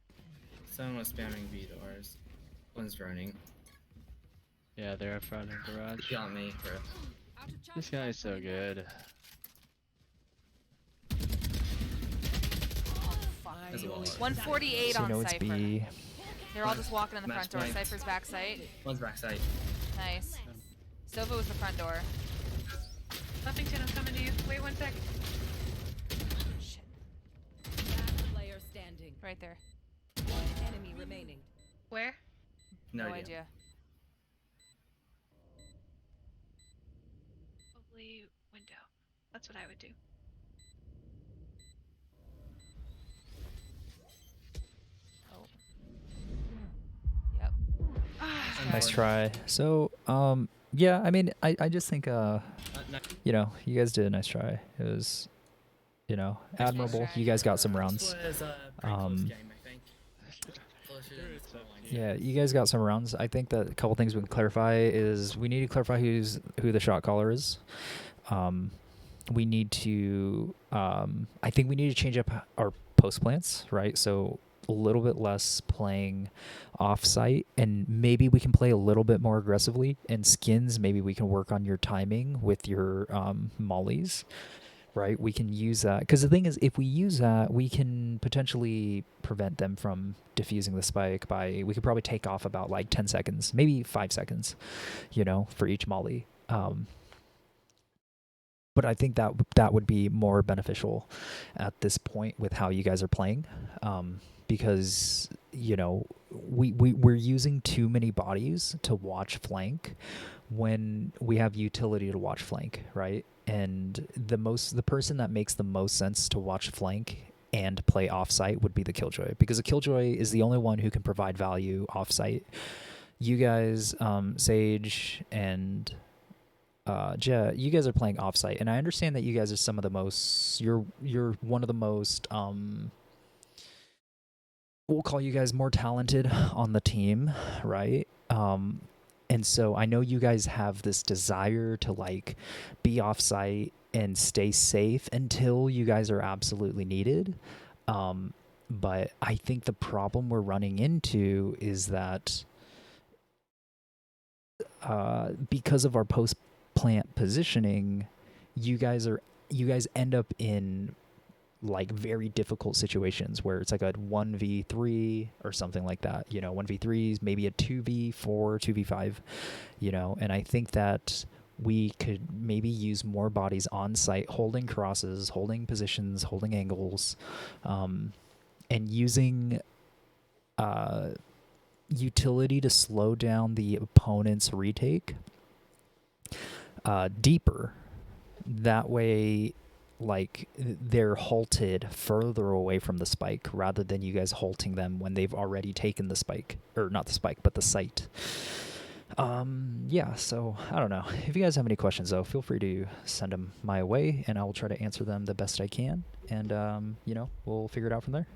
[SPEAKER 2] Someone was spamming B doors. One's droning.
[SPEAKER 5] Yeah, they're up front in garage.
[SPEAKER 2] He got me, bro.
[SPEAKER 6] out. Out of charge.
[SPEAKER 5] This guy is so good.
[SPEAKER 2] There's a wall.
[SPEAKER 4] 148
[SPEAKER 1] So you
[SPEAKER 4] on
[SPEAKER 1] know it's
[SPEAKER 4] Cypher.
[SPEAKER 1] B.
[SPEAKER 4] They're all just walking in the
[SPEAKER 2] Match
[SPEAKER 4] front door.
[SPEAKER 2] point.
[SPEAKER 4] Cypher's backside.
[SPEAKER 2] One's backside.
[SPEAKER 4] Nice. Sova was the front door.
[SPEAKER 3] Buffington, I'm coming to you. Wait 1 sec.
[SPEAKER 4] Shit.
[SPEAKER 9] Last player standing.
[SPEAKER 4] Right there.
[SPEAKER 9] One enemy remaining.
[SPEAKER 3] Where?
[SPEAKER 2] No,
[SPEAKER 4] No
[SPEAKER 2] idea.
[SPEAKER 4] idea.
[SPEAKER 3] Probably window. That's what I would do.
[SPEAKER 4] Oh. Yep.
[SPEAKER 1] Nice try. So, yeah, I mean, I just think,
[SPEAKER 2] No,
[SPEAKER 1] you know, you guys did a nice try. It was, you know, admirable.
[SPEAKER 4] try.
[SPEAKER 1] You guys got some
[SPEAKER 2] this
[SPEAKER 1] rounds.
[SPEAKER 2] was a pretty close
[SPEAKER 1] Um,
[SPEAKER 2] game, I think. Closer than the scoreline.
[SPEAKER 1] Yeah, you guys got some rounds. I think that a couple things we can clarify is we need to clarify who the shot caller is. We need to I think we need to change up our post plants, right? So a little bit less playing off site, and maybe we can play a little bit more aggressively. And skins, maybe we can work on your timing with your mollies. Right, we can use that because the thing is, if we use that, we can potentially prevent them from diffusing the spike by. We could probably take off about like 10 seconds, maybe 5 seconds, you know, for each molly. But I think that would be more beneficial at this point with how you guys are playing, because you know we're using too many bodies to watch flank when we have utility to watch flank, right? And the person that makes the most sense to watch flank and play offsite would be the Killjoy, because the Killjoy is the only one who can provide value offsite. You guys, Sage and Jet, you guys are playing offsite, and I understand that you guys are some of the most. You're one of the most. We'll call you guys more talented on the team, right? And so I know you guys have this desire to like be offsite and stay safe until you guys are absolutely needed. But I think the problem we're running into is that because of our post plant positioning, you guys end up in like very difficult situations where it's like a 1v3 or something like that, you know, 1v3s, maybe a 2v4, 2v5, you know. And I think that we could maybe use more bodies on site holding crosses, holding positions, holding angles, and using utility to slow down the opponent's retake deeper. That way, like, they're halted further away from the spike rather than you guys halting them when they've already taken the spike, or not the spike, but the site. Yeah, so I don't know. If you guys have any questions, though, feel free to send them my way, and I will try to answer them the best I can. And, you know, we'll figure it out from there.